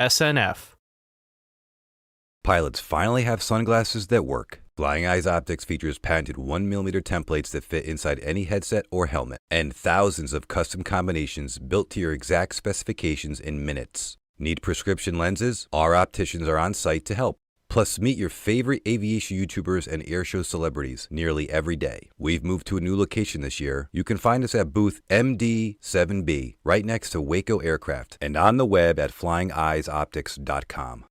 SNF. Pilots finally have sunglasses that work. Flying Eyes Optics features patented 1mm templates that fit inside any headset or helmet, and thousands of custom combinations built to your exact specifications in minutes. Need prescription lenses? Our opticians are on site to help. Plus, meet your favorite aviation YouTubers and airshow celebrities nearly every day. We've moved to a new location this year. You can find us at booth MD7B, right next to Waco Aircraft, and on the web at flyingeyesoptics.com.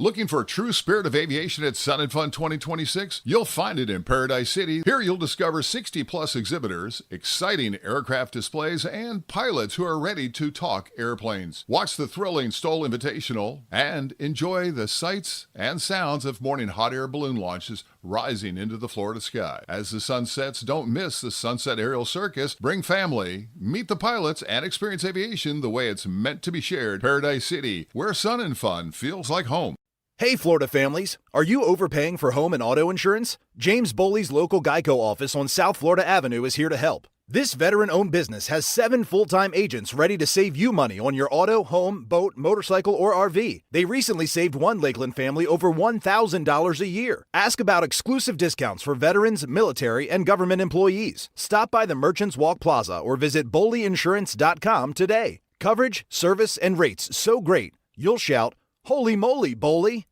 Looking for a true spirit of aviation at Sun and Fun 2026? You'll find it in Paradise City. Here you'll discover 60-plus exhibitors, exciting aircraft displays, and pilots who are ready to talk airplanes. Watch the thrilling STOL Invitational and enjoy the sights and sounds of morning hot air balloon launches rising into the Florida sky. As the sun sets, don't miss the Sunset Aerial Circus. Bring family, meet the pilots, and experience aviation the way it's meant to be shared. Paradise City, where Sun and Fun feels like home. Hey Florida families, are you overpaying for home and auto insurance? James Boley's local Geico office on South Florida Avenue is here to help. This veteran-owned business has 7 full-time agents ready to save you money on your auto, home, boat, motorcycle, or RV. They recently saved one Lakeland family over $1,000 a year. Ask about exclusive discounts for veterans, military, and government employees. Stop by the Merchants Walk Plaza or visit boleyinsurance.com today. Coverage, service, and rates so great, you'll shout, "Holy moly, Boley!"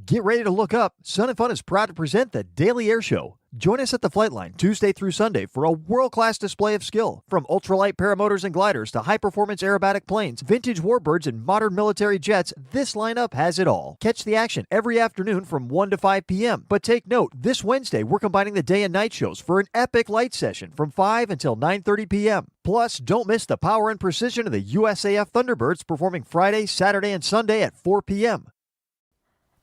Get ready to look up. Sun and Fun is proud to present the Daily Air Show. Join us at the Flight Line Tuesday through Sunday for a world-class display of skill. From ultralight paramotors and gliders to high-performance aerobatic planes, vintage warbirds, and modern military jets, this lineup has it all. Catch the action every afternoon from 1 to 5 p.m. But take note, this Wednesday we're combining the day and night shows for an epic light session from 5 until 9:30 p.m. Plus, don't miss the power and precision of the USAF Thunderbirds performing Friday, Saturday, and Sunday at 4 p.m.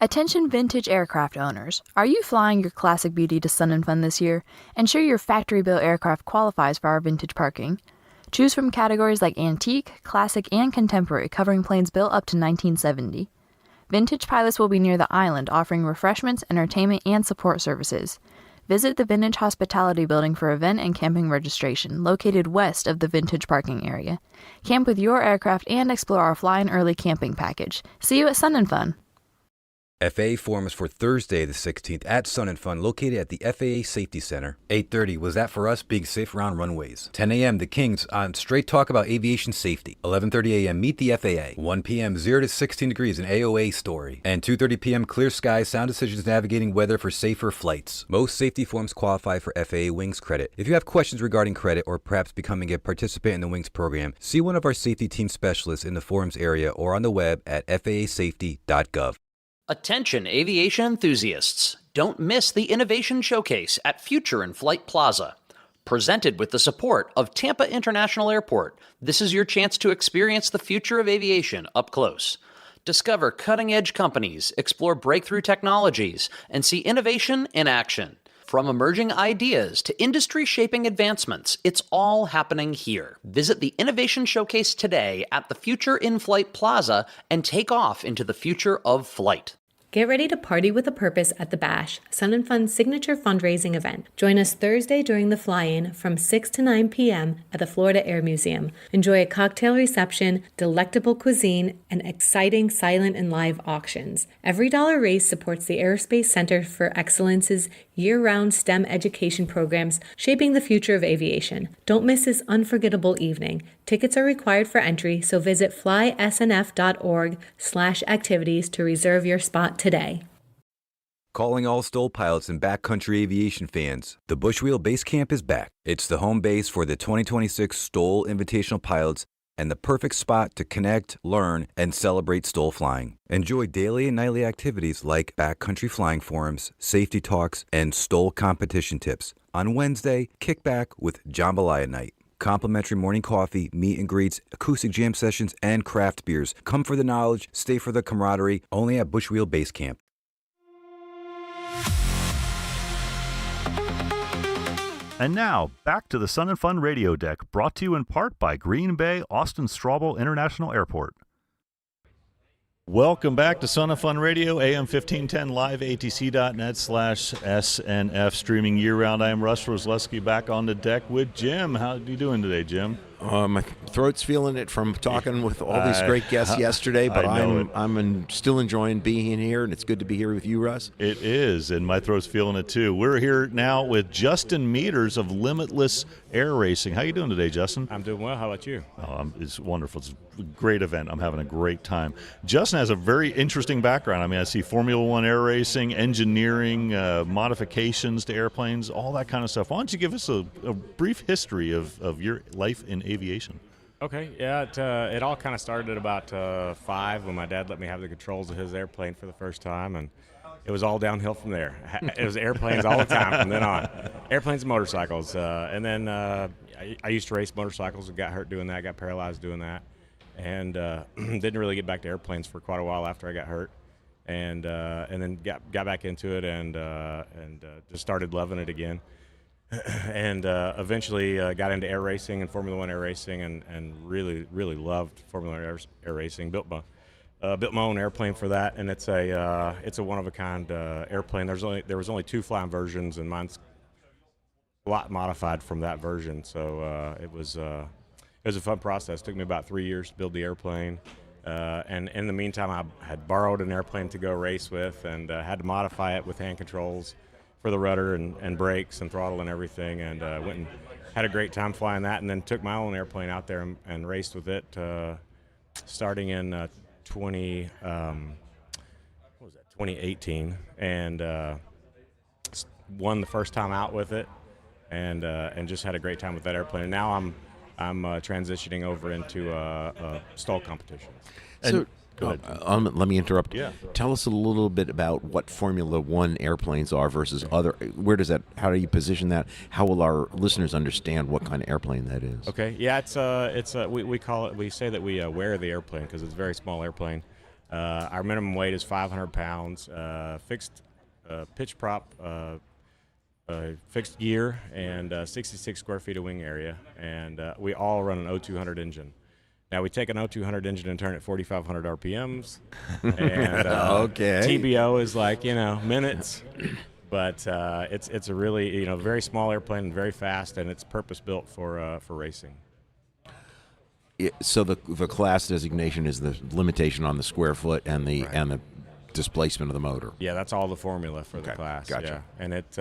Attention vintage aircraft owners. Are you flying your classic beauty to Sun and Fun this year? Ensure your factory-built aircraft qualifies for our vintage parking. Choose from categories like antique, classic, and contemporary, covering planes built up to 1970. Vintage pilots will be near the island, offering refreshments, entertainment, and support services. Visit the Vintage Hospitality Building for event and camping registration, located west of the Vintage parking area. Camp with your aircraft and explore our Fly In Early camping package. See you at Sun and Fun. FAA forums for Thursday the 16th at Sun and Fun, located at the FAA Safety Center. 8:30, was that for us being safe around runways? 10 a.m., the Kings on Straight Talk about aviation safety. 11:30 a.m., meet the FAA. 1 p.m., 0 to 16 degrees, an AOA story. And 2:30 p.m., clear skies, sound decisions, navigating weather for safer flights. Most safety forums qualify for FAA Wings credit. If you have questions regarding credit or perhaps becoming a participant in the Wings program, see one of our safety team specialists in the forums area or on the web at faasafety.gov. Attention aviation enthusiasts, don't miss the Innovation Showcase at Future in Flight Plaza. Presented with the support of Tampa International Airport, this is your chance to experience the future of aviation up close. Discover cutting-edge companies, explore breakthrough technologies, and see innovation in action. From emerging ideas to industry-shaping advancements, it's all happening here. Visit the Innovation Showcase today at the Future in Flight Plaza and take off into the future of flight. Get ready to party with a purpose at the Bash, Sun and Fun's signature fundraising event. Join us Thursday during the fly-in from 6 to 9 p.m. at the Florida Air Museum. Enjoy a cocktail reception, delectable cuisine, and exciting silent and live auctions. Every dollar raised supports the Aerospace Center for Excellence's year-round STEM education programs shaping the future of aviation. Don't miss this unforgettable evening. Tickets are required for entry, so visit flysnf.org/activities to reserve your spot today. Calling all STOL pilots and backcountry aviation fans, the Bushwheel Base Camp is back. It's the home base for the 2026 STOL Invitational Pilots and the perfect spot to connect, learn, and celebrate STOL flying. Enjoy daily and nightly activities like backcountry flying forums, safety talks, and STOL competition tips. On Wednesday, kick back with Jambalaya Night. Complimentary morning coffee, meet and greets, acoustic jam sessions, and craft beers. Come for the knowledge, stay for the camaraderie, only at Bushwheel Base Camp. And now, back to the Sun and Fun Radio Deck, brought to you in part by Green Bay Austin Straubel International Airport. Welcome back to Sun and Fun Radio, AM 1510 live, atc.net/SNF, streaming year-round. I am Russ Rosleski, back on the deck with Jim. How are you doing today, Jim? My throat's feeling it from talking with all these great guests yesterday, but I'm still enjoying being here, and it's good to be here with you, Russ. It is, and my throat's feeling it too. We're here now with Justin Meters of Limitless Air Racing. How you doing today, Justin? I'm doing well. How about you? It's wonderful. It's a great event. I'm having a great time. Justin has a very interesting background. I mean, I see Formula One air racing, engineering, modifications to airplanes, all that kind of stuff. Why don't you give us a brief history of your life in aviation? Okay, yeah, it all kind of started at about 5 when my dad let me have the controls of his airplane for the first time, and it was all downhill from there. It was airplanes all the time from then on. Airplanes and motorcycles. And then I used to race motorcycles and got hurt doing that, got paralyzed doing that, and didn't really get back to airplanes for quite a while after I got hurt. And then got back into it and just started loving it again. And eventually got into air racing and Formula One air racing, and really loved Formula One air racing. Built my own airplane for that, and it's a one of a kind airplane. There was only 2 flying versions, and mine's a lot modified from that version. So it was a fun process. It took me about 3 years to build the airplane. And in the meantime, I had borrowed an airplane to go race with, and had to modify it with hand controls for the rudder and brakes and throttle and everything, and went and had a great time flying that, and then took my own airplane out there and raced with it, starting in 2018, and won the first time out with it, and just had a great time with that airplane. And now I'm transitioning over into STOL competitions. So, go ahead. let me interrupt. Yeah. Tell us a little bit about what Formula One airplanes are versus other. How do you position that? How will our listeners understand what kind of airplane that is? Okay, yeah, we call it. We say that we wear the airplane because it's a very small airplane. Our minimum weight is 500 pounds, fixed pitch prop, fixed gear, and 66 square feet of wing area, and we all run an 0200 engine. Now, we take an 0200 engine and turn it 4,500 RPMs. And okay. TBO is like, minutes. But it's a really, very small airplane and very fast, and it's purpose-built for racing. So the class designation is the limitation on the square foot and the displacement of the motor. Yeah, that's all the formula for the class. Gotcha. Yeah. And it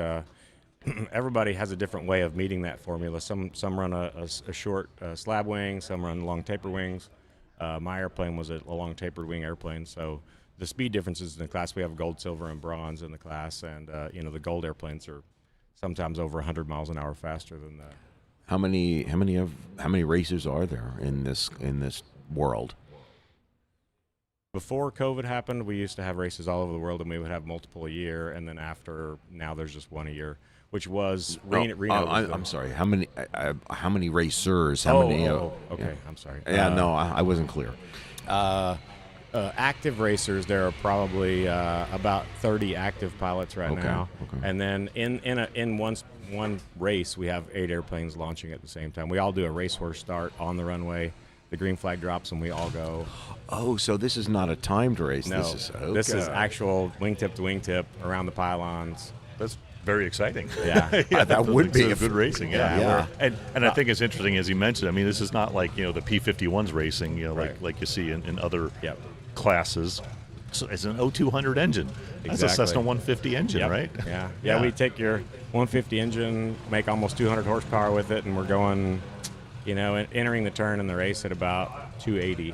everybody has a different way of meeting that formula. Some run a short slab wing, some run long taper wings. My airplane was a long tapered wing airplane, so the speed differences in the class, we have gold, silver, and bronze in the class, and the gold airplanes are sometimes over 100 miles an hour faster than that. How many racers are there in this world? Before COVID happened, we used to have races all over the world, and we would have multiple a year. And then now there's just one a year, which was Reno. I'm sorry. How many racers? Okay, yeah. I'm sorry. Yeah, no, I wasn't clear. Active racers, there are probably about 30 active pilots right now. Okay. And then in one race, we have 8 airplanes launching at the same time. We all do a racehorse start on the runway. The green flag drops and we all go. Oh, so this is not a timed race. No, this is actual wingtip to wingtip around the pylons. That's very exciting. Yeah, that would be a good racing. Yeah. And I think it's interesting, as you mentioned. I mean, this is not like the P-51s racing, right. like you see in other classes. So it's an 0200 engine. Exactly. That's a Cessna 150 engine, right? Yeah. We take your 150 engine, make almost 200 horsepower with it, and we're going, entering the turn in the race at about 280.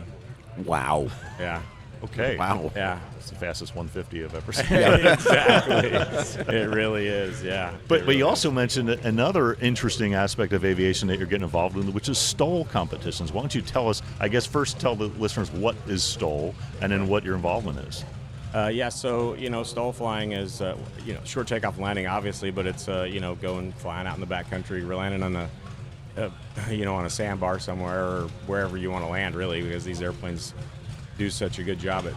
Wow. Yeah. Okay. Wow. Yeah. It's the fastest 150 I've ever seen. Yeah, exactly. It really is, yeah. But you also mentioned another interesting aspect of aviation that you're getting involved in, which is STOL competitions. Why don't you tell us, I guess first tell the listeners what is STOL and then what your involvement is. So, STOL flying is, short takeoff and landing, obviously, but it's, flying out in the backcountry. We're landing on on a sandbar somewhere or wherever you want to land, really, because these airplanes do such a good job at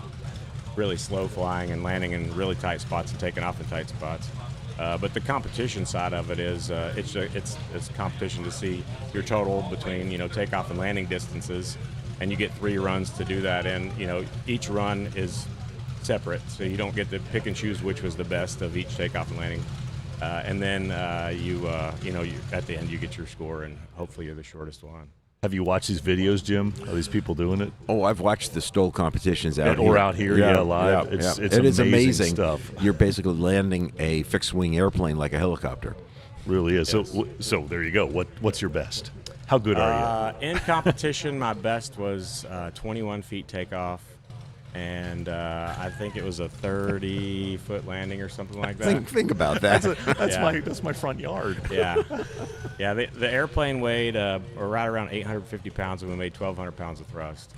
really slow flying and landing in really tight spots and taking off in tight spots. But the competition side of it is it's competition to see your total between takeoff and landing distances, and you get 3 runs to do that, and each run is separate, so you don't get to pick and choose which was the best of each takeoff and landing. And then you at the end you get your score, and hopefully you're the shortest one. Have you watched these videos, Jim? Are these people doing it? Oh, I've watched the STOL competitions out here. Or out here, live. Yeah, It's it is amazing stuff. You're basically landing a fixed-wing airplane like a helicopter. Really is. Yes. So there you go. What's your best? How good are you? In competition, my best was 21 feet takeoff, and I think it was a 30-foot landing or something like that. Think about that. That's my front yard. Yeah. The airplane weighed right around 850 pounds, and we made 1,200 pounds of thrust.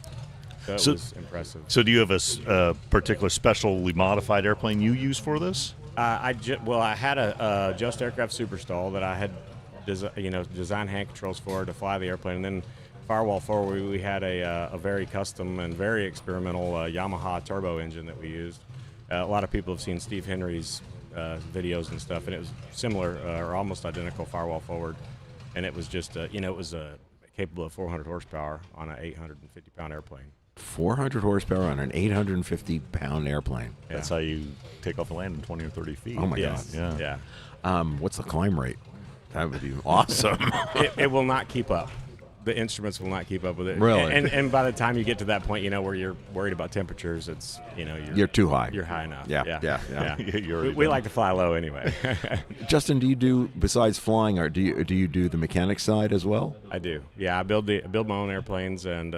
So it was impressive. So do you have a particular specially modified airplane you use for this? I had a Just Aircraft Super STOL that I had designed hand controls for to fly the airplane, and then firewall forward we had a very custom and very experimental Yamaha turbo engine that we used. A lot of people have seen Steve Henry's videos and stuff, and it was similar or almost identical firewall forward, and it was just it was capable of 400 horsepower on an 850-pound airplane. 400 horsepower on an 850-pound airplane. Yeah. That's how you take off and land in 20 or 30 feet. Oh my Yes. God! Yeah. What's the climb rate? That would be awesome. It will not keep up. The instruments will not keep up with it. Really? And by the time you get to that point, where you're worried about temperatures, it's you're too high. You're high enough. Yeah. We like to fly low anyway. Justin, do you do, besides flying, or do you do the mechanic side as well? I do. Yeah, I build my own airplanes and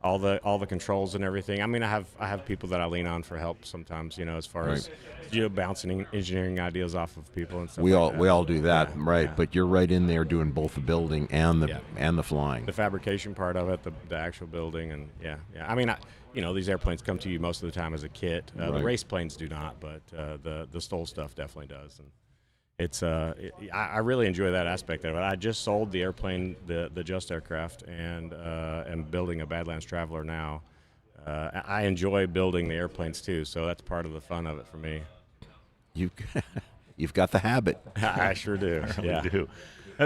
all the controls and everything. I mean, I have people that I lean on for help sometimes. As far as bouncing engineering ideas off of people and stuff. We all do that, right? Yeah. But you're right in there doing both the building and the flying. The fabrication part of it, the actual building, and I mean, these airplanes come to you most of the time as a kit. Right. The race planes do not, but the STOL stuff definitely does. And it's I really enjoy that aspect of it. I just sold the airplane, the Just Aircraft, and am building a Badlands Traveler now. I enjoy building the airplanes too, so that's part of the fun of it for me. You've got the habit. I sure do. I really do.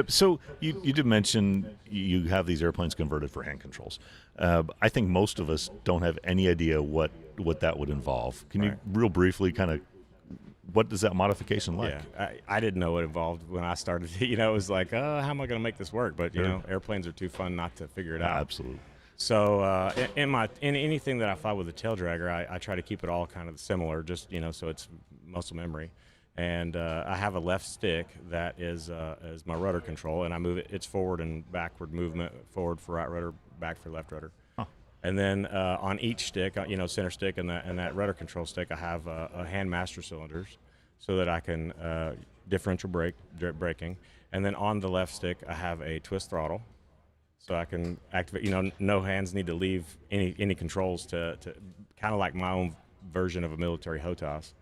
So you did mention you have these airplanes converted for hand controls. I think most of us don't have any idea what that would involve. Can you real briefly kind of, what does that modification like? Yeah, I didn't know what involved when I started. It was like, how am I going to make this work? But airplanes are too fun not to figure it out. Absolutely. So in anything that I fly with a tail dragger, I try to keep it all kind of similar, just so it's muscle memory. And I have a left stick that is my rudder control, and I move it. It's forward and backward movement, forward for right rudder, back for left rudder. Huh. And then on each stick, center stick and that rudder control stick, I have a hand master cylinders, so that I can differential braking. And then on the left stick, I have a twist throttle, so I can activate. No hands need to leave any controls to kind of like my own version of a military HOTAS.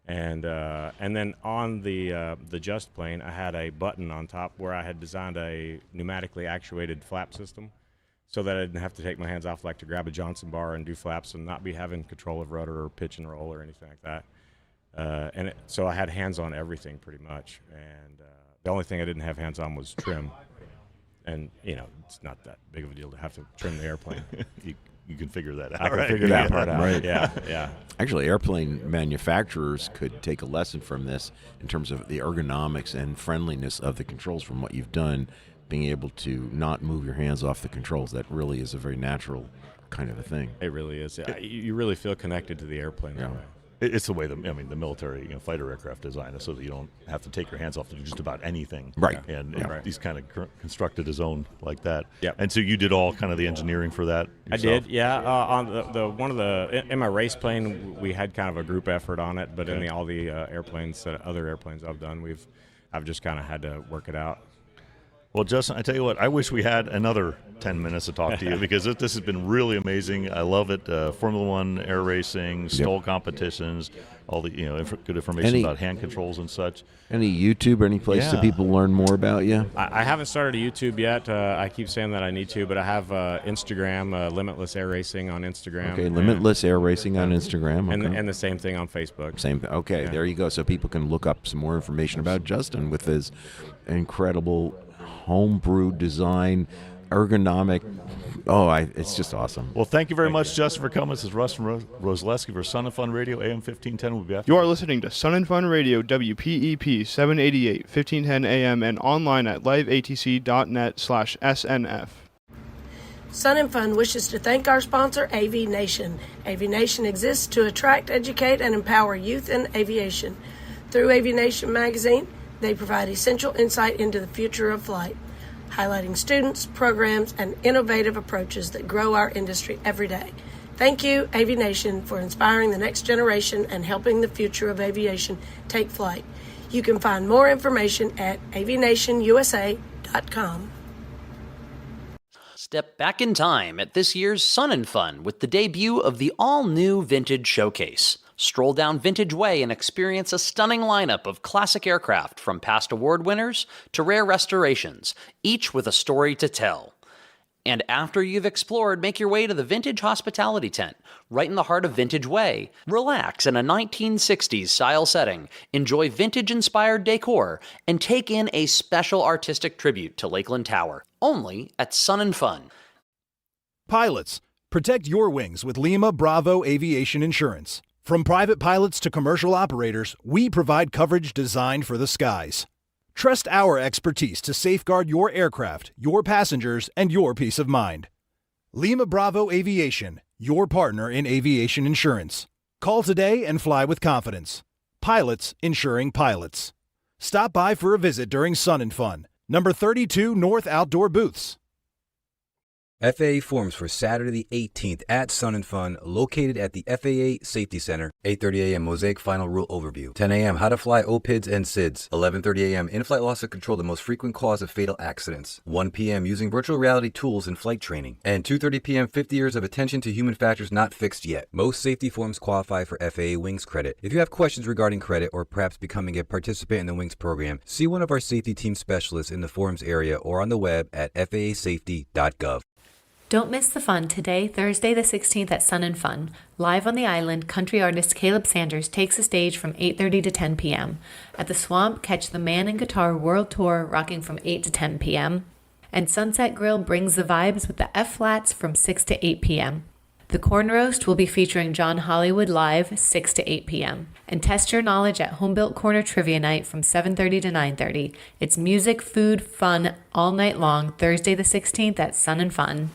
And then on the Just plane, I had a button on top where I had designed a pneumatically actuated flap system, so that I didn't have to take my hands off like to grab a Johnson bar and do flaps and not be having control of rudder or pitch and roll or anything like that. So I had hands on everything pretty much, and the only thing I didn't have hands on was trim. And it's not that big of a deal to have to trim the airplane. You can figure that out. I can figure that part out. Right. Yeah. Actually, airplane manufacturers could take a lesson from this in terms of the ergonomics and friendliness of the controls from what you've done, being able to not move your hands off the controls. That really is a very natural kind of a thing. It really is. You really feel connected to the airplane that way. It's the way the military fighter aircraft design it, so that you don't have to take your hands off to do just about anything. Right. And he's kind of constructed his own like that. Yep. And so you did all kind of the engineering for that yourself? I did, yeah. On in my race plane, we had kind of a group effort on it, but in all the other airplanes I've done, I've just kind of had to work it out. Well, Justin, I tell you what, I wish we had another 10 minutes to talk to you, because this has been really amazing. I love it. Formula One, air racing, STOL competitions, all the good information about hand controls and such. Any YouTube or any place that people learn more about you? I haven't started a YouTube yet. I keep saying that I need to, but I have Instagram, Limitless Air Racing on Instagram. Okay, Limitless Air Racing on Instagram. Okay. And the same thing on Facebook. Okay, there you go. So people can look up some more information about Justin with his incredible homebrew design, ergonomic. It's just awesome. Well, thank you very much, Justin, for coming. This is Russ from Rosleski for Sun and Fun Radio, AM 1510. We'll be back. You are listening to Sun and Fun Radio, WPEP 788, 1510 AM, and online at liveatc.net/SNF. Sun and Fun wishes to thank our sponsor, Aviation. Aviation exists to attract, educate, and empower youth in aviation. Through Aviation magazine, they provide essential insight into the future of flight, highlighting students, programs, and innovative approaches that grow our industry every day. Thank you, Aviation, for inspiring the next generation and helping the future of aviation take flight. You can find more information at aviationusa.com. Step back in time at this year's Sun and Fun with the debut of the all-new Vintage Showcase. Stroll down Vintage Way and experience a stunning lineup of classic aircraft from past award winners to rare restorations, each with a story to tell. And after you've explored, make your way to the Vintage Hospitality Tent, right in the heart of Vintage Way. Relax in a 1960s style setting, enjoy vintage-inspired decor, and take in a special artistic tribute to Lakeland Tower, only at Sun and Fun. Pilots, protect your wings with Lima Bravo Aviation Insurance. From private pilots to commercial operators, we provide coverage designed for the skies. Trust our expertise to safeguard your aircraft, your passengers, and your peace of mind. Lima Bravo Aviation, your partner in aviation insurance. Call today and fly with confidence. Pilots insuring pilots. Stop by for a visit during Sun and Fun, number 32 North Outdoor Booths. FAA forms for Saturday the 18th at Sun and Fun, located at the FAA Safety Center. 8:30 a.m. Mosaic Final Rule Overview. 10 a.m. How to Fly OPIDs and SIDS. 11:30 a.m. In-flight loss of control, the most frequent cause of fatal accidents. 1 p.m. Using virtual reality tools in flight training. And 2:30 p.m. 50 years of attention to human factors not fixed yet. Most safety forms qualify for FAA Wings credit. If you have questions regarding credit or perhaps becoming a participant in the Wings program, see one of our safety team specialists in the forums area or on the web at faasafety.gov. Don't miss the fun today, Thursday the 16th at Sun and Fun. Live on the island, country artist Caleb Sanders takes the stage from 8:30 to 10 p.m. At the Swamp, catch the Man and Guitar World Tour rocking from 8 to 10 p.m. And Sunset Grill brings the vibes with the F-Flats from 6 to 8 p.m. The Corn Roast will be featuring John Hollywood live 6 to 8 p.m. And test your knowledge at Homebuilt Corner Trivia Night from 7:30 to 9:30. It's music, food, fun all night long, Thursday the 16th at Sun and Fun.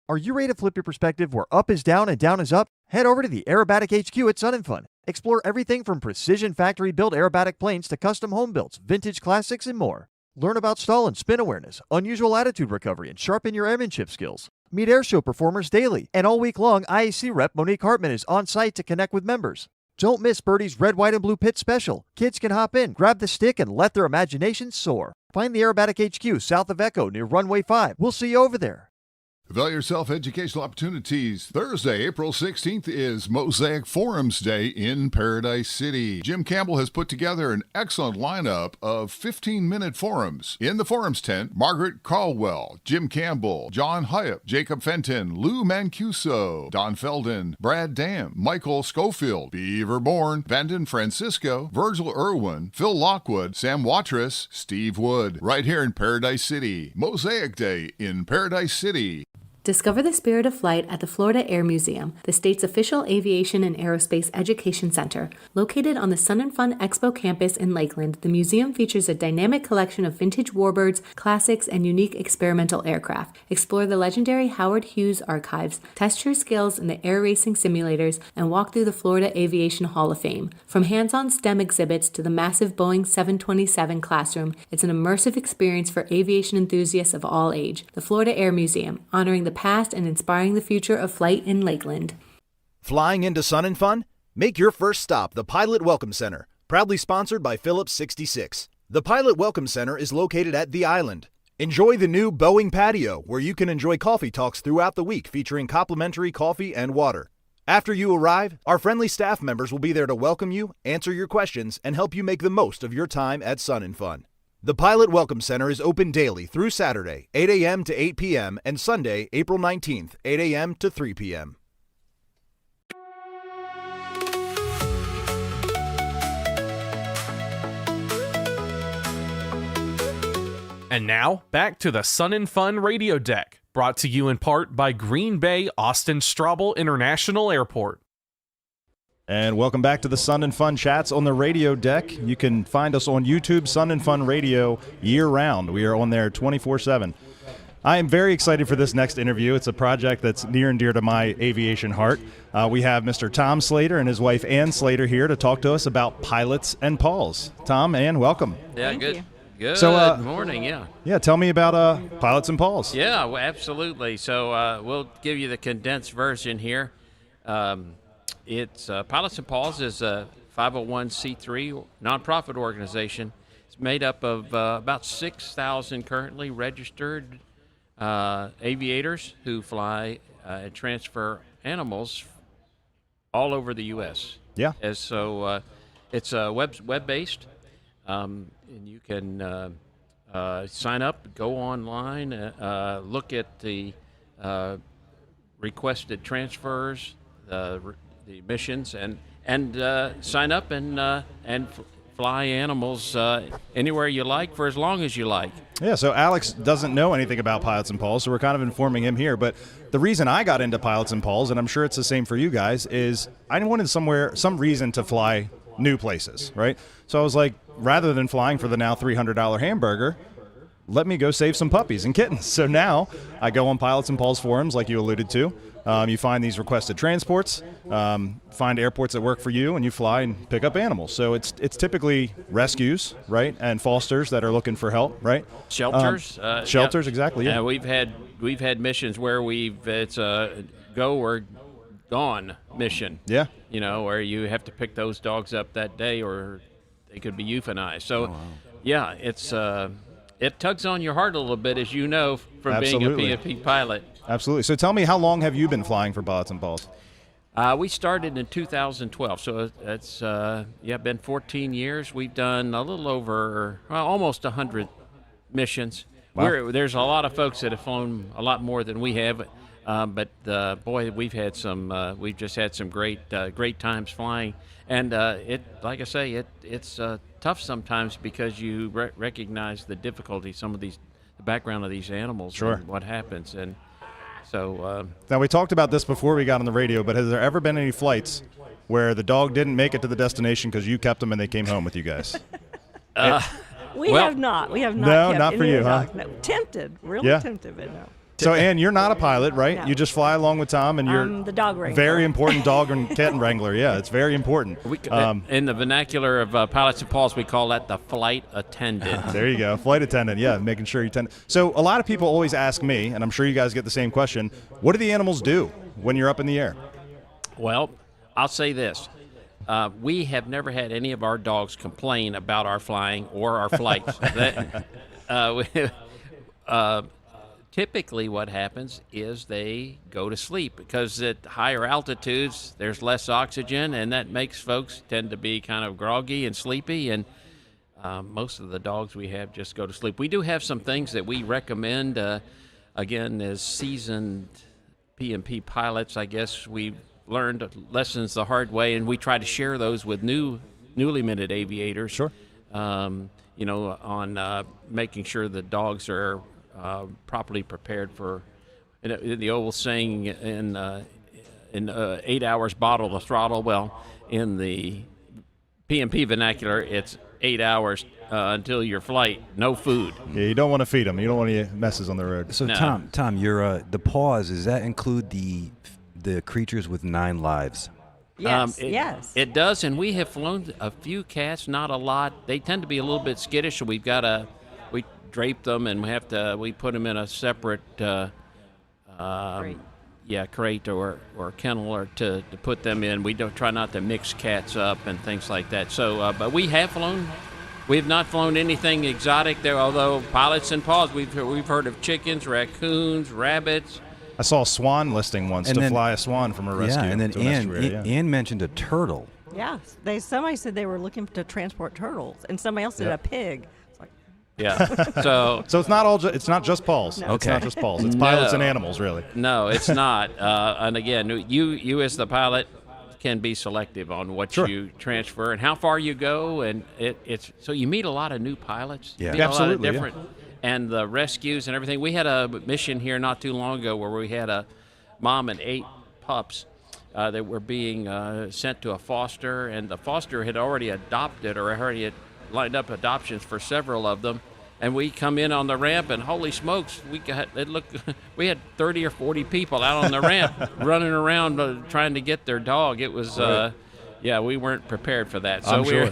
Are you ready to flip your perspective where up is down and down is up? Head over to the Aerobatic HQ at Sun and Fun. Explore everything from precision factory-built aerobatic planes to custom home builds, vintage classics, and more. Learn about stall and spin awareness, unusual attitude recovery, and sharpen your airmanship skills. Meet airshow performers daily, and all week long, IAC rep Monique Hartman is on site to connect with members. Don't miss Birdie's Red, White, and Blue Pit Special. Kids can hop in, grab the stick, and let their imaginations soar. Find the Aerobatic HQ south of Echo near Runway 5. We'll see you over there. Avail yourself educational opportunities. Thursday, April 16th is Mosaic Forums Day in Paradise City. Jim Campbell has put together an excellent lineup of 15-minute forums. In the forums tent, Margaret Caldwell, Jim Campbell, John Hyep, Jacob Fenton, Lou Mancuso, Don Felden, Brad Dam, Michael Schofield, Beaver Bourne, Vanden Francisco, Virgil Irwin, Phil Lockwood, Sam Watrous, Steve Wood. Right here in Paradise City. Mosaic Day in Paradise City. Discover the spirit of flight at the Florida Air Museum, the state's official aviation and aerospace education center. Located on the Sun and Fun Expo campus in Lakeland, the museum features a dynamic collection of vintage warbirds, classics, and unique experimental aircraft. Explore the legendary Howard Hughes archives, test your skills in the air racing simulators, and walk through the Florida Aviation Hall of Fame. From hands-on STEM exhibits to the massive Boeing 727 classroom, it's an immersive experience for aviation enthusiasts of all age. The Florida Air Museum, honoring the past and inspiring the future of flight in Lakeland. Flying into Sun and Fun? Make your first stop the Pilot Welcome Center, proudly sponsored by Phillips 66. The Pilot Welcome Center is located at the island. Enjoy the new Boeing patio, where you can enjoy coffee talks throughout the week featuring complimentary coffee and water. After you arrive, our friendly staff members will be there to welcome you, answer your questions, and help you make the most of your time at Sun and Fun. The Pilot Welcome Center is open daily through Saturday, 8 a.m. to 8 p.m., and Sunday, April 19th, 8 a.m. to 3 p.m. And now, back to the Sun and Fun Radio Deck, brought to you in part by Green Bay Austin Straubel International Airport. And welcome back to the Sun and Fun Chats on the radio deck. You can find us on YouTube, Sun and Fun Radio, year-round. We are on there 24/7. I am very excited for this next interview. It's a project that's near and dear to my aviation heart. We have Mr. Tom Slater and his wife Ann Slater here to talk to us about Pilots and Paws. Tom, Ann, welcome. Yeah, Thank good. you. Good So, morning, yeah. Yeah, tell me about Pilots and Paws. Yeah, well, absolutely. So we'll give you the condensed version here. It's Pilots and Paws is a 501c3 nonprofit organization. It's made up of about 6,000 currently registered aviators who fly and transfer animals all over the U.S. Yeah. As so it's web-based, and you can sign up, go online, look at the requested transfers, the missions, and sign up and fly animals anywhere you like for as long as you like. Yeah, so Alex doesn't know anything about Pilots and Paws, so we're kind of informing him here. But the reason I got into Pilots and Paws, and I'm sure it's the same for you guys, is I wanted some reason to fly new places, right? So I was like, rather than flying for the now $300 hamburger, let me go save some puppies and kittens. So now I go on Pilots and Paws forums, like you alluded to. You find these requested transports, find airports that work for you, and you fly and pick up animals. So it's typically rescues, right, and fosters that are looking for help, right? Shelters. Shelters, exactly. Yeah. We've had missions where it's a go or gone mission. Yeah. You know, where you have to pick those dogs up that day, or they could be euthanized. So, yeah, it tugs on your heart a little bit, as you know, from Absolutely. being a P&P pilot. Absolutely. So tell me, how long have you been flying for Pilots and Paws? We started in 2012, so it's been 14 years. We've done a little over, almost 100 missions. Wow. There's a lot of folks that have flown a lot more than we have, but boy, we've just had some great times flying. And like I say, it's tough sometimes because you recognize the difficulty, the background of these animals, Sure. and what happens, and. So now, we talked about this before we got on the radio, but has there ever been any flights where the dog didn't make it to the destination because you kept them and they came home with you guys? We have not. We have not. No, kept not for any you, of the huh? dogs. No. Tempted, really Yeah. tempted, but no. So, Ann, you're not a pilot, right? No. You just fly along with Tom, and you're The dog wrangler. very important dog and cat wrangler. Yeah, it's very important. In the vernacular of Pilots and Paws, we call that the flight attendant. There you go, flight attendant. Yeah, making sure you tend. So a lot of people always ask me, and I'm sure you guys get the same question: what do the animals do when you're up in the air? Well, I'll say this. We have never had any of our dogs complain about our flying or our flights. Typically what happens is they go to sleep because at higher altitudes there's less oxygen, and that makes folks tend to be kind of groggy and sleepy, and most of the dogs we have just go to sleep. We do have some things that we recommend, again, as seasoned P&P pilots. I guess we've learned lessons the hard way, and we try to share those with newly minted aviators. Sure. On making sure the dogs are properly prepared for, in the old saying, in 8 hours bottle the throttle. Well, in the P&P vernacular, it's 8 hours until your flight, no food. Yeah, you don't want to feed them. You don't want any messes on the road. So No. Tom, your the paws, does that include the creatures with 9 lives? Yes, yes. It does, and we have flown a few cats, not a lot. They tend to be a little bit skittish, so we drape them, and we put them in a separate crate or kennel or to put them in. We don't try not to mix cats up and things like that. So, but we have flown. We have not flown anything exotic there, although Pilots and Paws, we've heard of chickens, raccoons, rabbits. I saw a swan listing once to fly a swan from a rescue. Yeah, and then to an estuary, Ann mentioned a turtle. Yeah, somebody said they were looking to transport turtles, and somebody else did a pig. It's like, Yeah. So it's not it's not just Paws. No. It's not just Paws. It's pilots and animals, really. No, it's not. And again, you as the pilot can be selective on what you transfer and how far you go, and it's so you meet a lot of new pilots. Yeah, you meet absolutely. A lot of different, and the rescues and everything. We had a mission here not too long ago where we had a mom and 8 pups that were being sent to a foster, and the foster had already adopted or already had lined up adoptions for several of them. and we come in on the ramp, and holy smokes, we had 30 or 40 people out on the ramp running around trying to get their dog. It was, we weren't prepared for that. So I'm sure.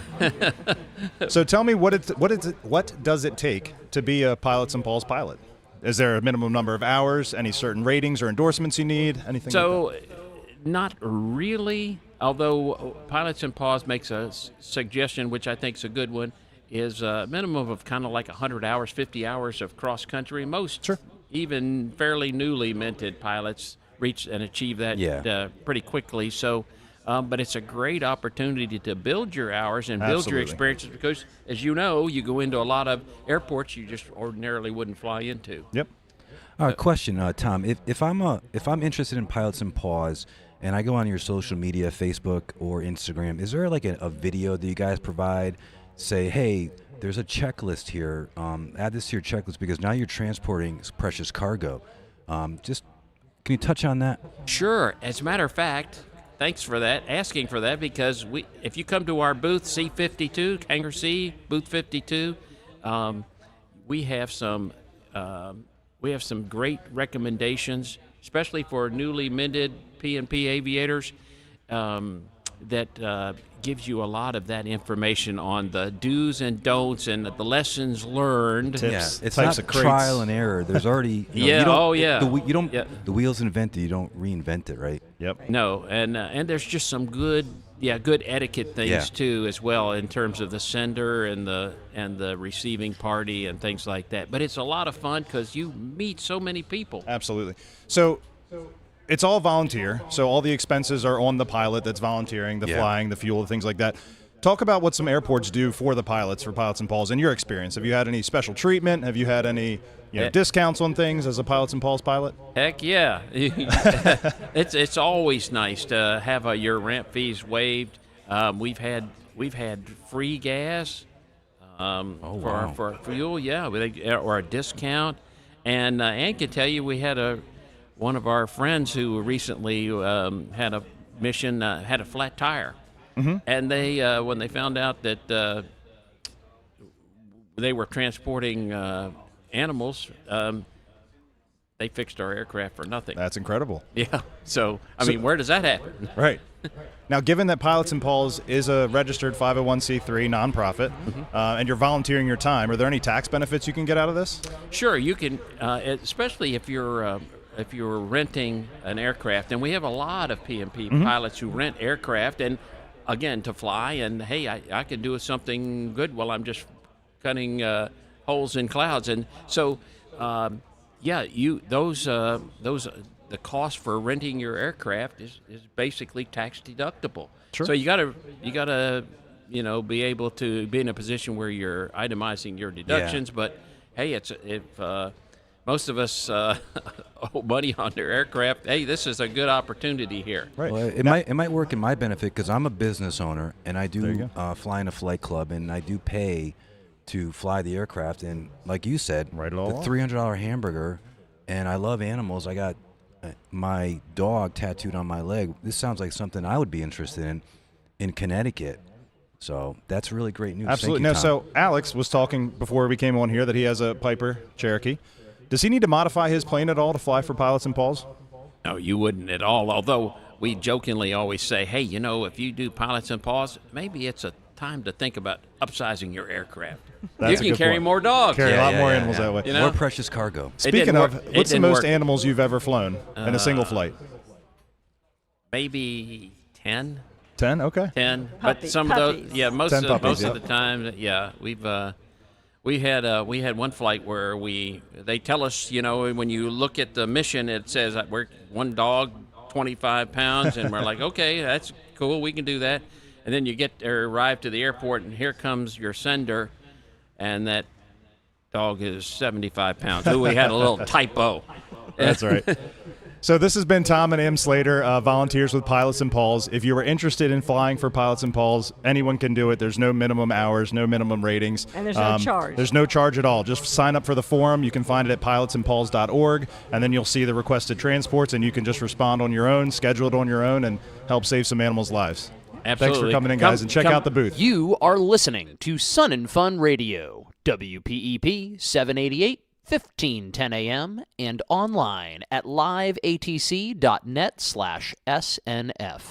So tell me, what does it take to be a Pilots and Paws pilot? Is there a minimum number of hours? Any certain ratings or endorsements you need? Anything? So, like that? Not really. Although Pilots and Paws makes a suggestion, which I think is a good one, is a minimum of kind of like 100 hours, 50 hours of cross country. Most, even fairly newly minted pilots reach and achieve that pretty quickly. So, but it's a great opportunity to build your hours and build your experiences because, as you know, you go into a lot of airports you just ordinarily wouldn't fly into. Yep. Question, Tom. If I'm interested in Pilots and Paws, and I go on your social media, Facebook or Instagram, is there like a video that you guys provide? Say, hey, there's a checklist here. Add this to your checklist because now you're transporting precious cargo. Just can you touch on that? Sure. As a matter of fact, thanks for that, asking for that, because if you come to our booth, C52, Hangar C, booth 52, we have some great recommendations, especially for newly minted P&P aviators, that gives you a lot of that information on the do's and don'ts and the lessons learned. Tips, it's not trial and error. There's already the wheel's invented. You don't reinvent it, right? Yep. No, and there's just some good etiquette things too as well in terms of the sender and the receiving party and things like that. But it's a lot of fun because you meet so many people. Absolutely. So it's all volunteer, so all the expenses are on the pilot that's volunteering, the flying, the fuel, things like that. Talk about what some airports do for the pilots, for Pilots and Paws, in your experience. Have you had any special treatment? Have you had any discounts on things as a Pilots and Paws pilot? Heck yeah. It's always nice to have your ramp fees waived. We've had free gas for fuel, or a discount. And Ann can tell you we had one of our friends who recently had a mission, had a flat tire. Mm-hmm. And they, when they found out that they were transporting animals, they fixed our aircraft for nothing. That's incredible. Yeah. So, I mean, where does that happen? Right. Now, given that Pilots and Paws is a registered 501c3 nonprofit, and you're volunteering your time, are there any tax benefits you can get out of this? Sure, you can, especially if you're renting an aircraft, and we have a lot of P&P pilots who rent aircraft, and again, to fly, and hey, I can do something good while I'm just cutting holes in clouds, and so the cost for renting your aircraft is basically tax deductible. Sure. So you gotta be able to be in a position where you're itemizing your deductions, but hey, if most of us owe money on their aircraft, hey, this is a good opportunity here. Right. Well, it might work in my benefit because I'm a business owner and I do fly in a flight club and I do pay to fly the aircraft. And like you said, the $300 hamburger, and I love animals. I got my dog tattooed on my leg. This sounds like something I would be interested in Connecticut. So that's really great news. Absolutely. Thank you, Tom. So Alex was talking before we came on here that he has a Piper Cherokee. Does he need to modify his plane at all to fly for Pilots and Paws? No, you wouldn't at all. Although we jokingly always say, hey, if you do Pilots and Paws, maybe it's a time to think about upsizing your aircraft. You can carry more dogs. Carry a lot more animals that way. More precious cargo. Speaking of, what's the most animals you've ever flown in a single flight? Maybe 10. 10? Okay. 10. But some of those, most of the time, we had one flight where they tell us, when you look at the mission, it says that we're one dog, 25 pounds, and we're like, okay, that's cool, we can do that. And then you arrive to the airport, and here comes your sender, and that dog is 75 pounds. So we had a little typo. That's right. So this has been Tom and Em Slater, volunteers with Pilots and Paws. If you were interested in flying for Pilots and Paws, anyone can do it. There's no minimum hours, no minimum ratings. And there's no charge. There's no charge at all. Just sign up for the forum. You can find it at pilotsandpaws.org, and then you'll see the requested transports, and you can just respond on your own, schedule it on your own, and help save some animals' lives. Absolutely. Thanks for coming in, guys, and check out the booth. You are listening to Sun and Fun Radio, WPEP 788, 1510 AM, and online at liveatc.net/SNF.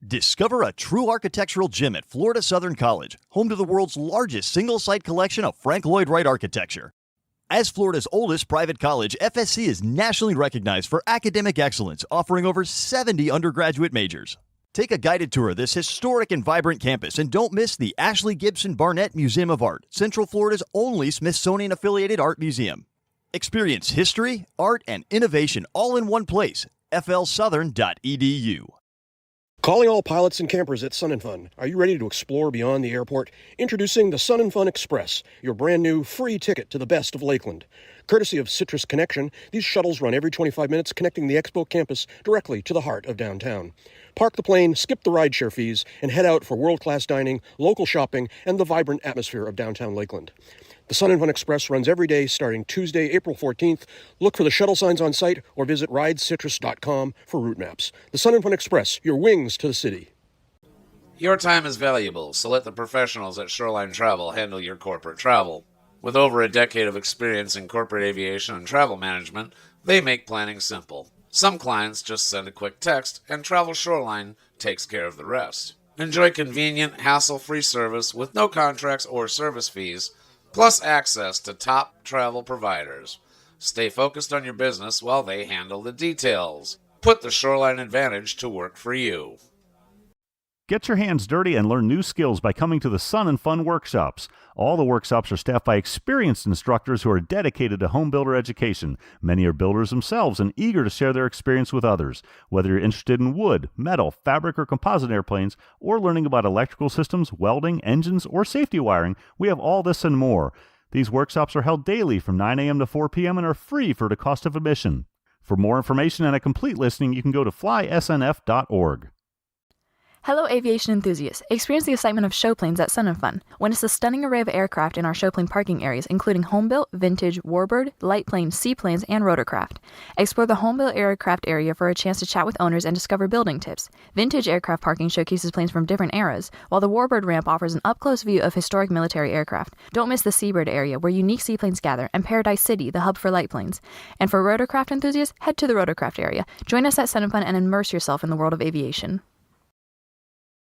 Discover a true architectural gem at Florida Southern College, home to the world's largest single-site collection of Frank Lloyd Wright architecture. As Florida's oldest private college, FSC is nationally recognized for academic excellence, offering over 70 undergraduate majors. Take a guided tour of this historic and vibrant campus, and don't miss the Ashley Gibson Barnett Museum of Art, Central Florida's only Smithsonian-affiliated art museum. Experience history, art, and innovation all in one place. flsouthern.edu. Calling all pilots and campers at Sun & Fun. Are you ready to explore beyond the airport? Introducing the Sun & Fun Express, your brand new free ticket to the best of Lakeland. Courtesy of Citrus Connection, these shuttles run every 25 minutes, connecting the Expo campus directly to the heart of downtown. Park the plane, skip the rideshare fees, and head out for world-class dining, local shopping, and the vibrant atmosphere of downtown Lakeland. The Sun & Fun Express runs every day starting Tuesday, April 14th. Look for the shuttle signs on site or visit ridecitrus.com for route maps. The Sun & Fun Express, your wings to the city. Your time is valuable, so let the professionals at Shoreline Travel handle your corporate travel. With over a decade of experience in corporate aviation and travel management, they make planning simple. Some clients just send a quick text, and Travel Shoreline takes care of the rest. Enjoy convenient, hassle-free service with no contracts or service fees, plus access to top travel providers. Stay focused on your business while they handle the details. Put the Shoreline Advantage to work for you. Get your hands dirty and learn new skills by coming to the Sun and Fun workshops. All the workshops are staffed by experienced instructors who are dedicated to home builder education. Many are builders themselves and eager to share their experience with others. Whether you're interested in wood, metal, fabric, or composite airplanes, or learning about electrical systems, welding, engines, or safety wiring, we have all this and more. These workshops are held daily from 9 a.m. to 4 p.m. and are free for the cost of admission. For more information and a complete listing, you can go to flysnf.org. Hello, aviation enthusiasts. Experience the excitement of show planes at Sun & Fun. Witness the stunning array of aircraft in our show plane parking areas, including home-built, vintage, warbird, light planes, seaplanes, and rotorcraft. Explore the home-built aircraft area for a chance to chat with owners and discover building tips. Vintage aircraft parking showcases planes from different eras, while the warbird ramp offers an up-close view of historic military aircraft. Don't miss the seabird area, where unique seaplanes gather, and Paradise City, the hub for light planes. And for rotorcraft enthusiasts, head to the rotorcraft area. Join us at Sun & Fun and immerse yourself in the world of aviation.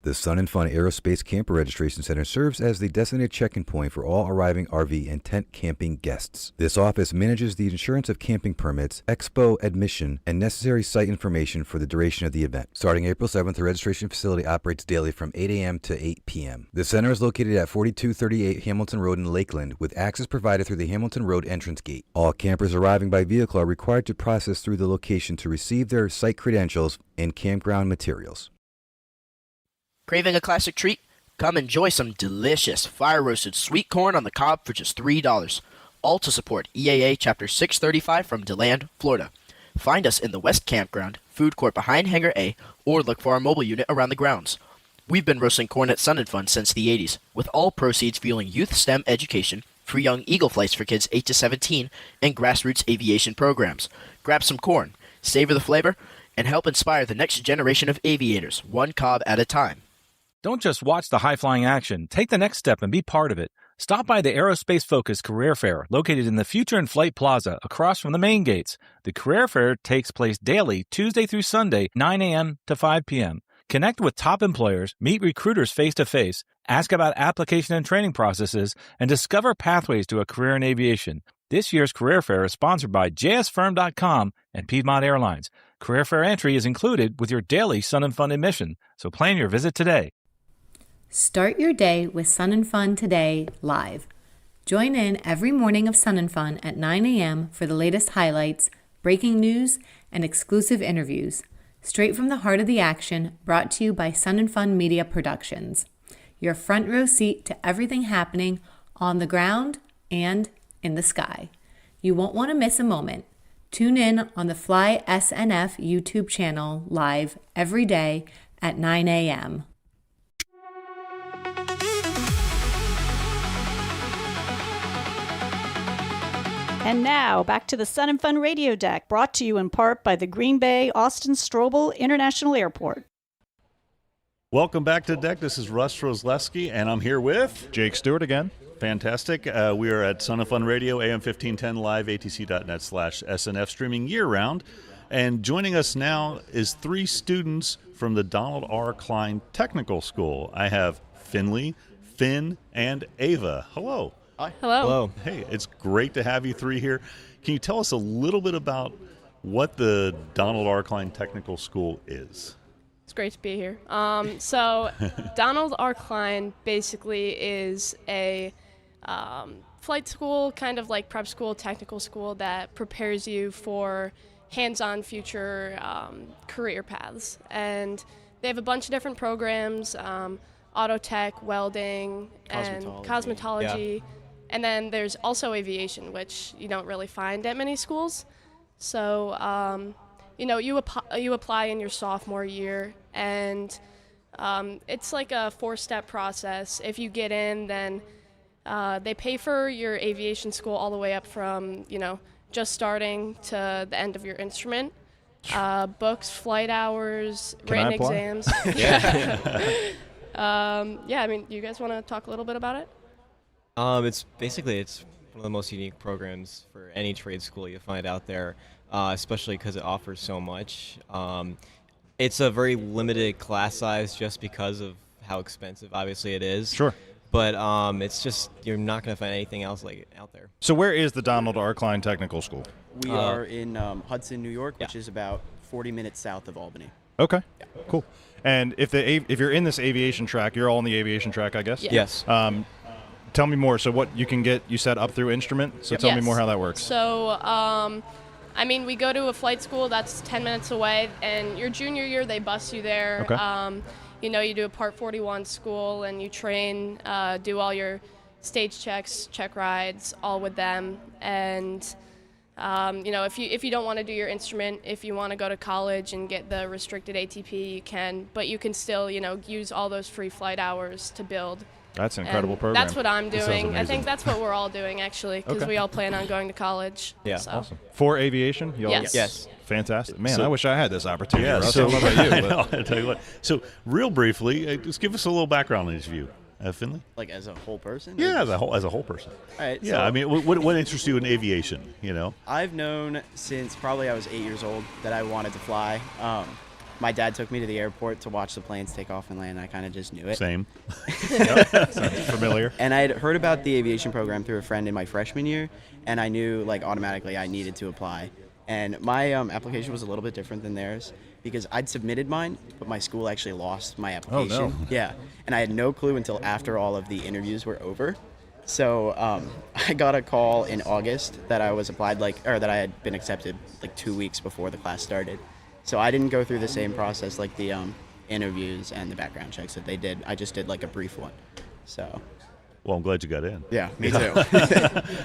The Sun and Fun Aerospace Camper Registration Center serves as the designated check-in point for all arriving RV and tent camping guests. This office manages the insurance of camping permits, expo admission, and necessary site information for the duration of the event. Starting April 7th, the registration facility operates daily from 8 a.m. to 8 p.m. The center is located at 4238 Hamilton Road in Lakeland, with access provided through the Hamilton Road entrance gate. All campers arriving by vehicle are required to process through the location to receive their site credentials and campground materials. Craving a classic treat? Come enjoy some delicious fire-roasted sweet corn on the cob for just $3. All to support EAA Chapter 635 from DeLand, Florida. Find us in the West Campground, food court behind Hangar A, or look for our mobile unit around the grounds. We've been roasting corn at Sun & Fun since the 80s, with all proceeds fueling youth STEM education, free young Eagle flights for kids 8 to 17, and grassroots aviation programs. Grab some corn, savor the flavor, and help inspire the next generation of aviators, one cob at a time. Don't just watch the high-flying action. Take the next step and be part of it. Stop by the Aerospace-focused Career Fair, located in the Future in Flight Plaza, across from the main gates. The Career Fair takes place daily, Tuesday through Sunday, 9 a.m. to 5 p.m. Connect with top employers, meet recruiters face-to-face, ask about application and training processes, and discover pathways to a career in aviation. This year's Career Fair is sponsored by JSFirm.com and Piedmont Airlines. Career Fair entry is included with your daily Sun and Fun admission, so plan your visit today. Start your day with Sun and Fun Today live. Join in every morning of Sun and Fun at 9 a.m. for the latest highlights, breaking news, and exclusive interviews. Straight from the heart of the action, brought to you by Sun and Fun Media Productions. Your front row seat to everything happening on the ground and in the sky. You won't want to miss a moment. Tune in on the Fly SNF YouTube channel live every day at 9 a.m. And now, back to the Sun and Fun Radio Deck, brought to you in part by the Green Bay Austin Strobel International Airport. Welcome back to Deck. This is Russ Roslewski, and I'm here with Jake Stewart again. Fantastic. We are at Sun and Fun Radio, AM 1510 live, atc.net/SNF, streaming year-round. And joining us now is 3 students from the Donald R. Klein Technical School. I have Finley, Finn, and Ava. Hello. Hi. Hello. Hey, it's great to have you 3 here. Can you tell us a little bit about what the Donald R. Klein Technical School is? It's great to be here. So Donald R. Klein basically is a flight school, kind of like prep school, technical school that prepares you for hands-on future career paths. And they have a bunch of different programs, auto tech, welding, and cosmetology. Yeah. And then there's also aviation, which you don't really find at many schools. So, you apply in your sophomore year, and it's like a 4-step process. If you get in, then they pay for your aviation school all the way up from, just starting to the end of your instrument. Books, flight hours, written exams. Yeah. You guys want to talk a little bit about it? It's one of the most unique programs for any trade school you find out there, especially because it offers so much. It's a very limited class size just because of how expensive, obviously, it is. Sure. But it's just, you're not going to find anything else like it out there. So where is the Donald R. Klein Technical School? We are in Hudson, New York, which is about 40 minutes south of Albany. Okay, cool. And if you're in this aviation track, you're all in the aviation track, I guess? Yes. Tell me more. So what you can get, you said up through instrument. So tell me more how that works. So, we go to a flight school that's 10 minutes away, and your junior year, they bus you there. Okay. You do a Part 41 school, and you train, do all your stage checks, check rides, all with them. And, if you don't want to do your instrument, if you want to go to college and get the restricted ATP, you can. But you can still, use all those free flight hours to build. That's an incredible program. That's what I'm doing. I think that's what we're all doing, actually, because we all plan on going to college. Yeah, so. Awesome. For aviation? Yes. Fantastic. Man, I wish I had this opportunity. Yeah, Russ. so, I don't know about you. I know, I'll tell you what. So, real briefly, just give us a little background on each of you. Finley? Like as a whole person? Yeah, as a whole person. All right. Yeah, what interests you in aviation, I've known since probably I was 8 years old that I wanted to fly. My dad took me to the airport to watch the planes take off and land. I kind of just knew it. Same. Sounds familiar. And I had heard about the aviation program through a friend in my freshman year, and I knew automatically I needed to apply. And my application was a little bit different than theirs because I'd submitted mine, but my school actually lost my application. Oh, no. Yeah, and I had no clue until after all of the interviews were over. So I got a call in August that I was that I had been accepted 2 weeks before the class started. So I didn't go through the same process like the interviews and the background checks that they did. I just did a brief one. So. Well, I'm glad you got in. Yeah, me too.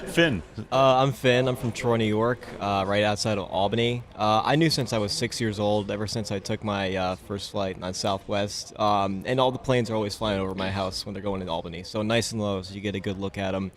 Finn. I'm Finn. I'm from Troy, New York, right outside of Albany. I knew since I was 6 years old, ever since I took my first flight on Southwest. And all the planes are always flying over my house when they're going to Albany. So nice and low, so you get a good look at them.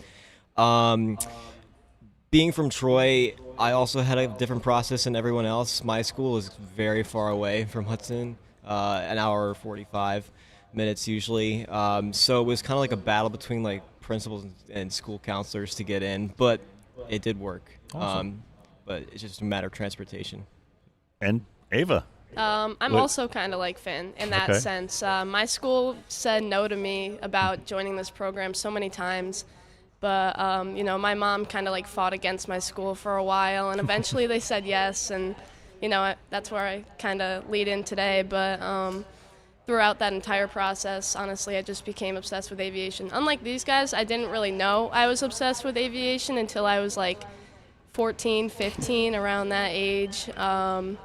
Being from Troy, I also had a different process than everyone else. My school is very far away from Hudson, an hour 45 minutes usually. So it was kind of like a battle between principals and school counselors to get in, but it did work. Awesome. But it's just a matter of transportation. And Ava? I'm also kind of like Finn in that sense. My school said no to me about joining this program so many times. But, my mom kind of fought against my school for a while, and eventually they said yes, and, that's where I kind of lead in today. But throughout that entire process, honestly, I just became obsessed with aviation. Unlike these guys, I didn't really know I was obsessed with aviation until I was 14, 15, around that age. I'm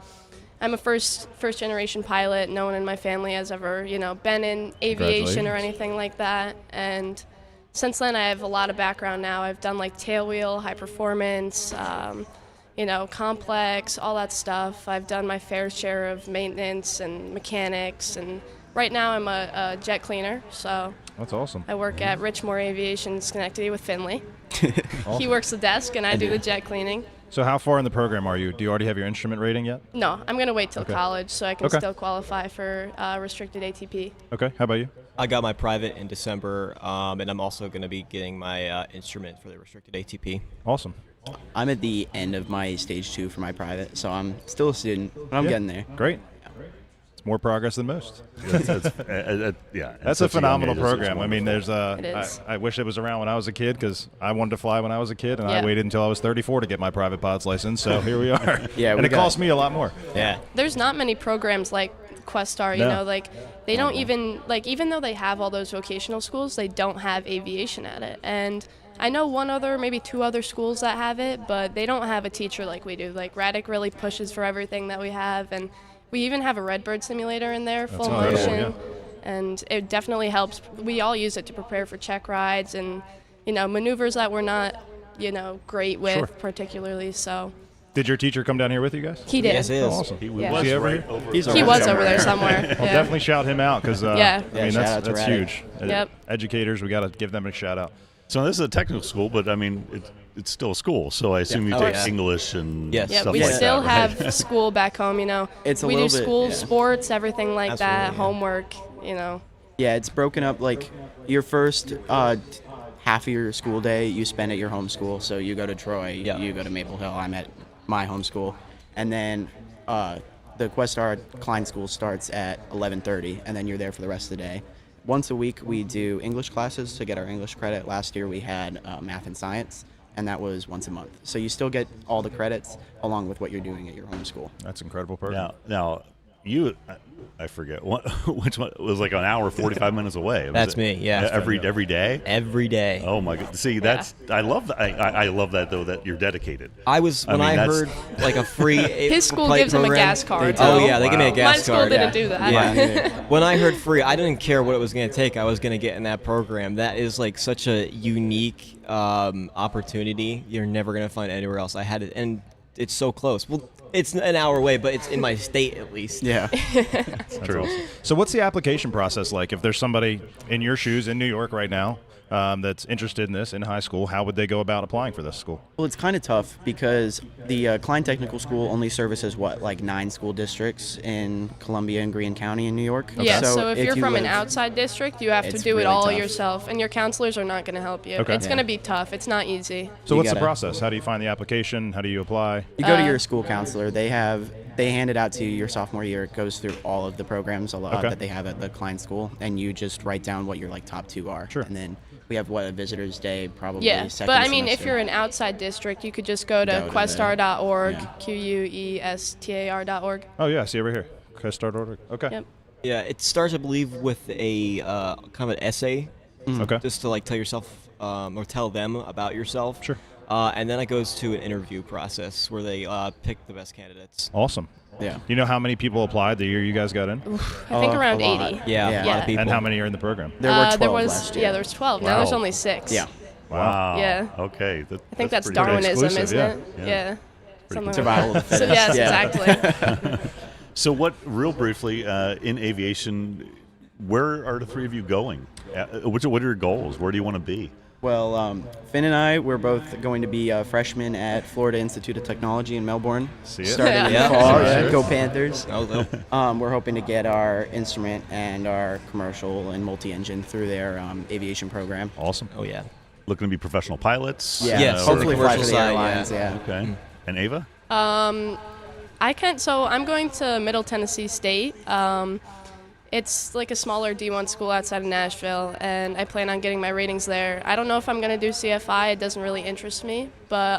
a first generation pilot. No one in my family has ever, been in aviation or anything like that. And since then, I have a lot of background now. I've done tailwheel, high performance, complex, all that stuff. I've done my fair share of maintenance and mechanics, and right now I'm a jet cleaner. So that's awesome. I work at Richmore Aviation, Schenectady with Finley. Awesome. He works the desk, and I do the jet cleaning. So how far in the program are you? Do you already have your instrument rating yet? No, I'm going to wait till Okay. college so I can Okay. still qualify for restricted ATP. Okay. How about you? I got my private in December, and I'm also going to be getting my instrument for the restricted ATP. Awesome. I'm at the end of my stage 2 for my private, so I'm still a student, but I'm Yeah. getting there. Great. It's more progress than most. That's a phenomenal age, it's program. I mean, there's It is. I wish it was around when I was a kid because I wanted to fly when I was a kid, and I Yeah. waited until I was 34 to get my private pilot's license. So here we are. Yeah, and we it got- cost me a lot more. Yeah. There's not many programs like Questar, you No. know, like they don't even, like even though they have all those vocational schools, they don't have aviation at it. And I know one other, maybe 2 other schools that have it, but they don't have a teacher like we do. Like Raddick really pushes for everything that we have, and we even have a Redbird simulator in there, full incredible, motion, and it definitely helps. We all use it to prepare for check rides and, you know, maneuvers that we're not, you know, great with Sure. particularly, so. Did your teacher come down here with you guys? He did. Yes, he is. Oh, awesome. He Yeah. was he ever right here? over He's there. He over was there over there somewhere. Well, yeah. definitely shout him out because Yeah. I Yeah, mean shout out to that's Raddick. huge. Yep. Educators, we got to give them a shout out. So this is a technical school, but I mean, it's still a school. So I assume you Oh, take yeah. English and Yes. Yeah, stuff we like still that. right? have school back home, you know. It's a we do little bit, school, yeah. sports, everything like that, Absolutely, yeah. homework, you know. Yeah, it's broken up like your first half of your school day you spend at your home school. So you go to Troy, Yeah. you go to Maple Hill. I'm at my home school, and then the Questar Klein School starts at 11:30, and then you're there for the rest of the day. Once a week we do English classes to get our English credit. Last year we had math and science, and that was once a month. So you still get all the credits along with what you're doing at your home school. That's an incredible program. Now I forget which one it was like an hour 45 minutes away. Was That's it me, yeah. Every day. Every day. Oh my god! See, that's I love that. I love that though that you're dedicated. I was when mean, I that's- heard like a free His school flight gives him a program. gas card. Oh so- yeah, they give me a Wow. gas My school card. didn't yeah. do that. Yeah. When I heard free, I didn't care what it was going to take. I was going to get in that program. That is like such a unique opportunity. You're never going to find anywhere else. I had it, and it's so close. Well, it's an hour away, but it's in my state at least. Yeah. That's awesome. So what's the application process like? If there's somebody in your shoes in New York right now that's interested in this in high school, how would they go about applying for this school? Well, it's kind of tough because the Klein Technical School only services, like 9 school districts in Columbia and Greene County in New York. Yeah, so if you're you from an live- outside district, you have to It's do it really all tough. yourself, and your counselors are not going to help you. Okay. It's Yeah. going to be tough. It's not easy. So You what's the gotta- process? How do you find the application? How do you apply? You go to your school counselor. They hand it out to you your sophomore year. It goes through all of the programs Okay. that they have at the Klein School, and you just write down what your top 2 are. Sure. And then we have a visitors day probably. Yeah, second but I mean, if semester. you're an outside district, you could just go to Go to the- questar.org, yeah. questar.org. Oh yeah, see over here. Start.org. Okay. Yep. Yeah, it starts, I believe, with a kind of an essay, Okay. just to like tell yourself or tell them about yourself. Sure. And then it goes to an interview process where they pick the best candidates. Awesome. Yeah. You know how many people applied the year you guys got in? I think around 80. Yeah, a lot of people. And how many are in the program? There were 12 there was, last year. Yeah, there was 12. Now there's only 6. Yeah. Wow. Yeah. Okay. I think that's pretty Darwinism, exclusive, isn't yeah. it? Yeah. Something Survival like of that. the So, yes, fittest. Yeah. exactly. So what, real briefly, in aviation, where are the three of you going? What are your goals? Where do you want to be? Well, Finn and I, we're both going to be freshmen at Florida Institute of Technology in Melbourne. See it? Starting in Yeah. the fall. Yeah. Yeah. Go Panthers. Oh, We're hoping to get our instrument and our commercial and multi-engine through their aviation program. Awesome. oh yeah. Looking to be professional pilots? Yeah. Yes, or- Hopefully on the fly for commercial the side, airlines. yeah. Yeah. Okay. And Ava? So I'm going to Middle Tennessee State. It's like a smaller D1 school outside of Nashville, and I plan on getting my ratings there. I don't know if I'm going to do CFI. It doesn't really interest me, but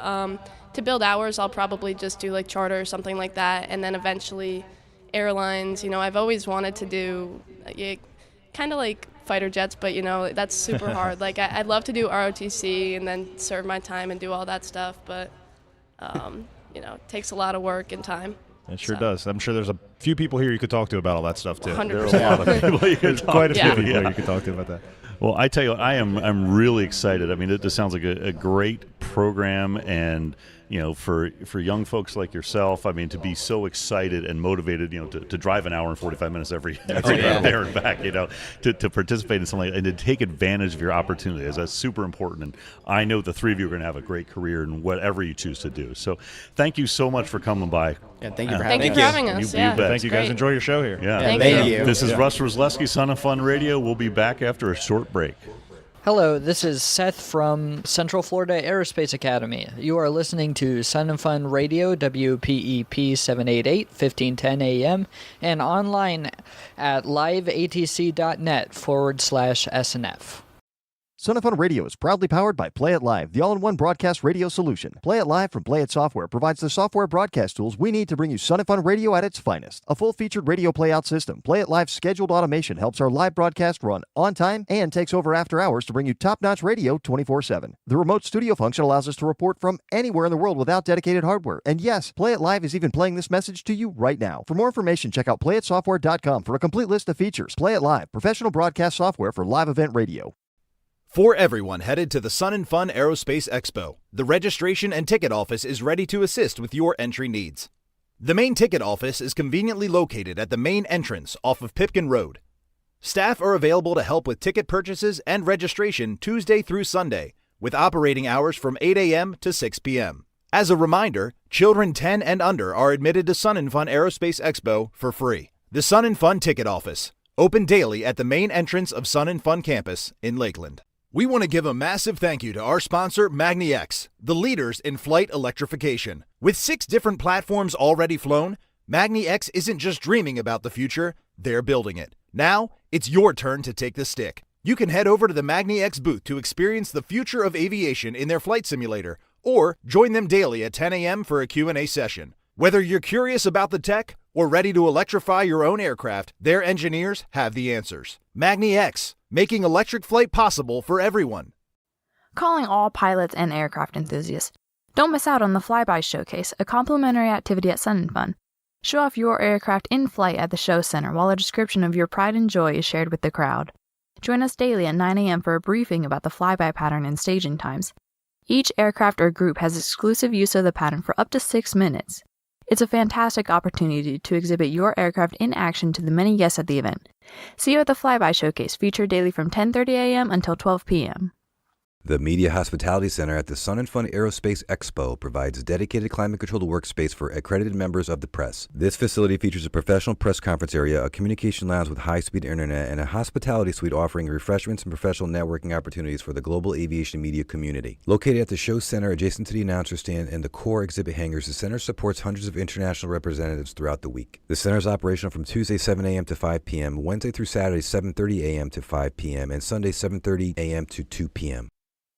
to build hours, I'll probably just do like charter or something like that, and then eventually airlines. You know, I've always wanted to do kind of like fighter jets, but you know, that's super hard. Like I'd love to do ROTC and then serve my time and do all that stuff, but you know, it takes a lot of work and time. It sure So. does. I'm sure there's a few people here you could talk to about all that stuff too. 100%. There are a lot of people you can There's talk quite a to. few people Yeah. you could talk to about that. Well, I tell you, I'm really excited. I mean, it just sounds like a great program, and for young folks like yourself, I mean, to be so excited and motivated, to drive an hour and 45 minutes every day there and back, to participate in something and to take advantage of your opportunities. That's super important. And I know the three of you are going to have a great career in whatever you choose to do. So thank you so much for coming by. Yeah, thank you for Thank you for having us. You Yeah, bet. Thank you guys. great. Enjoy your show here. Yeah. Thank you. This is Russ Rosleski, Son of Fun Radio. We'll be back after a short break. Hello, this is Seth from Central Florida Aerospace Academy. You are listening to Sun and Fun Radio, WPEP 788, 1510 AM, and online at liveatc.net/SNF. Sun and Fun Radio is proudly powered by Play It Live, the all-in-one broadcast radio solution. Play It Live from Play It Software provides the software broadcast tools we need to bring you Sun and Fun Radio at its finest. A full-featured radio playout system, Play It Live's scheduled automation helps our live broadcast run on time and takes over after hours to bring you top-notch radio 24/7. The remote studio function allows us to report from anywhere in the world without dedicated hardware. And yes, Play It Live is even playing this message to you right now. For more information, check out playitsoftware.com for a complete list of features. Play It Live, professional broadcast software for live event radio. For everyone headed to the Sun and Fun Aerospace Expo, the registration and ticket office is ready to assist with your entry needs. The main ticket office is conveniently located at the main entrance off of Pipkin Road. Staff are available to help with ticket purchases and registration Tuesday through Sunday, with operating hours from 8 a.m. to 6 p.m. As a reminder, children 10 and under are admitted to Sun and Fun Aerospace Expo for free. The Sun and Fun Ticket Office, open daily at the main entrance of Sun and Fun Campus in Lakeland. We want to give a massive thank you to our sponsor, MagneX, the leaders in flight electrification. With 6 different platforms already flown, MagneX isn't just dreaming about the future, they're building it. Now, it's your turn to take the stick. You can head over to the MagneX booth to experience the future of aviation in their flight simulator, or join them daily at 10 a.m. for a Q&A session. Whether you're curious about the tech or ready to electrify your own aircraft, their engineers have the answers. MagneX, making electric flight possible for everyone. Calling all pilots and aircraft enthusiasts. Don't miss out on the Flyby Showcase, a complimentary activity at Sun and Fun. Show off your aircraft in flight at the show center while a description of your pride and joy is shared with the crowd. Join us daily at 9 a.m. for a briefing about the flyby pattern and staging times. Each aircraft or group has exclusive use of the pattern for up to 6 minutes. It's a fantastic opportunity to exhibit your aircraft in action to the many guests at the event. See you at the Flyby Showcase, featured daily from 10:30 a.m. until 12 p.m. The Media Hospitality Center at the Sun and Fun Aerospace Expo provides dedicated climate-controlled workspace for accredited members of the press. This facility features a professional press conference area, a communication lounge with high-speed internet, and a hospitality suite offering refreshments and professional networking opportunities for the global aviation media community. Located at the show center adjacent to the announcer stand and the core exhibit hangars, the center supports hundreds of international representatives throughout the week. The center is operational from Tuesday 7 a.m. to 5 p.m., Wednesday through Saturday 7:30 a.m. to 5 p.m., and Sunday 7:30 a.m. to 2 p.m.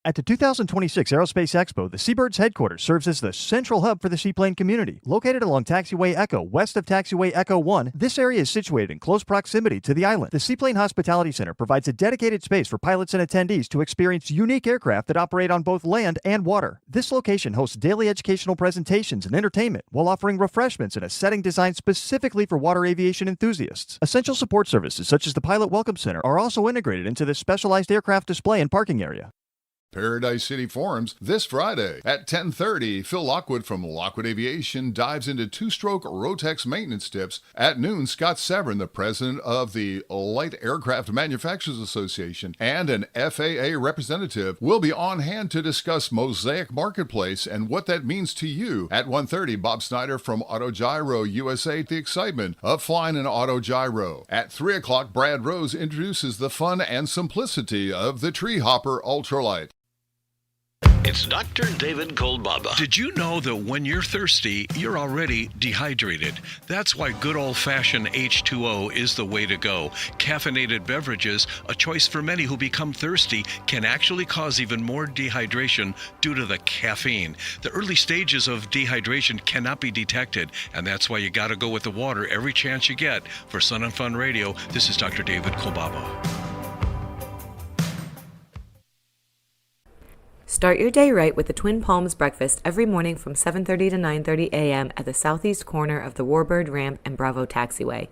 At the 2026 Aerospace Expo, the Seabirds headquarters serves as the central hub for the Seaplane community. Located along Taxiway Echo, west of Taxiway Echo 1, this area is situated in close proximity to the island. The Seaplane Hospitality Center provides a dedicated space for pilots and attendees to experience unique aircraft that operate on both land and water. This location hosts daily educational presentations and entertainment while offering refreshments in a setting designed specifically for water aviation enthusiasts. Essential support services such as the Pilot Welcome Center are also integrated into this specialized aircraft display and parking area. Paradise City Forums this Friday at 10:30. Phil Lockwood from Lockwood Aviation dives into two-stroke Rotex maintenance tips. At noon, Scott Severin, the president of the Light Aircraft Manufacturers Association and an FAA representative, will be on hand to discuss Mosaic Marketplace and what that means to you. At 1:30, Bob Snyder from Autogyro USA, the excitement of flying an Autogyro. At 3 o'clock, Brad Rose introduces the fun and simplicity of the Tree Hopper Ultralight. It's Dr. David Kolbaba. Did you know that when you're thirsty, you're already dehydrated? That's why good old-fashioned H2O is the way to go. Caffeinated beverages, a choice for many who become thirsty, can actually cause even more dehydration due to the caffeine. The early stages of dehydration cannot be detected, and that's why you got to go with the water every chance you get. For Sun and Fun Radio, this is Dr. David Kolbaba. Start your day right with the Twin Palms breakfast every morning from 7:30 to 9:30 a.m. at the southeast corner of the Warbird Ramp and Bravo Taxiway.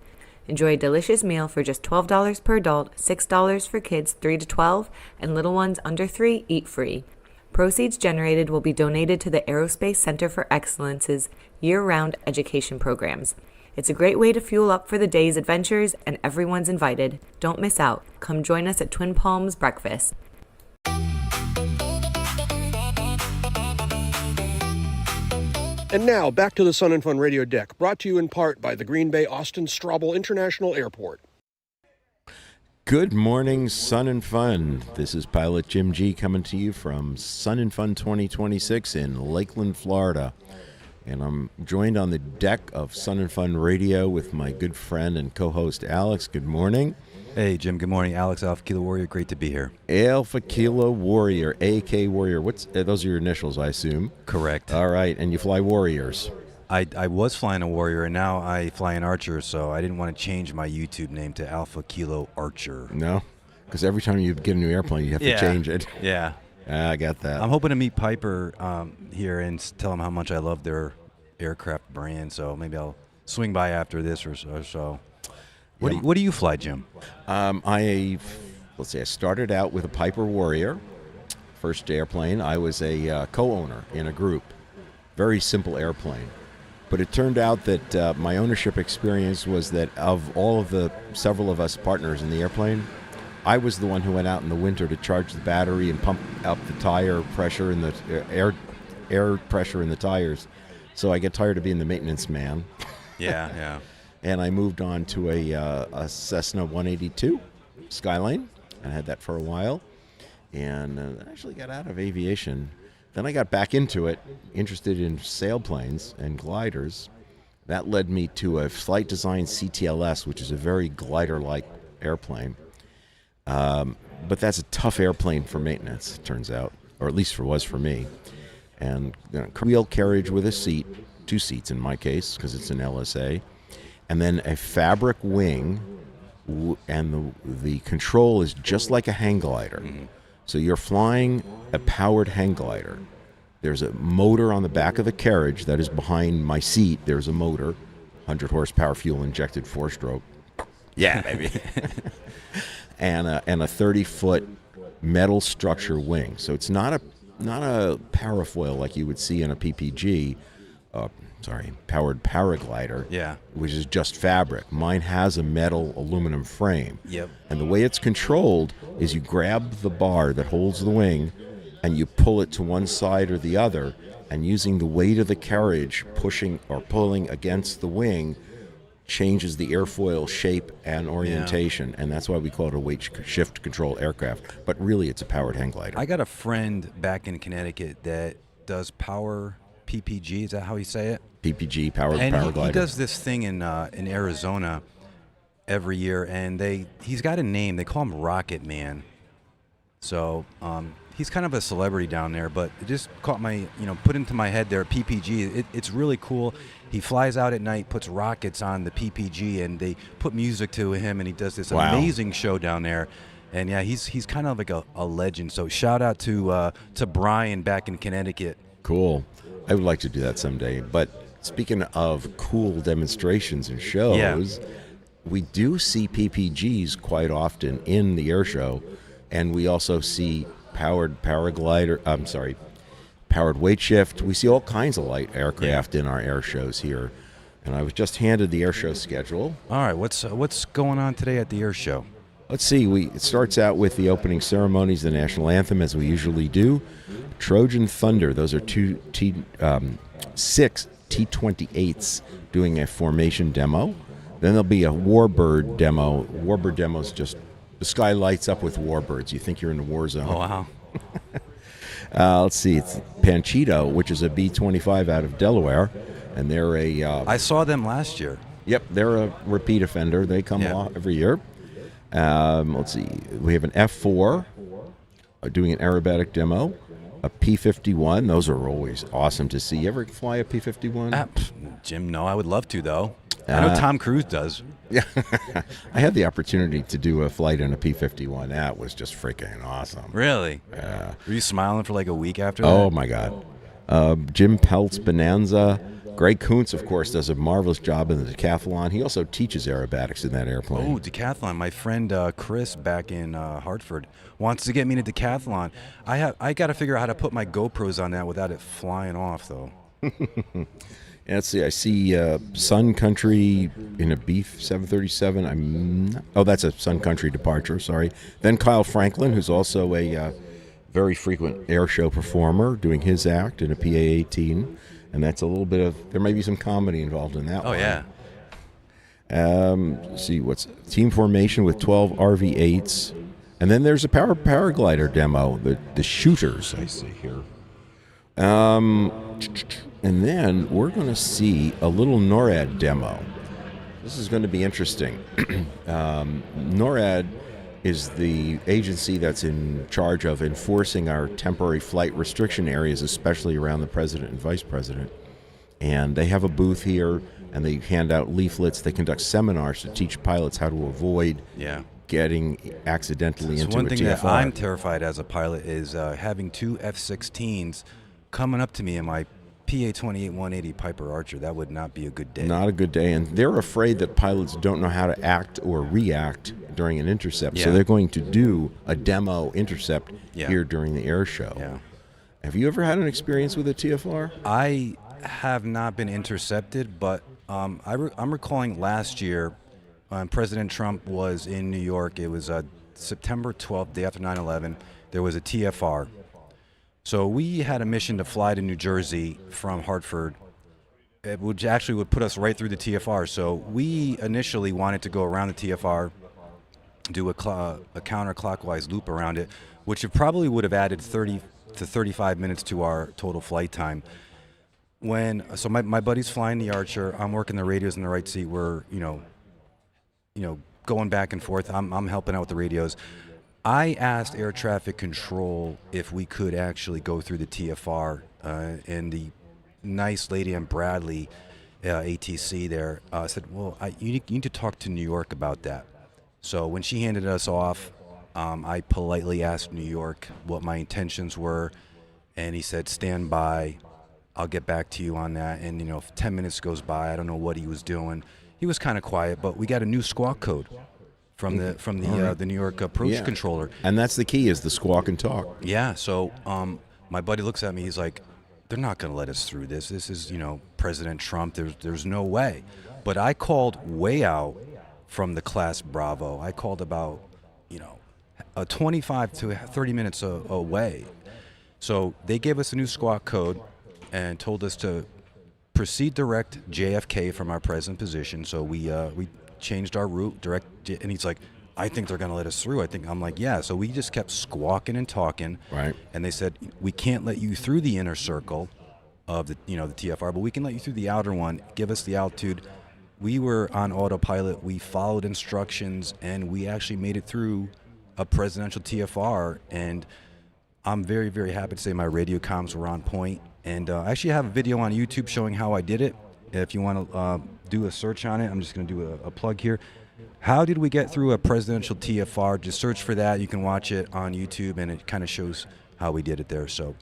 Enjoy a delicious meal for just $12 per adult, $6 for kids 3 to 12, and little ones under 3 eat free. Proceeds generated will be donated to the Aerospace Center for Excellence's year-round education programs. It's a great way to fuel up for the day's adventures, and everyone's invited. Don't miss out. Come join us at Twin Palms Breakfast. And now, back to the Sun and Fun Radio deck, brought to you in part by the Green Bay Austin Straubel International Airport. Good morning, Sun and Fun. This is Pilot Jim G coming to you from Sun and Fun 2026 in Lakeland, Florida. And I'm joined on the deck of Sun and Fun Radio with my good friend and co-host Alex. Good morning. Hey, Jim. Good morning. Alex, Alpha Kilo Warrior. Great to be here. Alpha Kilo Warrior, AK Warrior. Those are your initials, I assume? Correct. All right, and you fly Warriors. I was flying a Warrior, and now I fly an Archer, so I didn't want to change my YouTube name to Alpha Kilo Archer. No? Because every time you get a new airplane, you have to change it. Yeah. I got that. I'm hoping to meet Piper here and tell him how much I love their aircraft brand, so maybe I'll swing by after this or so. What do you fly, Jim? I started out with a Piper Warrior, first airplane. I was a co-owner in a group. Very simple airplane. But it turned out that my ownership experience was that of all of the several of us partners in the airplane, I was the one who went out in the winter to charge the battery and pump up the tire pressure and the air pressure in the tires. So I get tired of being the maintenance man. Yeah. And I moved on to a Cessna 182 Skyline, and I had that for a while, and I actually got out of aviation. Then I got back into it, interested in sailplanes and gliders. That led me to a Flight Design CTLS, which is a very glider-like airplane. But that's a tough airplane for maintenance, it turns out, or at least was for me. And wheel carriage with a seat, 2 seats in my case, because it's an LSA. And then a fabric wing, and the control is just like a hang glider. Mm-hmm. So you're flying a powered hang glider. There's a motor on the back of the carriage that is behind my seat. There's a motor, 100 horsepower fuel injected 4-stroke. Yeah, baby. and a 30-foot metal structure wing. So it's not a parafoil like you would see in a PPG. Powered paraglider, which is just fabric. Mine has a metal aluminum frame. Yep. And the way it's controlled is you grab the bar that holds the wing and you pull it to one side or the other, and using the weight of the carriage pushing or pulling against the wing changes the airfoil shape and orientation, and that's why we call it a weight shift control aircraft. But really it's a powered hang glider. I got a friend back in Connecticut that does power PPG, is that how you say it? PPG, power glider. He does this thing in Arizona every year, and he's got a name. They call him Rocket Man. So he's kind of a celebrity down there, but it just caught put into my head there, PPG. It's really cool. He flies out at night, puts rockets on the PPG, and they put music to him, and he does this amazing show down there. And yeah, he's kind of like a legend. So shout out to Brian back in Connecticut. Cool. I would like to do that someday. But speaking of cool demonstrations and shows, we do see PPGs quite often in the air show, and we also see powered weight shift. We see all kinds of light aircraft in our air shows here. And I was just handed the air show schedule. All right, what's going on today at the air show? Let's see. It starts out with the opening ceremonies, the national anthem, as we usually do. Trojan Thunder. Those are 6 T-28s doing a formation demo. Then there'll be a Warbird demo. Warbird demo is just the sky lights up with warbirds. You think you're in a war zone. Oh, wow. Let's see. It's Panchito, which is a B-25 out of Delaware, and they're a. I saw them last year. Yep, they're a repeat offender. They come every year. Let's see. We have an F4 doing an aerobatic demo, a P-51. Those are always awesome to see. You ever fly a P-51? Jim, no. I would love to, though. I know Tom Cruise does. Yeah, I had the opportunity to do a flight in a P-51. That was just freaking awesome. Really? Yeah. Were you smiling for like a week after that? Oh, my God. Jim Pelt's Bonanza. Greg Kuntz, of course, does a marvelous job in the decathlon. He also teaches aerobatics in that airplane. Oh, decathlon. My friend Chris back in Hartford wants to get me to decathlon. I got to figure out how to put my GoPros on that without it flying off, though. Let's see. I see Sun Country in a Beef 737. That's a Sun Country departure. Sorry. Then Kyle Franklin, who's also a very frequent air show performer, doing his act in a PA-18, and that's a little bit of. There may be some comedy involved in that. Oh one. yeah. Let's see what's team formation with 12 RV-8s, and then there's a paraglider demo. The shooters I see here. And then we're going to see a little NORAD demo. This is going to be interesting. NORAD is the agency that's in charge of enforcing our temporary flight restriction areas, especially around the president and vice president. And they have a booth here, and they hand out leaflets. They conduct seminars to teach pilots how to avoid getting accidentally into a TFR. One thing that I'm terrified as a pilot is having two F-16s coming up to me in my PA-28-180 Piper Archer. That would not be a good day. Not a good day, and they're afraid that pilots don't know how to act or react during an intercept, so they're going to do a demo intercept here during the air show. Yeah. Have you ever had an experience with a TFR? I have not been intercepted, but I'm recalling last year when President Trump was in New York. It was September 12th, day after 9/11. There was a TFR. So we had a mission to fly to New Jersey from Hartford, which actually would put us right through the TFR. So we initially wanted to go around the TFR, do a counterclockwise loop around it, which probably would have added 30 to 35 minutes to our total flight time. So my buddy's flying the Archer, I'm working the radios in the right seat. We're going back and forth. I'm helping out with the radios. I asked air traffic control if we could actually go through the TFR, and the nice lady in Bradley, ATC there, said, well, you need to talk to New York about that. So when she handed us off, I politely asked New York what my intentions were, and he said, stand by, I'll get back to you on that. And, 10 minutes goes by, I don't know what he was doing. He was kind of quiet, but we got a new squawk code from the New York approach controller. And that's the key, is the squawk and talk. Yeah, so my buddy looks at me, he's like, they're not going to let us through this. This is, President Trump. There's no way. But I called way out from the class Bravo. I called about, 25 to 30 minutes away. So they gave us a new squawk code and told us to proceed direct JFK from our present position. So we changed our route direct, and he's like, I think they're going to let us through. I'm like, yeah. So we just kept squawking and talking. Right. And they said, we can't let you through the inner circle of the TFR, but we can let you through the outer one. Give us the altitude. We were on autopilot. We followed instructions, and we actually made it through a presidential TFR. And I'm very, very happy to say my radio comms were on point. And I actually have a video on YouTube showing how I did it. If you want to do a search on it, I'm just going to do a plug here. How did we get through a presidential TFR? Just search for that. You can watch it on YouTube, and it kind of shows how we did it there. So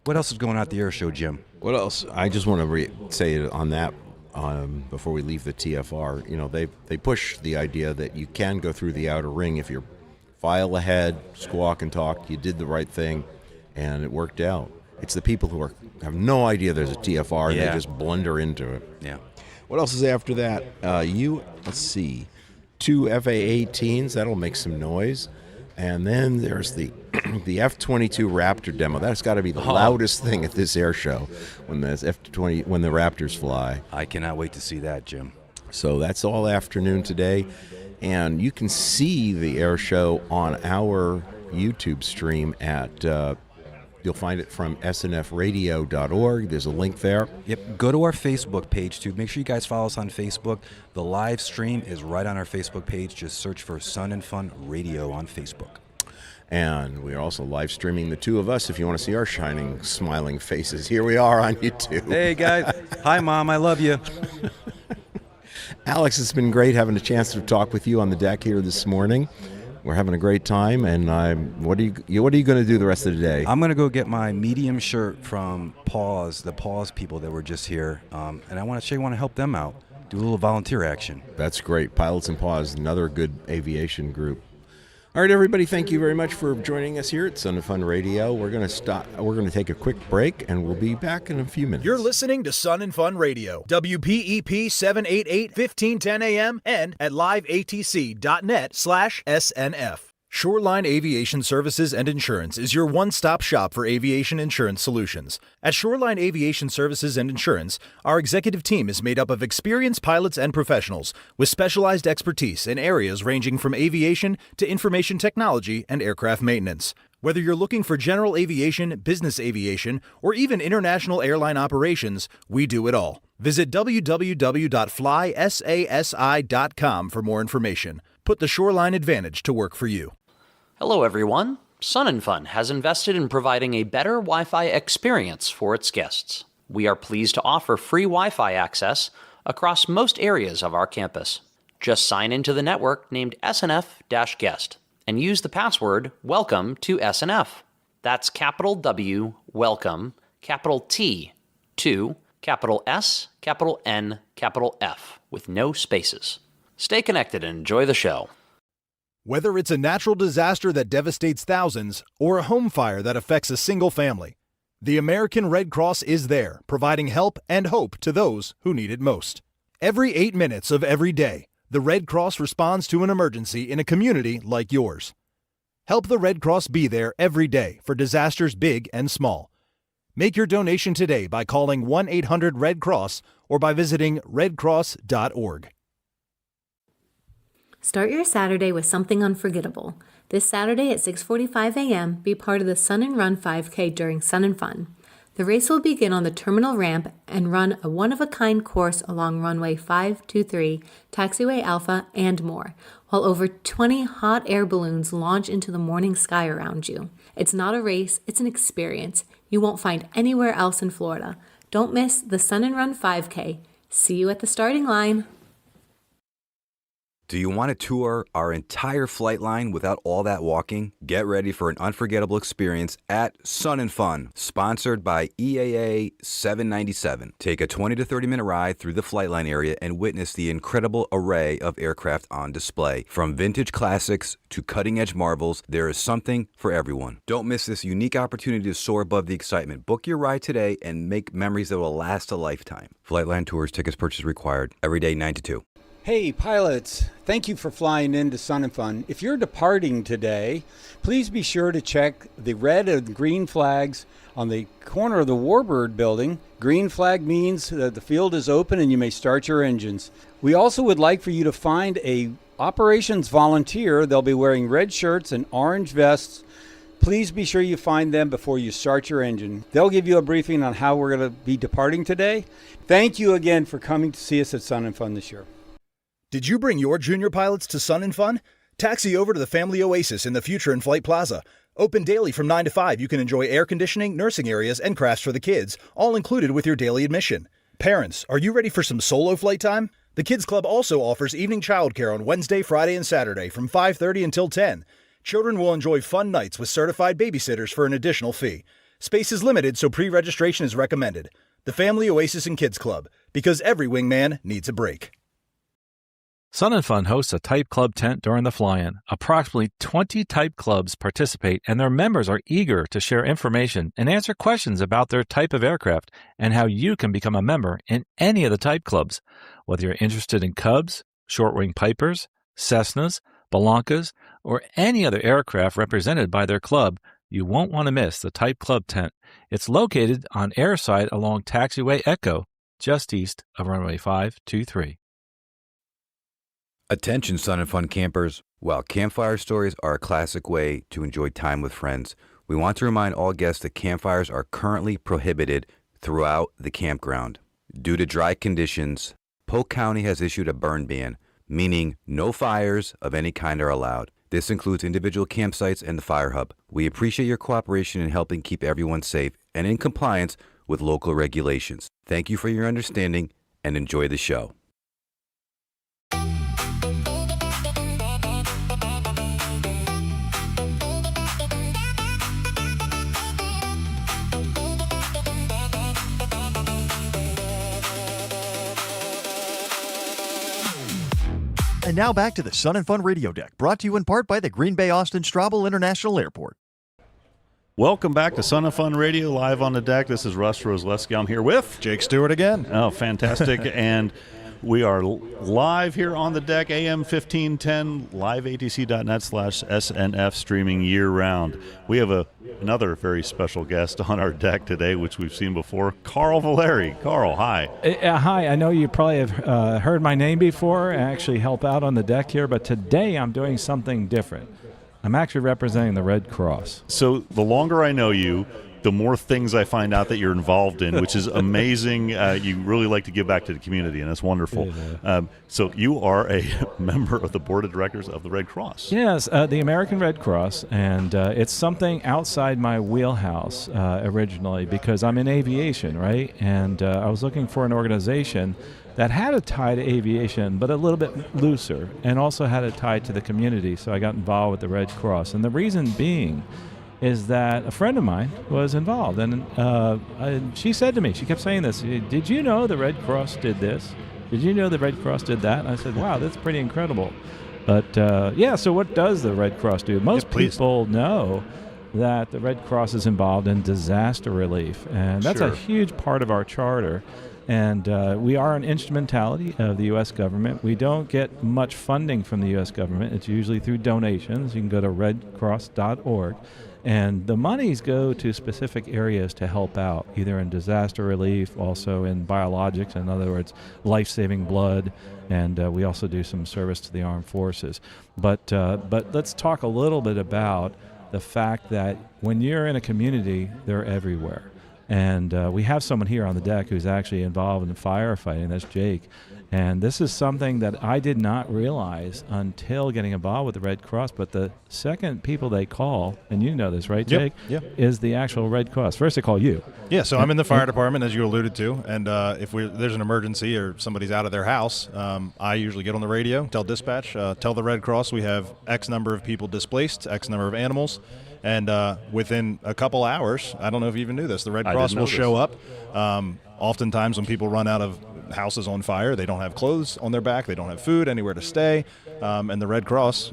what else is going on at the air show, Jim? What else? I just want to say on that before we leave the TFR. They push the idea that you can go through the outer ring if you file ahead, squawk and talk. You did the right thing, and it worked out. It's the people who have no idea there's a TFR, and they just blunder into it. Yeah. What else is after that? Let's see, 2 FA-18s. That'll make some noise. And then there's the F-22 Raptor demo. That's got to be the loudest thing at this air show when the Raptors fly. I cannot wait to see that, Jim. So that's all afternoon today. And you can see the air show on our YouTube stream at... You'll find it from snfradio.org. There's a link there. Yep. Go to our Facebook page, too. Make sure you guys follow us on Facebook. The live stream is right on our Facebook page. Just search for Sun and Fun Radio on Facebook. And we're also live streaming the two of us if you want to see our shining, smiling faces. Here we are on YouTube. Hey, guys. Hi, Mom. I love you. Alex, it's been great having a chance to talk with you on the deck here this morning. We're having a great time, and what are you going to do the rest of the day? I'm going to go get my medium shirt from Paws, the Paws people that were just here, and I want to help them out, do a little volunteer action. That's great. Pilots and Paws, another good aviation group. All right, everybody, thank you very much for joining us here at Sun and Fun Radio. We're going to take a quick break, and we'll be back in a few minutes. You're listening to Sun and Fun Radio, WPEP 788, 1510 AM, and at liveatc.net/SNF. Shoreline Aviation Services and Insurance is your one-stop shop for aviation insurance solutions. At Shoreline Aviation Services and Insurance, our executive team is made up of experienced pilots and professionals with specialized expertise in areas ranging from aviation to information technology and aircraft maintenance. Whether you're looking for general aviation, business aviation, or even international airline operations, we do it all. Visit www.flysasi.com for more information. Put the Shoreline Advantage to work for you. Hello, everyone. Sun and Fun has invested in providing a better Wi-Fi experience for its guests. We are pleased to offer free Wi-Fi access across most areas of our campus. Just sign into the network named SNF-Guest and use the password Welcome to SNF. That's capital W, Welcome, capital T, to capital S, capital N, capital F, with no spaces. Stay connected and enjoy the show. Whether it's a natural disaster that devastates thousands or a home fire that affects a single family, the American Red Cross is there, providing help and hope to those who need it most. Every 8 minutes of every day, the Red Cross responds to an emergency in a community like yours. Help the Red Cross be there every day for disasters big and small. Make your donation today by calling 1-800-RED-CROSS or by visiting redcross.org. Start your Saturday with something unforgettable. This Saturday at 6:45 a.m., be part of the Sun and Run 5K during Sun and Fun. The race will begin on the terminal ramp and run a one-of-a-kind course along runway 523, taxiway Alpha, and more, while over 20 hot air balloons launch into the morning sky around you. It's not a race, it's an experience you won't find anywhere else in Florida. Don't miss the Sun and Run 5K. See you at the starting line. Do you want to tour our entire flight line without all that walking? Get ready for an unforgettable experience at Sun and Fun, sponsored by EAA 797. Take a 20 to 30 minute ride through the flight line area and witness the incredible array of aircraft on display. From vintage classics to cutting-edge marvels, there is something for everyone. Don't miss this unique opportunity to soar above the excitement. Book your ride today and make memories that will last a lifetime. Flightline tours, tickets purchase required. Every day 9 to 2. Hey pilots, thank you for flying into Sun and Fun. If you're departing today, please be sure to check the red and green flags on the corner of the Warbird building. Green flag means that the field is open and you may start your engines. We also would like for you to find a operations volunteer. They'll be wearing red shirts and orange vests. Please be sure you find them before you start your engine. They'll give you a briefing on how we're going to be departing today. Thank you again for coming to see us at Sun and Fun this year. Did you bring your junior pilots to Sun and Fun? Taxi over to the Family Oasis in the Future in Flight Plaza. Open daily from 9 to 5, you can enjoy air conditioning, nursing areas, and crafts for the kids, all included with your daily admission. Parents, are you ready for some solo flight time? The Kids Club also offers evening childcare on Wednesday, Friday, and Saturday from 5:30 until 10. Children will enjoy fun nights with certified babysitters for an additional fee. Space is limited, so pre-registration is recommended. The Family Oasis and Kids Club, because every wingman needs a break. Sun and Fun hosts a Type Club tent during the fly-in. Approximately 20 Type Clubs participate, and their members are eager to share information and answer questions about their type of aircraft and how you can become a member in any of the Type Clubs. Whether you're interested in Cubs, short-wing Pipers, Cessnas, Balancas, or any other aircraft represented by their club, you won't want to miss the Type Club tent. It's located on airside along Taxiway Echo, just east of runway 523. Attention Sun and Fun campers. While campfire stories are a classic way to enjoy time with friends, we want to remind all guests that campfires are currently prohibited throughout the campground. Due to dry conditions, Polk County has issued a burn ban, meaning no fires of any kind are allowed. This includes individual campsites and the fire hub. We appreciate your cooperation in helping keep everyone safe and in compliance with local regulations. Thank you for your understanding and enjoy the show. now back to the Sun and Fun Radio Deck, brought to you in part by the Green Bay Austin Straubel International Airport. Welcome back to Sun and Fun Radio, live on the deck. This is Russ Rosleski. I'm here with Jake Stewart again. Oh, fantastic. And we are live here on the deck, AM 1510, liveatc.net/SNF, streaming year-round. We have another very special guest on our deck today, which we've seen before, Carl Valeri. Carl, hi. Hi. I know you probably have heard my name before. I actually help out on the deck here, but today I'm doing something different. I'm actually representing the Red Cross. So the longer I know you, the more things I find out that you're involved in, which is amazing. You really like to give back to the community, and that's wonderful. So you are a member of the board of directors of the Red Cross. Yes, the American Red Cross, and it's something outside my wheelhouse originally because I'm in aviation, right? And I was looking for an organization that had a tie to aviation, but a little bit looser, and also had a tie to the community, so I got involved with the Red Cross. And the reason being is that a friend of mine was involved, and she said to me, she kept saying this, did you know the Red Cross did this? Did you know the Red Cross did that? And I said, wow, that's pretty incredible. But so what does the Red Cross do? Most people know that the Red Cross is involved in disaster relief, and that's a huge part of our charter. And we are an instrumentality of the U.S. government. We don't get much funding from the U.S. government. It's usually through donations. You can go to redcross.org. And the monies go to specific areas to help out, either in disaster relief, also in biologics, in other words, life-saving blood, and we also do some service to the armed forces. But let's talk a little bit about the fact that when you're in a community, they're everywhere. And we have someone here on the deck who's actually involved in firefighting. That's Jake. And this is something that I did not realize until getting involved with the Red Cross. But the second people they call, and you know this, right, Jake? Yep. Is the actual Red Cross. First they call you. Yeah, so I'm in the fire department, as you alluded to. And if there's an emergency or somebody's out of their house, I usually get on the radio, tell dispatch, tell the Red Cross we have X number of people displaced, X number of animals. And within a couple hours, I don't know if you even knew this, the Red Cross will show up. Oftentimes when people run out of houses on fire, they don't have clothes on their back, they don't have food, anywhere to stay. And the Red Cross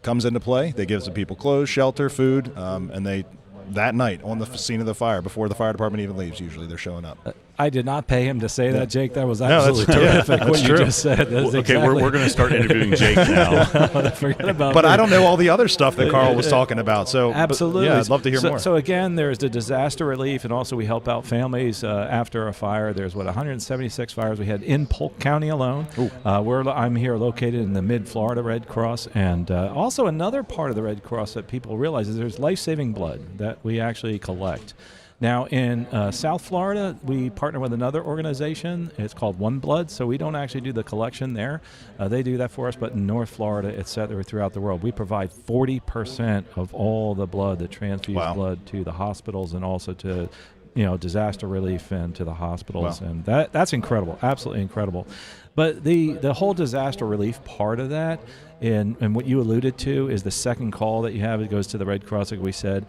comes into play. They give the people clothes, shelter, food, and they that night on the scene of the fire, before the fire department even leaves, usually they're showing up. I did not pay him to say that, Jake. That was absolutely terrific what you just said. Okay, we're going to start interviewing Jake now. Forget about But me. I don't know all the other stuff that Carl was talking about. So absolutely. Yeah, I'd love to hear more. So again, there's the disaster relief, and also we help out families after a fire. There's 176 fires we had in Polk County alone. I'm here located in the Mid-Florida Red Cross, and also another part of the Red Cross that people realize is there's life-saving blood that we actually collect. Now, in South Florida, we partner with another organization. It's called One Blood, so we don't actually do the collection there. They do that for us, but in North Florida, et cetera, throughout the world, we provide 40% of all the blood, the transfused blood, to the hospitals and also to disaster relief and to the hospitals. And that's incredible, absolutely incredible. But the whole disaster relief part of that, and what you alluded to is the second call that you have, it goes to the Red Cross, like we said,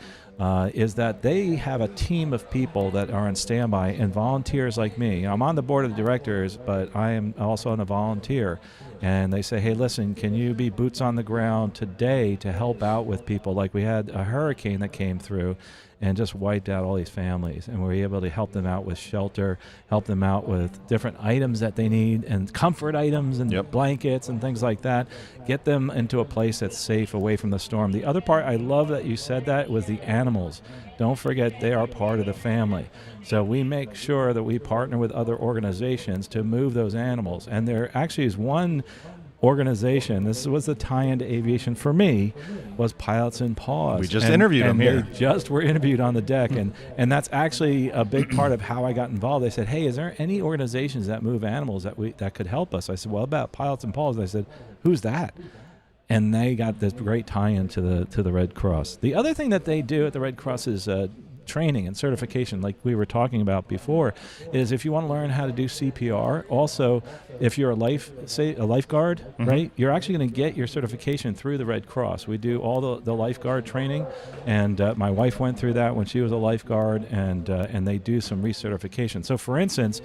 is that they have a team of people that are on standby and volunteers like me. I'm on the board of directors, but I am also a volunteer. And they say, hey, listen, can you be boots on the ground today to help out with people? Like we had a hurricane that came through and just wiped out all these families. And we were able to help them out with shelter, help them out with different items that they need, and comfort items and blankets and things like that. Get them into a place that's safe away from the storm. The other part, I love that you said that, was the animals. Don't forget they are part of the family. So we make sure that we partner with other organizations to move those animals. And there actually is one organization, this was the tie-in to aviation for me, was Pilots N Paws. We just interviewed them here. They just were interviewed on the deck, and that's actually a big part of how I got involved. They said, hey, is there any organizations that move animals that could help us? I said, well, about Pilots N Paws. They said, who's that? And they got this great tie-in to the Red Cross. The other thing that they do at the Red Cross is training and certification, like we were talking about before, is if you want to learn how to do CPR. Also, if you're a lifeguard, right, you're actually going to get your certification through the Red Cross. We do all the lifeguard training, and my wife went through that when she was a lifeguard, and they do some recertification. So, for instance,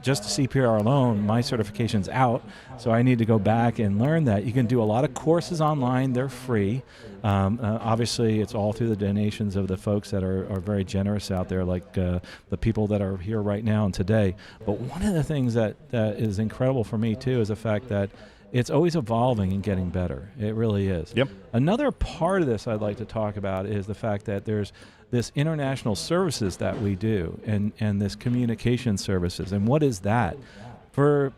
just CPR alone, my certification's out, so I need to go back and learn that. You can do a lot of courses online; they're free. Obviously, it's all through the donations of the folks that are very generous out there, like the people that are here right now and today. But one of the things that is incredible for me, too, is the fact that it's always evolving and getting better. It really is. Yep. Another part of this I'd like to talk about is the fact that there's this international services that we do and this communication services. And what is that? For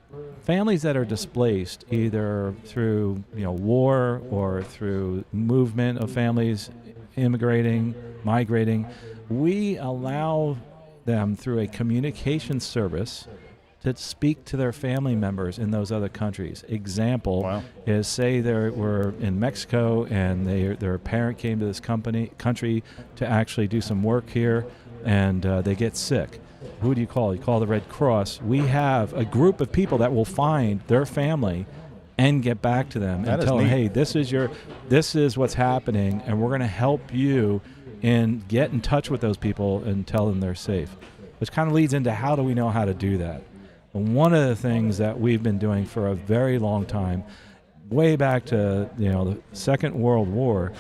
families that are displaced, either through war or through movement of families immigrating, migrating, we allow them through a communication service to speak to their family members in those other countries. Example is, say they were in Mexico and their parent came to this country to actually do some work here, and they get sick. Who do you call? You call the Red Cross. We have a group of people that will find their family and get back to them and tell them, hey, this is what's happening, and we're going to help you and get in touch with those people and tell them they're safe. Which kind of leads into, how do we know how to do that? And one of the things that we've been doing for a very long time, way back to the Second World War,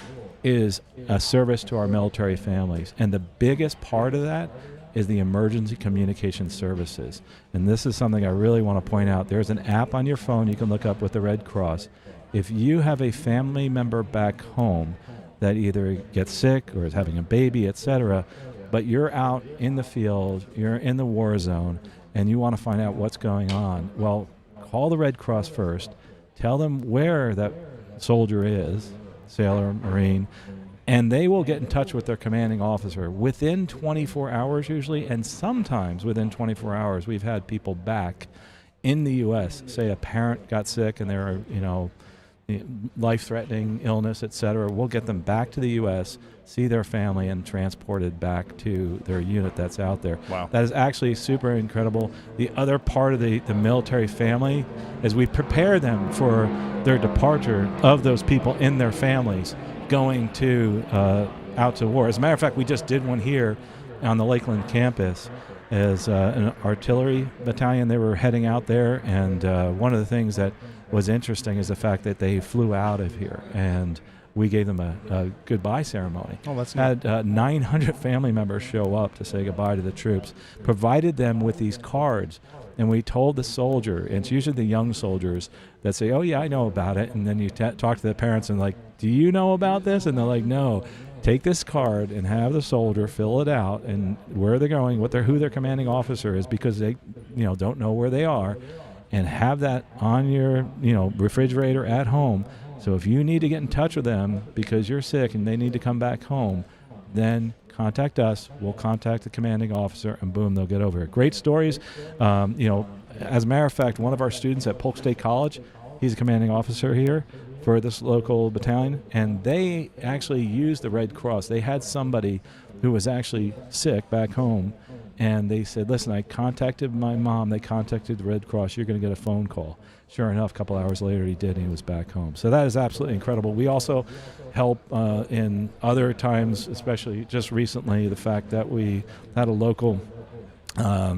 is a service to our military families. And the biggest part of that is the emergency communication services. And this is something I really want to point out. There's an app on your phone you can look up with the Red Cross. If you have a family member back home that either gets sick or is having a baby, etc., but you're out in the field, you're in the war zone, and you want to find out what's going on, well, call the Red Cross first, tell them where that soldier is, sailor, Marine, and they will get in touch with their commanding officer within 24 hours usually, and sometimes within 24 hours we've had people back in the U.S. Say a parent got sick and they're, life-threatening illness, etc. We'll get them back to the U.S., see their family, and transported back to their unit that's out there. Wow. That is actually super incredible. The other part of the military family is we prepare them for their departure of those people in their families going to out to war. As a matter of fact, we just did one here on the Lakeland campus as an artillery battalion. They were heading out there, and one of the things that was interesting is the fact that they flew out of here, and we gave them a goodbye ceremony. Oh, that's neat. Had 900 family members show up to say goodbye to the troops, provided them with these cards, and we told the soldier, and it's usually the young soldiers that say, oh yeah, I know about it, and then you talk to the parents and like, do you know about this? And they're like, no. Take this card and have the soldier fill it out and where they're going, who their commanding officer is, because they don't know where they are, and have that on your refrigerator at home. So if you need to get in touch with them because you're sick and they need to come back home, then contact us. We'll contact the commanding officer, and boom, they'll get over it. Great stories. As a matter of fact, one of our students at Polk State College, he's a commanding officer here for this local battalion, and they actually used the Red Cross. They had somebody who was actually sick back home, and they said, listen, I contacted my mom, they contacted the Red Cross, you're going to get a phone call. Sure enough, a couple hours later he did, and he was back home. So that is absolutely incredible. We also help in other times, especially just recently, the fact that we had a local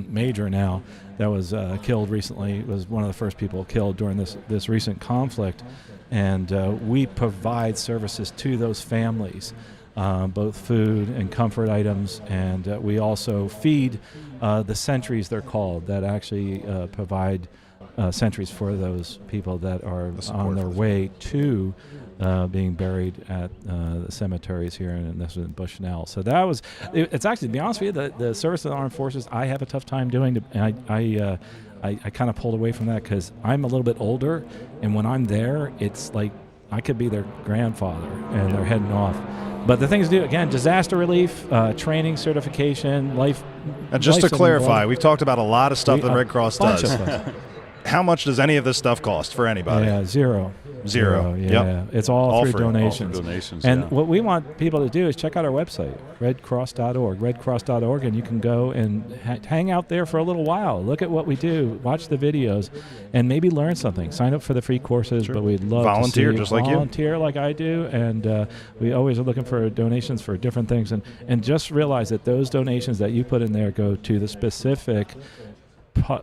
major now that was killed recently, was one of the first people killed during this recent conflict, and we provide services to those families, both food and comfort items, and we also feed the sentries, they're called, that actually provide sentries for those people that are on their way to being buried at the cemeteries here in Bushnell. So that was, it's actually, to be honest with you, the service of the armed forces, I have a tough time doing. I kind of pulled away from that because I'm a little bit older, and when I'm there, it's like I could be their grandfather, and they're heading off. But the things to do, again, disaster relief, training, certification, life. And just to clarify, we've talked about a lot of stuff the Red Cross does. How much does any of this stuff cost for anybody? Yeah, zero. Zero. Yeah, Yep. it's all through free. donations. All through donations, and yeah. what we want people to do is check out our website, redcross.org, redcross.org, and you can go and hang out there for a little while. Look at what we do, watch the videos, and maybe learn something. Sign up for the free courses, but we'd love Volunteer to see just like you. volunteer like I do, and we always are looking for donations for different things, and just realize that those donations that you put in there go to the specific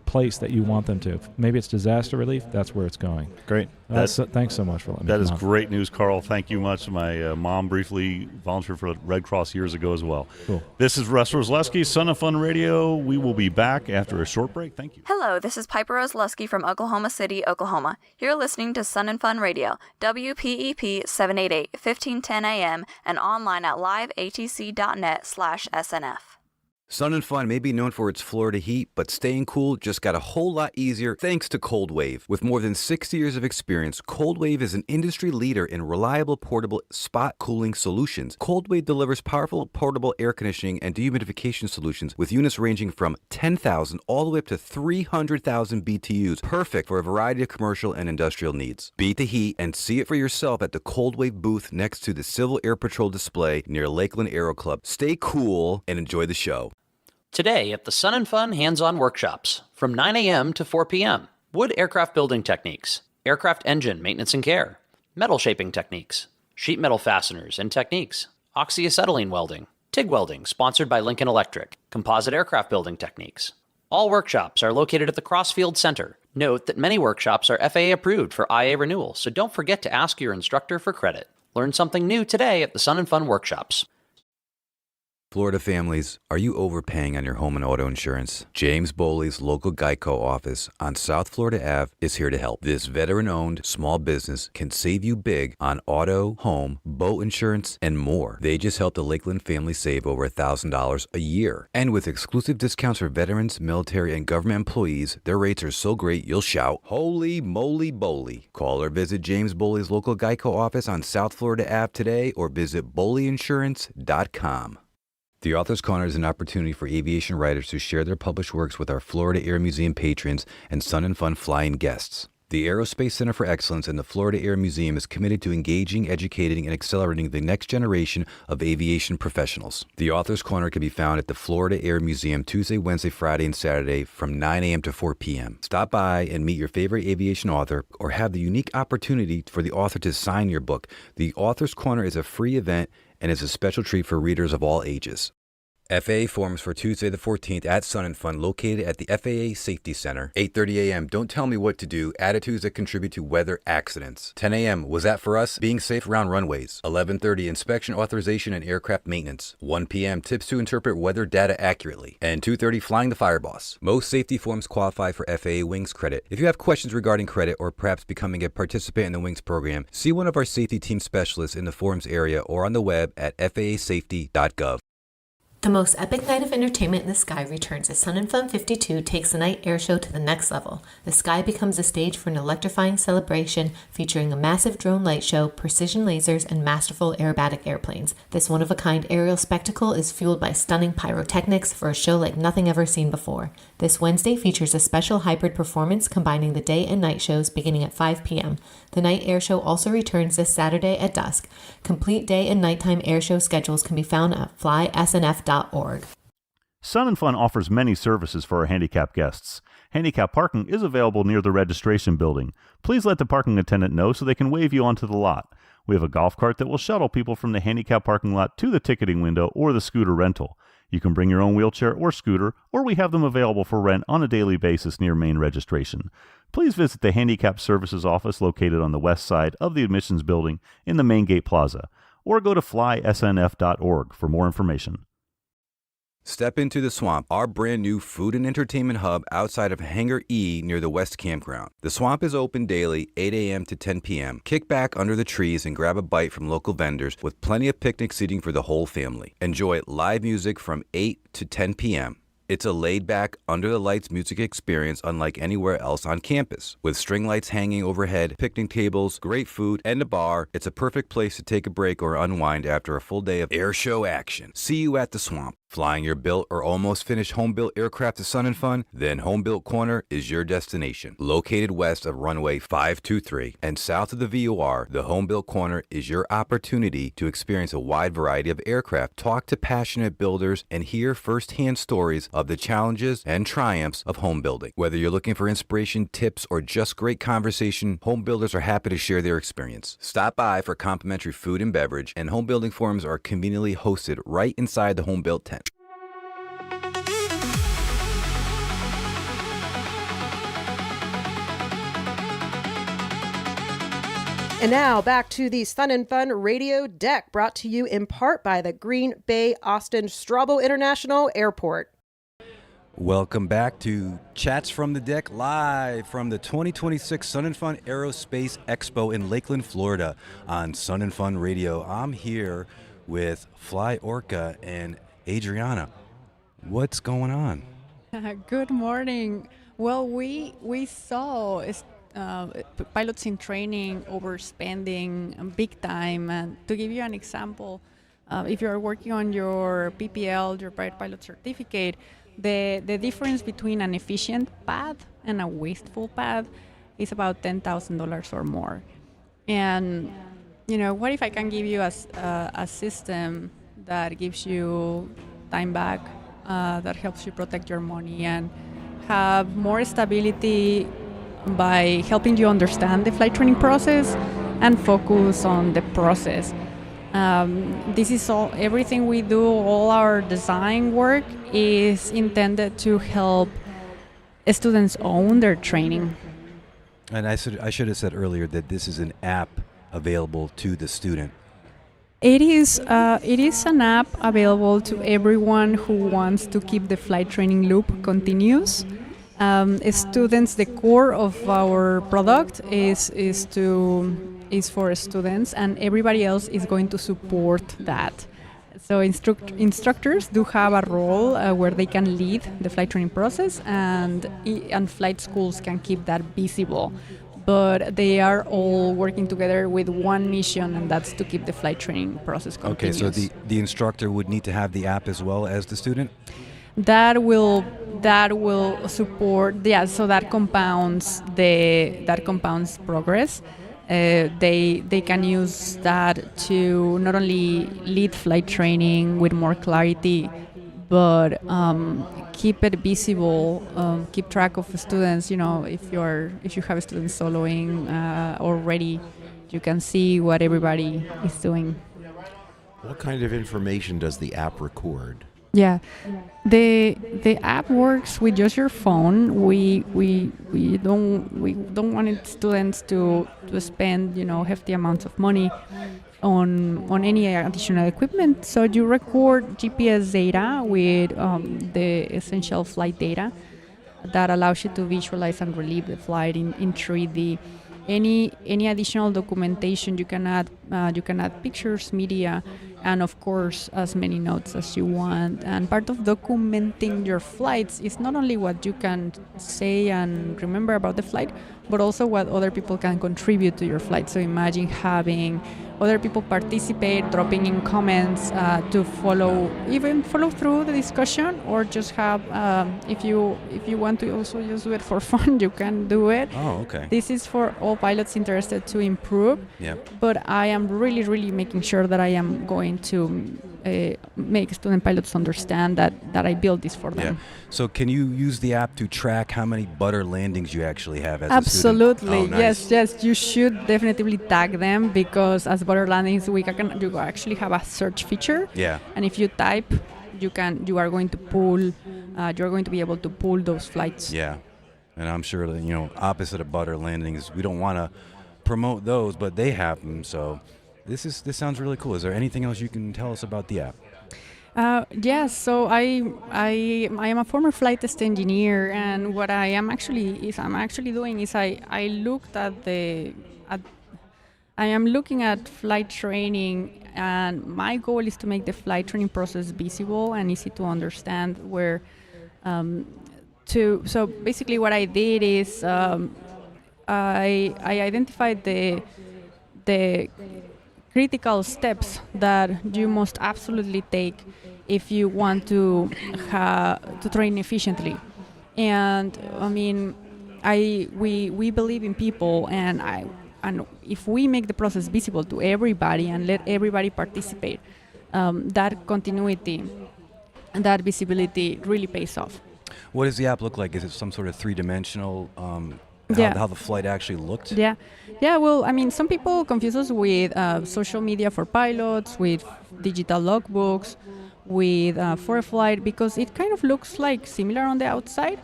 place that you want them to. Maybe it's disaster relief, that's where it's going. Great. Thanks so much for letting me That come is on. great news, Carl. Thank you much. My mom briefly volunteered for Red Cross years ago as well. Cool. This is Russ Roslewski, Son of Fun Radio. We will be back after a short break. Thank you. Hello, this is Piper Roslewski from Oklahoma City, Oklahoma. You're listening to Sun and Fun Radio, WPEP 788, 1510 AM, and online at liveatc.net/SNF. Sun and Fun may be known for its Florida heat, but staying cool just got a whole lot easier thanks to Cold Wave. With more than 60 years of experience, Cold Wave is an industry leader in reliable portable spot cooling solutions. Cold Wave delivers powerful portable air conditioning and dehumidification solutions with units ranging from 10,000 all the way up to 300,000 BTUs, perfect for a variety of commercial and industrial needs. Beat the heat and see it for yourself at the Cold Wave booth next to the Civil Air Patrol display near Lakeland Aero Club. Stay cool and enjoy the show. Today at the Sun and Fun Hands-On Workshops from 9 a.m. to 4 p.m. Wood aircraft building techniques, aircraft engine maintenance and care, metal shaping techniques, sheet metal fasteners and techniques, oxyacetylene welding, TIG welding sponsored by Lincoln Electric, composite aircraft building techniques. All workshops are located at the Crossfield Center. Note that many workshops are FAA approved for IA renewal, so don't forget to ask your instructor for credit. Learn something new today at the Sun and Fun Workshops. Florida families, are you overpaying on your home and auto insurance? James Boley's local Geico office on South Florida Ave is here to help. This veteran-owned small business can save you big on auto, home, boat insurance, and more. They just helped the Lakeland family save over $1,000 a year. And with exclusive discounts for veterans, military, and government employees, their rates are so great you'll shout, "Holy moly Boley." Call or visit James Boley's local Geico office on South Florida Ave today or visit boleyinsurance.com. The Author's Corner is an opportunity for aviation writers to share their published works with our Florida Air Museum patrons and Sun and Fun flying guests. The Aerospace Center for Excellence and the Florida Air Museum is committed to engaging, educating, and accelerating the next generation of aviation professionals. The Author's Corner can be found at the Florida Air Museum Tuesday, Wednesday, Friday, and Saturday from 9 a.m. to 4 p.m. Stop by and meet your favorite aviation author or have the unique opportunity for the author to sign your book. The Author's Corner is a free event and is a special treat for readers of all ages. FAA forums for Tuesday the 14th at Sun and Fun, located at the FAA Safety Center. 8:30 a.m. Don't tell me what to do. Attitudes that contribute to weather accidents. 10 a.m. Was that for us? Being safe around runways. 11:30 Inspection authorization and aircraft maintenance. 1 p.m. Tips to interpret weather data accurately. And 2:30 Flying the Fire Boss. Most safety forums qualify for FAA Wings credit. If you have questions regarding credit or perhaps becoming a participant in the Wings program, see one of our safety team specialists in the forums area or on the web at faasafety.gov. The most epic night of entertainment in the sky returns as Sun and Fun 52 takes the night air show to the next level. The sky becomes a stage for an electrifying celebration featuring a massive drone light show, precision lasers, and masterful aerobatic airplanes. This one-of-a-kind aerial spectacle is fueled by stunning pyrotechnics for a show like nothing ever seen before. This Wednesday features a special hybrid performance combining the day and night shows beginning at 5 p.m. The night air show also returns this Saturday at dusk. Complete day and nighttime air show schedules can be found at flysnf.org. Sun and Fun offers many services for our handicapped guests. Handicap parking is available near the registration building. Please let the parking attendant know so they can wave you onto the lot. We have a golf cart that will shuttle people from the handicap parking lot to the ticketing window or the scooter rental. You can bring your own wheelchair or scooter, or we have them available for rent on a daily basis near main registration. Please visit the Handicap Services office located on the west side of the admissions building in the main gate plaza, or go to flysnf.org for more information. Step into the Swamp, our brand new food and entertainment hub outside of Hangar E near the West Campground. The Swamp is open daily, 8 a.m. to 10 p.m. Kick back under the trees and grab a bite from local vendors with plenty of picnic seating for the whole family. Enjoy live music from 8 to 10 p.m. It's a laid-back, under-the-lights music experience unlike anywhere else on campus. With string lights hanging overhead, picnic tables, great food, and a bar, it's a perfect place to take a break or unwind after a full day of air show action. See you at the Swamp. Flying your built or almost finished home-built aircraft to Sun and Fun? Then Home Built Corner is your destination. Located west of runway 523 and south of the VOR, the Home Built Corner is your opportunity to experience a wide variety of aircraft, talk to passionate builders, and hear firsthand stories of the challenges and triumphs of home building. Whether you're looking for inspiration, tips, or just great conversation, home builders are happy to share their experience. Stop by for complimentary food and beverage, and home building forums are conveniently hosted right inside the Home Built tent. And now back to the Sun and Fun Radio Deck, brought to you in part by the Green Bay Austin Strabo International Airport. Welcome back to Chats from the Deck, live from the 2026 Sun and Fun Aerospace Expo in Lakeland, Florida on Sun and Fun Radio. I'm here with Fly Orca and Adriana. What's going on? Good morning. Well, we saw pilots in training overspending big time. And to give you an example, if you're working on your PPL, your private pilot certificate, the difference between an efficient pad and a wasteful pad is about $10,000 or more. And what if I can give you a system that gives you time back, that helps you protect your money and have more stability by helping you understand the flight training process and focus on the process. This is everything we do, all our design work is intended to help students own their training. And I should have said earlier that this is an app available to the student. It is an app available to everyone who wants to keep the flight training loop continuous. Students, the core of our product is for students, and everybody else is going to support that. So instructors do have a role where they can lead the flight training process, and flight schools can keep that visible. But they are all working together with one mission, and that's to keep the flight training process continuous. Okay, so the instructor would need to have the app as well as the student? That will support, so that compounds progress. They can use that to not only lead flight training with more clarity, but keep it visible, keep track of the students. If you have students soloing already, you can see what everybody is doing. What kind of information does the app record? Yeah, the app works with just your phone. We don't want students to spend hefty amounts of money on any additional equipment. So you record GPS data with the essential flight data that allows you to visualize and relieve the flight in 3D. Any additional documentation you can add pictures, media, and of course as many notes as you want. And part of documenting your flights is not only what you can say and remember about the flight, but also what other people can contribute to your flight. So imagine having other people participate, dropping in comments to follow through the discussion, or just have if you want to also just do it for fun, you can do it. Oh, okay. This is for all pilots interested to improve. Yep. But I am really making sure that I am going to make student pilots understand that I built this for them. Yeah. So can you use the app to track how many butter landings you actually have as Absolutely. a student? Oh, nice. Yes. You should definitely tag them, because as butter landings, you actually have a search feature. Yeah. And if you type, you are going to pull. You're going to be able to pull those flights. Yeah. And I'm sure that opposite of butter landings, we don't want to promote those, but they have them. So this sounds really cool. Is there anything else you can tell us about the app? Yes, so I am a former flight test engineer, and what I'm actually doing is I am looking at flight training, and my goal is to make the flight training process visible and easy to understand. So basically, what I did is I identified the critical steps that you must absolutely take if you want to train efficiently. And I mean, we believe in people, and if we make the process visible to everybody and let everybody participate, that continuity and that visibility really pays off. What does the app look like? Is it some sort of three-dimensional, how the flight actually looked? Yeah. Well, I mean, some people confuse us with social media for pilots, with digital logbooks, with for a flight, because it kind of looks like similar on the outside.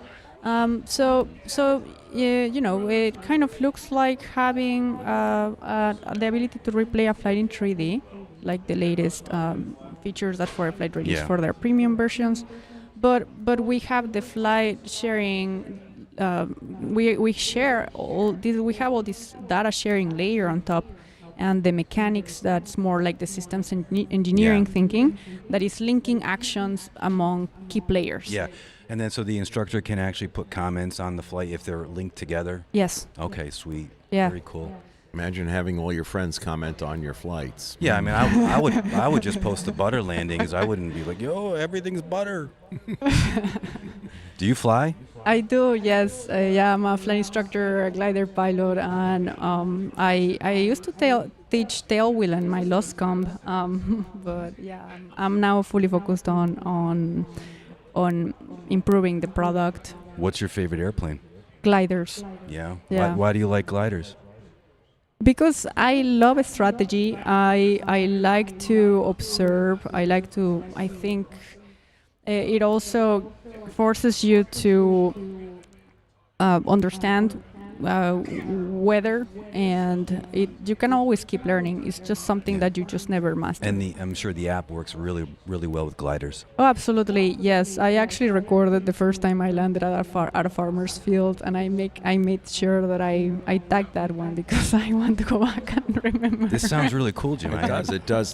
So it kind of looks like having the ability to replay a flight in 3D, like the latest features that For a Flight released for their premium versions. But we have the flight sharing. We share all this. We have all this data sharing layer on top, and the mechanics that's more like the systems engineering thinking that is linking actions among key players. Yeah. And then so the instructor can actually put comments on the flight if they're linked together? Yes. Okay, sweet. Yeah. Very cool. Imagine having all your friends comment on your flights. Yeah, I mean, I would just post the butter landings. I wouldn't be like, yo, everything's butter. Do you fly? I do, yes. I'm a flight instructor, a glider pilot, and I used to teach tailwheel in my lost comp, but yeah, I'm now fully focused on improving the product. What's your favorite airplane? Gliders. Yeah. Yeah. Why do you like gliders? Because I love strategy. I like to observe. I think it also forces you to understand weather, and you can always keep learning. It's just something that you just never master. And I'm sure the app works really, really well with gliders. Oh, absolutely, yes. I actually recorded the first time I landed at a farmer's field, and I made sure that I tagged that one because I want to go back and remember. This sounds really cool, Jim. It does.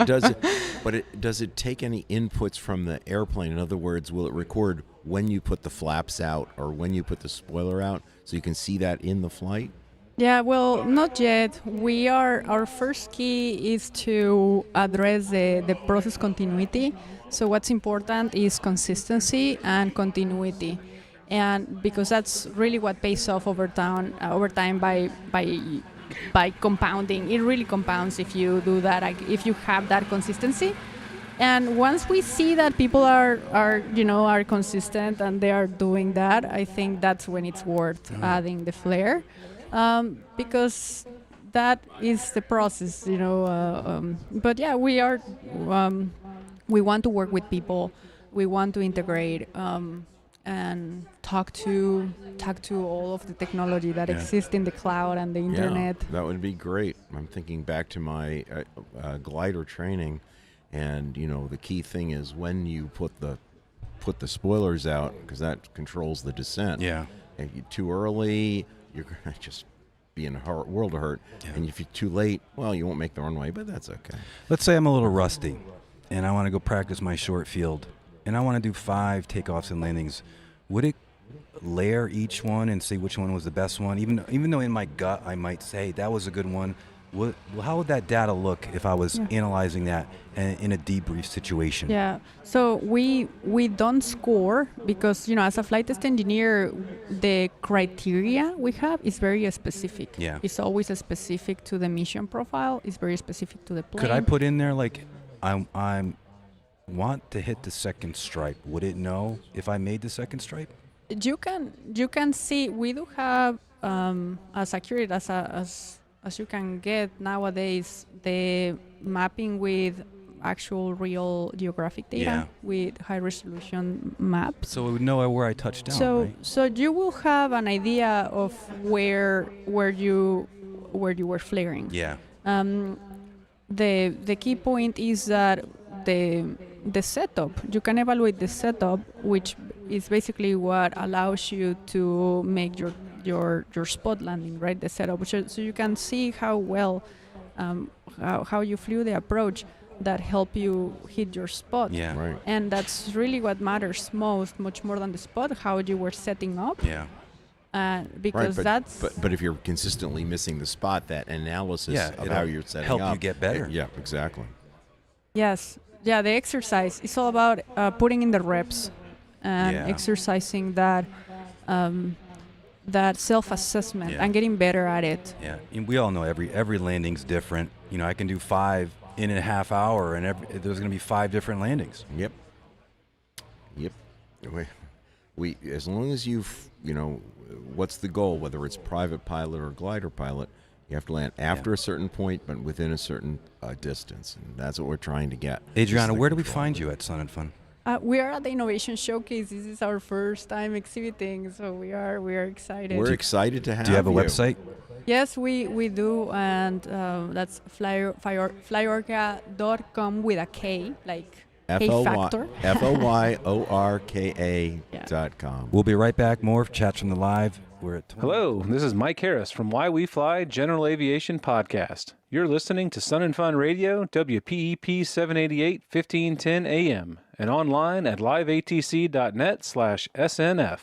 But does it take any inputs from the airplane? In other words, will it record when you put the flaps out or when you put the spoiler out, so you can see that in the flight? Yeah, well, not yet. Our first key is to address the process continuity. So what's important is consistency and continuity, and because that's really what pays off over time by compounding. It really compounds if you do that, if you have that consistency. And once we see that people are consistent and they are doing that, I think that's when it's worth adding the flair, because that is the process, But yeah, we want to work with people. We want to integrate and talk to all of the technology that exists in the cloud and the internet. Yeah, that would be great. I'm thinking back to my glider training. And the key thing is when you put the spoilers out, because that controls the descent. Yeah. If you're too early, you're gonna just be in a world of hurt. Yeah. And if you're too late, well, you won't make the runway, but that's okay. Let's say I'm a little rusty, and I want to go practice my short field, and I want to do 5 takeoffs and landings. Would it layer each one and see which one was the best one? Even though in my gut I might say that was a good one. How would that data look if I was analyzing that in a debrief situation? Yeah, so we don't score because, as a flight test engineer, the criteria we have is very specific. Yeah. It's always specific to the mission profile. It's very specific to the plane. Could I put in there, like, I want to hit the second stripe? Would it know if I made the second stripe? You can see, we do have as accurate as you can get nowadays, the mapping with actual real geographic data with high resolution maps. So it would know where I touched down, right? So you will have an idea of where you were flaring. Yeah. The key point is that the setup, you can evaluate the setup, which is basically what allows you to make your spot landing, right? The setup, so you can see how well how you flew the approach that help you hit your spot. Yeah, right. And that's really what matters much more than the spot, how you were setting up. Yeah. Because but if you're consistently missing the spot, that analysis of how you're setting up help you get better. Yeah, exactly. Yes. Yeah, the exercise. It's all about putting in the reps and exercising that that self-assessment and getting better at it. Yeah, and we all know every landing's different. You know, I can do 5 in a half hour, and there's going to be 5 different landings. Yep. We as long as what's the goal? Whether it's private pilot or glider pilot, you have to land after a certain point, but within a certain distance, and that's what we're trying to get. Adriana, where do we find you at Sun and Fun? We are at the Innovation Showcase. This is our first time exhibiting, so we are excited. We're excited to have you. Do you have a website? Yes, we do, and that's flyorka.com with a K, like K-Factor. FLYORKA.com. We'll be right back. More chats from the live. We're at Hello, this is Mike Harris from Why We Fly General Aviation Podcast. You're listening to Sun and Fun Radio, WPEP 788, 1510 AM, and online at liveatc.net/SNF.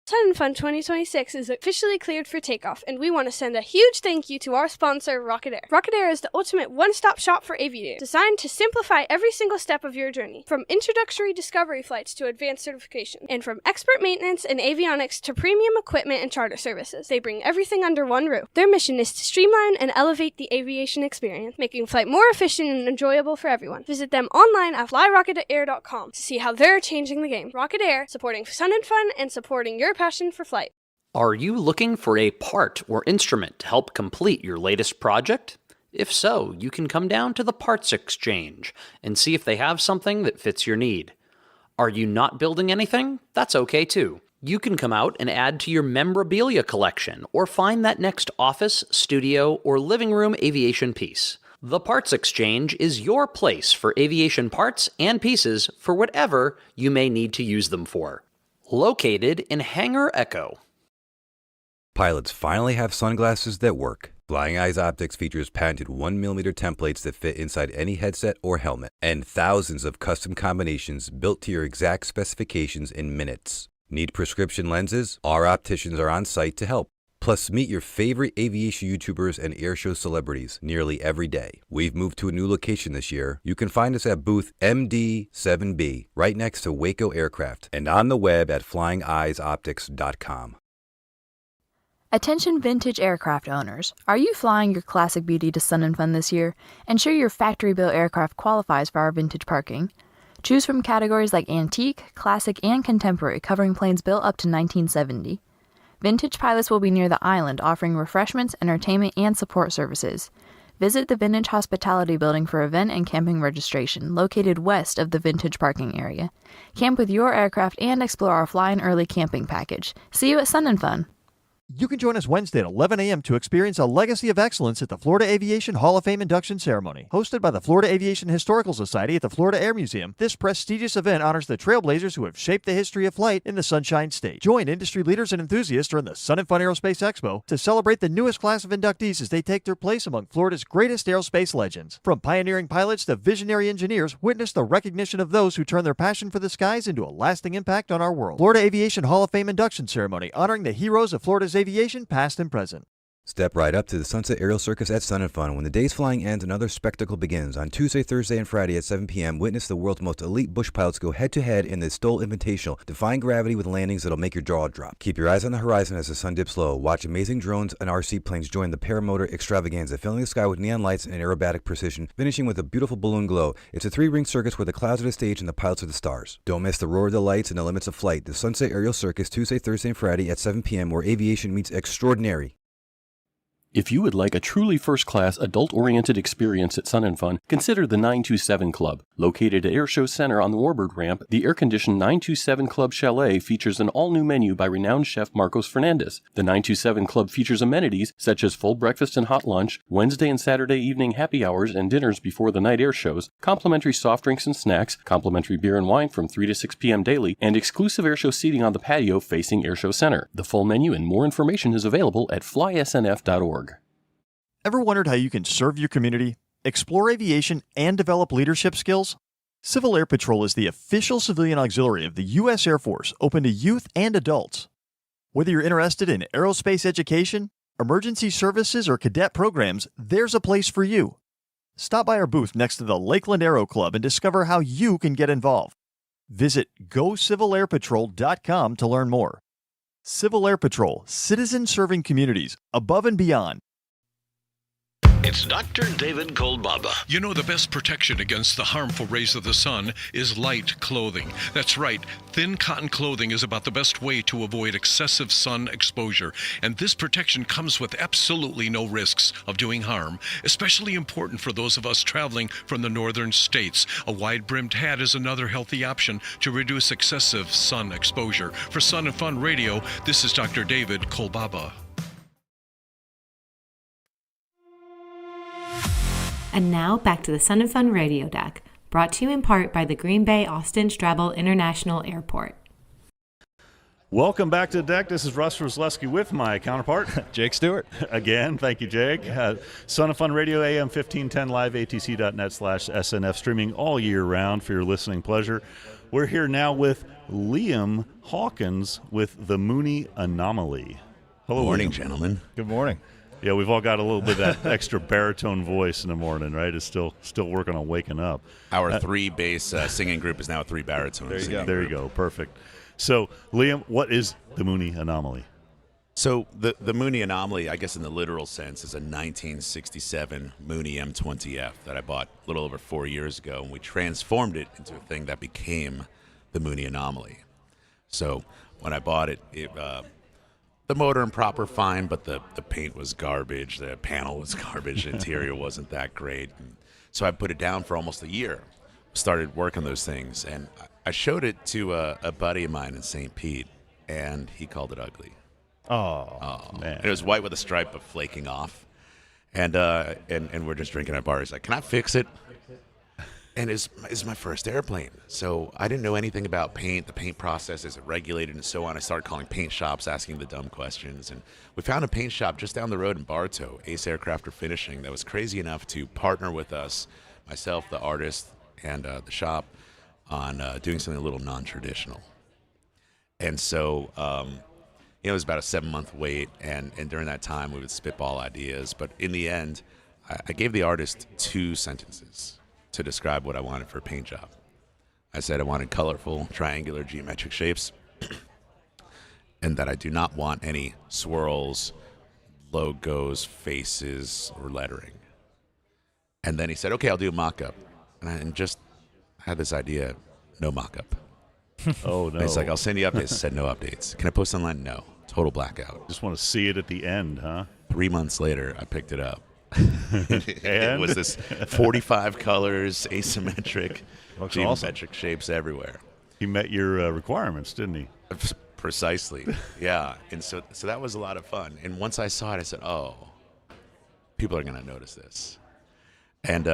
Sun and Fun 2026 is officially cleared for takeoff, and we want to send a huge thank you to our sponsor, Rocket Air. Rocket Air is the ultimate one-stop shop for aviators, designed to simplify every single step of your journey, from introductory discovery flights to advanced certification, and from expert maintenance and avionics to premium equipment and charter services. They bring everything under one roof. Their mission is to streamline and elevate the aviation experience, making flight more efficient and enjoyable for everyone. Visit them online at flyrocketedair.com to see how they're changing the game. Rocket Air, supporting Sun and Fun and supporting your passion for flight. Are you looking for a part or instrument to help complete your latest project? If so, you can come down to the Parts Exchange and see if they have something that fits your need. Are you not building anything? That's okay too. You can come out and add to your memorabilia collection or find that next office, studio, or living room aviation piece. The Parts Exchange is your place for aviation parts and pieces for whatever you may need to use them for. Located in Hangar Echo. Pilots finally have sunglasses that work. Flying Eyes Optics features patented 1mm templates that fit inside any headset or helmet, and thousands of custom combinations built to your exact specifications in minutes. Need prescription lenses? Our opticians are on site to help. Plus, meet your favorite aviation YouTubers and airshow celebrities nearly every day. We've moved to a new location this year. You can find us at booth MD7B, right next to Waco Aircraft, and on the web at flyingeyesoptics.com. Attention vintage aircraft owners. Are you flying your classic beauty to Sun and Fun this year? Ensure your factory-built aircraft qualifies for our vintage parking. Choose from categories like antique, classic, and contemporary, covering planes built up to 1970. Vintage pilots will be near the island, offering refreshments, entertainment, and support services. Visit the Vintage Hospitality Building for event and camping registration, located west of the Vintage parking area. Camp with your aircraft and explore our Fly-In Early camping package. See you at Sun and Fun. You can join us Wednesday at 11 a.m. to experience a legacy of excellence at the Florida Aviation Hall of Fame induction ceremony. Hosted by the Florida Aviation Historical Society at the Florida Air Museum, this prestigious event honors the trailblazers who have shaped the history of flight in the Sunshine State. Join industry leaders and enthusiasts during the Sun and Fun Aerospace Expo to celebrate the newest class of inductees as they take their place among Florida's greatest aerospace legends. From pioneering pilots to visionary engineers, witness the recognition of those who turn their passion for the skies into a lasting impact on our world. Florida Aviation Hall of Fame induction ceremony honoring the heroes of Florida's aviation, past and present. Step right up to the Sunset Aerial Circus at Sun and Fun. When the day's flying ends, another spectacle begins. On Tuesday, Thursday, and Friday at 7 p.m., witness the world's most elite bush pilots go head-to-head in the STOL Invitational, defying gravity with landings that'll make your jaw drop. Keep your eyes on the horizon as the sun dips low. Watch amazing drones and RC planes join the paramotor extravaganza, filling the sky with neon lights and aerobatic precision, finishing with a beautiful balloon glow. It's a three-ring circus where the clouds are the stage and the pilots are the stars. Don't miss the roar of the lights and the limits of flight. The Sunset Aerial Circus, Tuesday, Thursday, and Friday at 7 p.m., where aviation meets extraordinary. If you would like a truly first-class, adult-oriented experience at Sun and Fun, consider the 927 Club. Located at Airshow Center on the Warbird Ramp, the air-conditioned 927 Club Chalet features an all-new menu by renowned chef Marcos Fernandez. The 927 Club features amenities such as full breakfast and hot lunch, Wednesday and Saturday evening happy hours and dinners before the night air shows, complimentary soft drinks and snacks, complimentary beer and wine from 3 to 6 p.m. daily, and exclusive airshow seating on the patio facing Airshow Center. The full menu and more information is available at flysnf.org. Ever wondered how you can serve your community, explore aviation, and develop leadership skills? Civil Air Patrol is the official civilian auxiliary of the U.S. Air Force, open to youth and adults. Whether you're interested in aerospace education, emergency services, or cadet programs, there's a place for you. Stop by our booth next to the Lakeland Aero Club and discover how you can get involved. Visit GoCivilAirPatrol.com to learn more. Civil Air Patrol, citizens serving communities above and beyond. It's Dr. David Kolbaba. You know, the best protection against the harmful rays of the sun is light clothing. That's right. Thin cotton clothing is about the best way to avoid excessive sun exposure. And this protection comes with absolutely no risks of doing harm, especially important for those of us traveling from the northern states. A wide-brimmed hat is another healthy option to reduce excessive sun exposure. For Sun and Fun Radio, this is Dr. David Kolbaba. And now back to the Sun and Fun Radio Deck, brought to you in part by the Green Bay Austin Straubel International Airport. Welcome back to the deck. This is Russ Rosleski with my counterpart, Jake Stewart. Again, thank you, Jake. Sun and Fun Radio, AM 1510 live, atc.net/SNF, streaming all year round for your listening pleasure. We're here now with Liam Hawkins with the Mooney Anomaly. Hello, Morning, Liam. gentlemen. Good morning. Yeah, we've all got a little bit of that extra baritone voice in the morning, right? It's still working on waking up. Our three bass singing group is now three baritone. There you go. Perfect. So, Liam, what is the Mooney Anomaly? So the Mooney Anomaly, I guess in the literal sense, is a 1967 Mooney M20F that I bought a little over 4 years ago, and we transformed it into a thing that became the Mooney Anomaly. So when I bought it, the motor and prop were fine, but the paint was garbage, the panel was garbage, the interior wasn't that great. And so I put it down for almost a year, started working those things, and I showed it to a buddy of mine in St. Pete, and he called it ugly. Oh man! It was white with a stripe of flaking off, and we're just drinking at a bar. He's like, "Can I fix it?" And it's my first airplane, so I didn't know anything about paint, the paint process, is it regulated, and so on. I started calling paint shops, asking the dumb questions, and we found a paint shop just down the road in Bartow, Ace Aircraft Finishing, that was crazy enough to partner with us, myself, the artist, and the shop, on doing something a little non-traditional. And so, it was about a 7-month wait, and during that time, we would spitball ideas, but in the end, I gave the artist 2 sentences to describe what I wanted for a paint job. I said I wanted colorful, triangular, geometric shapes, and that I do not want any swirls, logos, faces, or lettering. And then he said, okay, I'll do a mock-up. And I just had this idea, no mock-up. Oh, no. And he's like, I'll send you updates. I said, no updates. Can I post online? No. Total blackout. Just want to see it at the end, huh? 3 months later, I picked it up. It was this 45 colors, asymmetric, geometric shapes everywhere. He met your requirements, didn't he? Precisely, yeah. And so that was a lot of fun. And once I saw it, I said, oh, people are going to notice this. And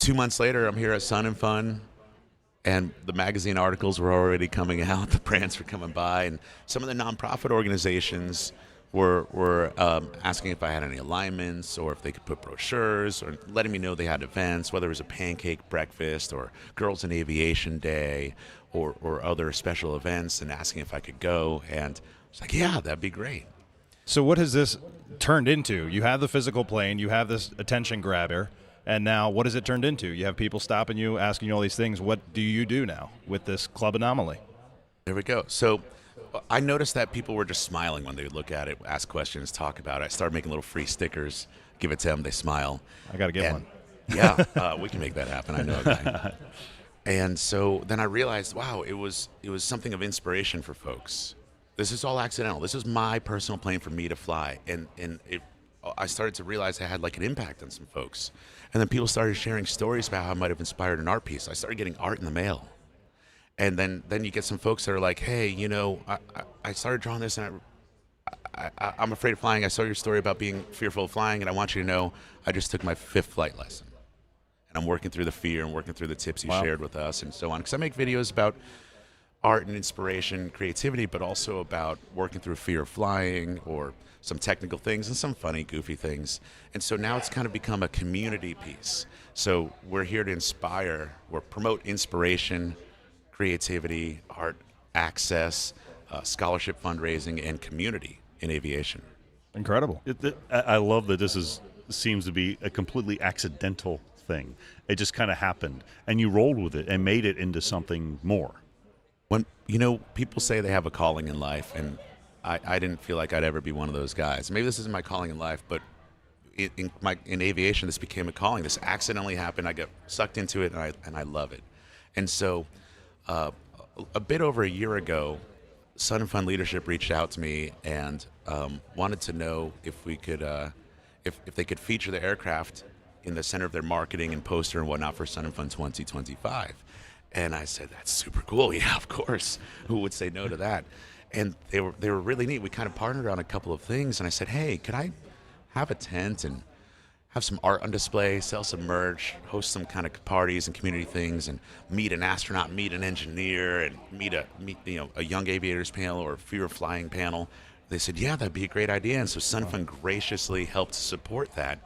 2 months later, I'm here at Sun and Fun, and the magazine articles were already coming out. The brands were coming by, and some of the nonprofit organizations were asking if I had any alignments or if they could put brochures, or letting me know they had events, whether it was a pancake breakfast or Girls in Aviation Day or other special events, and asking if I could go. And I was like, yeah, that'd be great. So what has this turned into? You have the physical plane, you have this attention grabber, and now what has it turned into? You have people stopping you, asking you all these things. What do you do now with this Club Anomaly? There we go. So I noticed that people were just smiling when they would look at it, ask questions, talk about it. I started making little free stickers, give it to them, they smile. I got to get one. Yeah, we can make that happen. I know a guy. And so then I realized, wow, it was something of inspiration for folks. This is all accidental. This is my personal plane for me to fly. And I started to realize I had like an impact on some folks. And then people started sharing stories about how I might have inspired an art piece. I started getting art in the mail. And then you get some folks that are like, hey, you know, I started drawing this, and I'm afraid of flying. I saw your story about being fearful of flying, and I want you to know I just took my 5th flight lesson. And I'm working through the fear and working through the tips you shared with us and so on. Because I make videos about art and inspiration, creativity, but also about working through fear of flying or some technical things and some funny, goofy things. And so now it's kind of become a community piece. So we're here to inspire or promote inspiration, creativity, art, access, scholarship fundraising, and community in aviation. Incredible. I love that this is seems to be a completely accidental thing. It just kind of happened, and you rolled with it and made it into something more. When people say they have a calling in life, and I didn't feel like I'd ever be one of those guys. Maybe this isn't my calling in life, but in aviation, this became a calling. This accidentally happened. I got sucked into it, and I love it. And so, a bit over a year ago, Sun and Fun leadership reached out to me and wanted to know if we could, if they could feature the aircraft in the center of their marketing and poster and whatnot for Sun and Fun 2025. And I said, that's super cool. Yeah, of course. Who would say no to that? And they were really neat. We kind of partnered on a couple of things, and I said, hey, could I have a tent and have some art on display, sell some merch, host some kind of parties and community things, and meet an astronaut, meet an engineer, and meet a young aviators panel or a fear of flying panel. They said, yeah, that'd be a great idea. And so Sun Fun graciously helped support that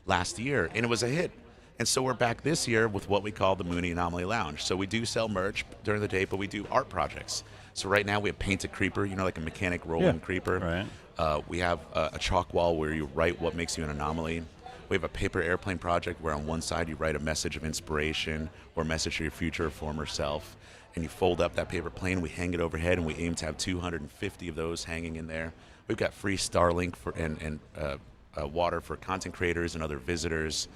last year, and it was a hit. And so we're back this year with what we call the Mooney Anomaly Lounge. So we do sell merch during the day, but we do art projects. So right now we have Paint a Creeper, like a mechanic rolling creeper. Right. We have a chalk wall where you write what makes you an anomaly. We have a paper airplane project where on one side you write a message of inspiration or a message to your future or former self, and you fold up that paper plane, we hang it overhead, and we aim to have 250 of those hanging in there. We've got free Starlink and water for content creators and other visitors.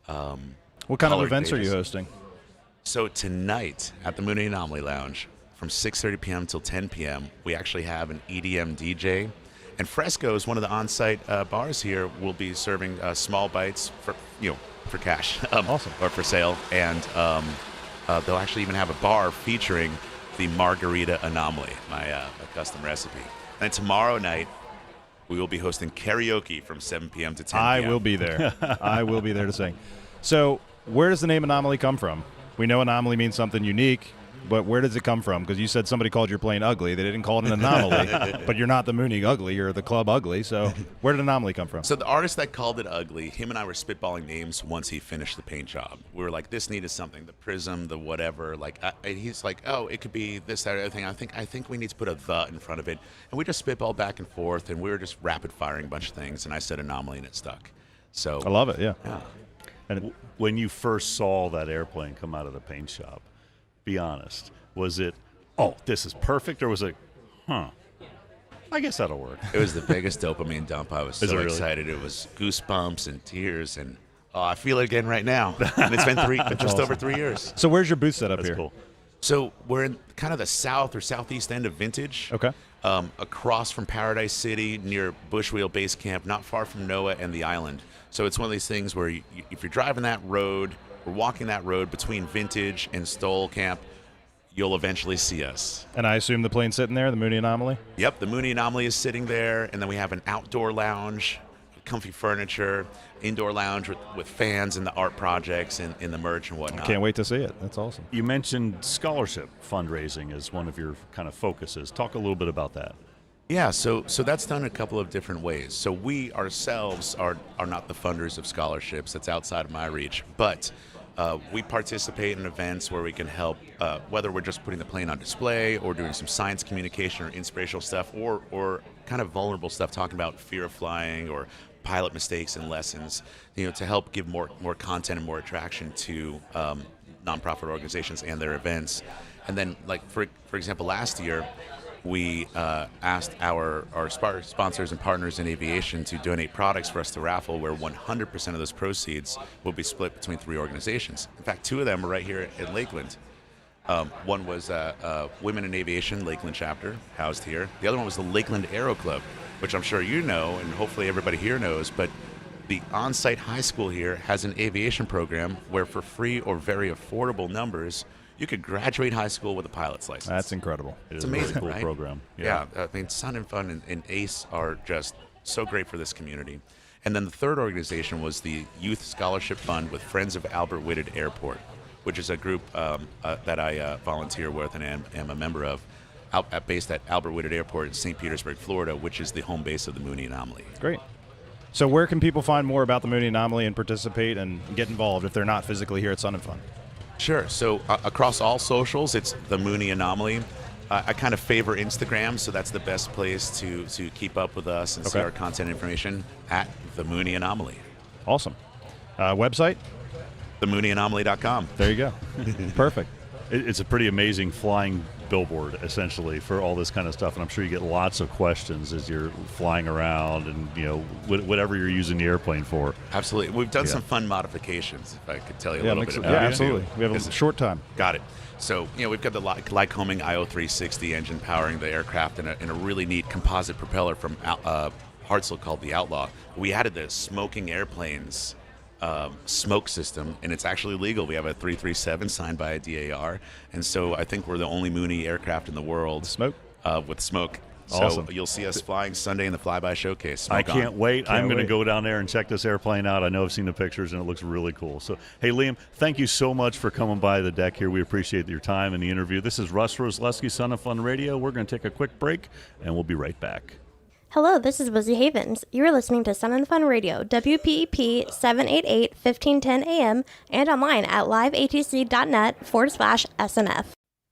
What kind of events are you hosting? So tonight at the Mooney Anomaly Lounge from 6:30 p.m. till 10 p.m., we actually have an EDM DJ. And Fresco is one of the on-site bars here. Will be serving small bites for cash, awesome, or for sale. And they'll actually even have a bar featuring the Margarita Anomaly, my custom recipe. And tomorrow night, we will be hosting karaoke from 7 p.m. to 10 p.m. I will be there. I will be there to sing. So, where does the name Anomaly come from? We know anomaly means something unique. But where does it come from? Because you said somebody called your plane ugly. They didn't call it an anomaly. But you're not the Mooney Ugly. You're the Club Ugly. So where did anomaly come from? So the artist that called it ugly, him and I were spitballing names once he finished the paint job. We were like, this needed something. The prism, the whatever. He's like, oh, it could be this, that, or other thing. I think we need to put a the in front of it. And we just spitballed back and forth, and we were just rapid firing a bunch of things. And I said anomaly, and it stuck. So I love it, yeah. And when you first saw that airplane come out of the paint shop, be honest, was it, oh, this is perfect, or was it, I guess that'll work? It was the biggest dopamine dump. I was so really? excited. It was goosebumps and tears, and I feel it again right now. And it's been just over 3 years. So where's your booth set up here? Cool. So we're in kind of the south or southeast end of Vintage. Okay. Across from Paradise City, near Bushwheel Base Camp, not far from NOAA and the island. So it's one of these things where if you're driving that road or walking that road between Vintage and STOL Camp, you'll eventually see us. And I assume the plane's sitting there, the Mooney Anomaly? Yep, the Mooney Anomaly is sitting there, and then we have an outdoor lounge, comfy furniture, indoor lounge with fans and the art projects and the merch and whatnot. I can't wait to see it. That's awesome. You mentioned scholarship fundraising as one of your kind of focuses. Talk a little bit about that. Yeah, so that's done a couple of different ways. So we ourselves are not the funders of scholarships. That's outside of my reach. But we participate in events where we can help, whether we're just putting the plane on display or doing some science communication or inspirational stuff or kind of vulnerable stuff, talking about fear of flying or pilot mistakes and lessons, to help give more content and more attraction to nonprofit organizations and their events. And then, like, for example, last year, we asked our sponsors and partners in aviation to donate products for us to raffle, where 100% of those proceeds will be split between 3 organizations. In fact, 2 of them are right here in Lakeland. One was Women in Aviation, Lakeland chapter, housed here. The other one was the Lakeland Aero Club, which I'm sure you know, and hopefully everybody here knows, but the on-site high school here has an aviation program where for free or very affordable numbers, you could graduate high school with a pilot's license. That's incredible. It's amazing, a cool right? program. Yeah, I mean, Sun and Fun and ACE are just so great for this community. And then the third organization was the Youth Scholarship Fund with Friends of Albert Whitted Airport, which is a group that I volunteer with and am a member of, based at Albert Whitted Airport in St. Petersburg, Florida, which is the home base of the Mooney Anomaly. Great. So where can people find more about the Mooney Anomaly and participate and get involved if they're not physically here at Sun and Fun? Sure. So across all socials, it's the Mooney Anomaly. I kind of favor Instagram, so that's the best place to keep up with us and see our content information at the Mooney Anomaly. Awesome. Website? TheMooneyAnomaly.com. There you go. Perfect. It's a pretty amazing flying billboard, essentially, for all this kind of stuff. And I'm sure you get lots of questions as you're flying around and, whatever you're using the airplane for. Absolutely. We've done some fun modifications, if I could tell you a little bit about it. Yeah, absolutely. We have a short time. Got it. So, we've got the Lycoming IO360 engine powering the aircraft in a really neat composite propeller from Hartzell called the Outlaw. We added the smoking airplanes smoke system, and it's actually legal. We have a 337 signed by a DAR, and so I think we're the only Mooney aircraft in the world with smoke. Awesome. So you'll see us flying Sunday in the Flyby Showcase. I can't wait. I'm going to go down there and check this airplane out. I know I've seen the pictures, and it looks really cool. So, hey, Liam, thank you so much for coming by the deck here. We appreciate your time and the interview. This is Russ Rosleski, Son of Fun Radio. We're going to take a quick break, and we'll be right back. Hello, this is Lizzie Havens. You are listening to Sun and Fun Radio, WPEP 788 1510 AM, and online at liveatc.net/SNF.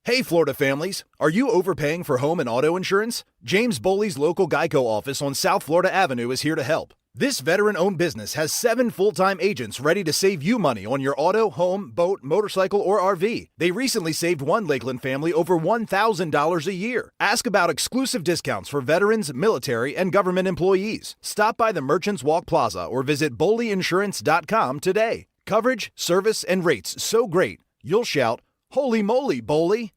Hey, Florida families. Are you overpaying for home and auto insurance? James Boley's local Geico office on South Florida Avenue is here to help. This veteran-owned business has 7 full-time agents ready to save you money on your auto, home, boat, motorcycle, or RV. They recently saved one Lakeland family over $1,000 a year. Ask about exclusive discounts for veterans, military, and government employees. Stop by the Merchants Walk Plaza or visit BoleyInsurance.com today. Coverage, service, and rates so great, you'll shout, "Holy moly, Boley!"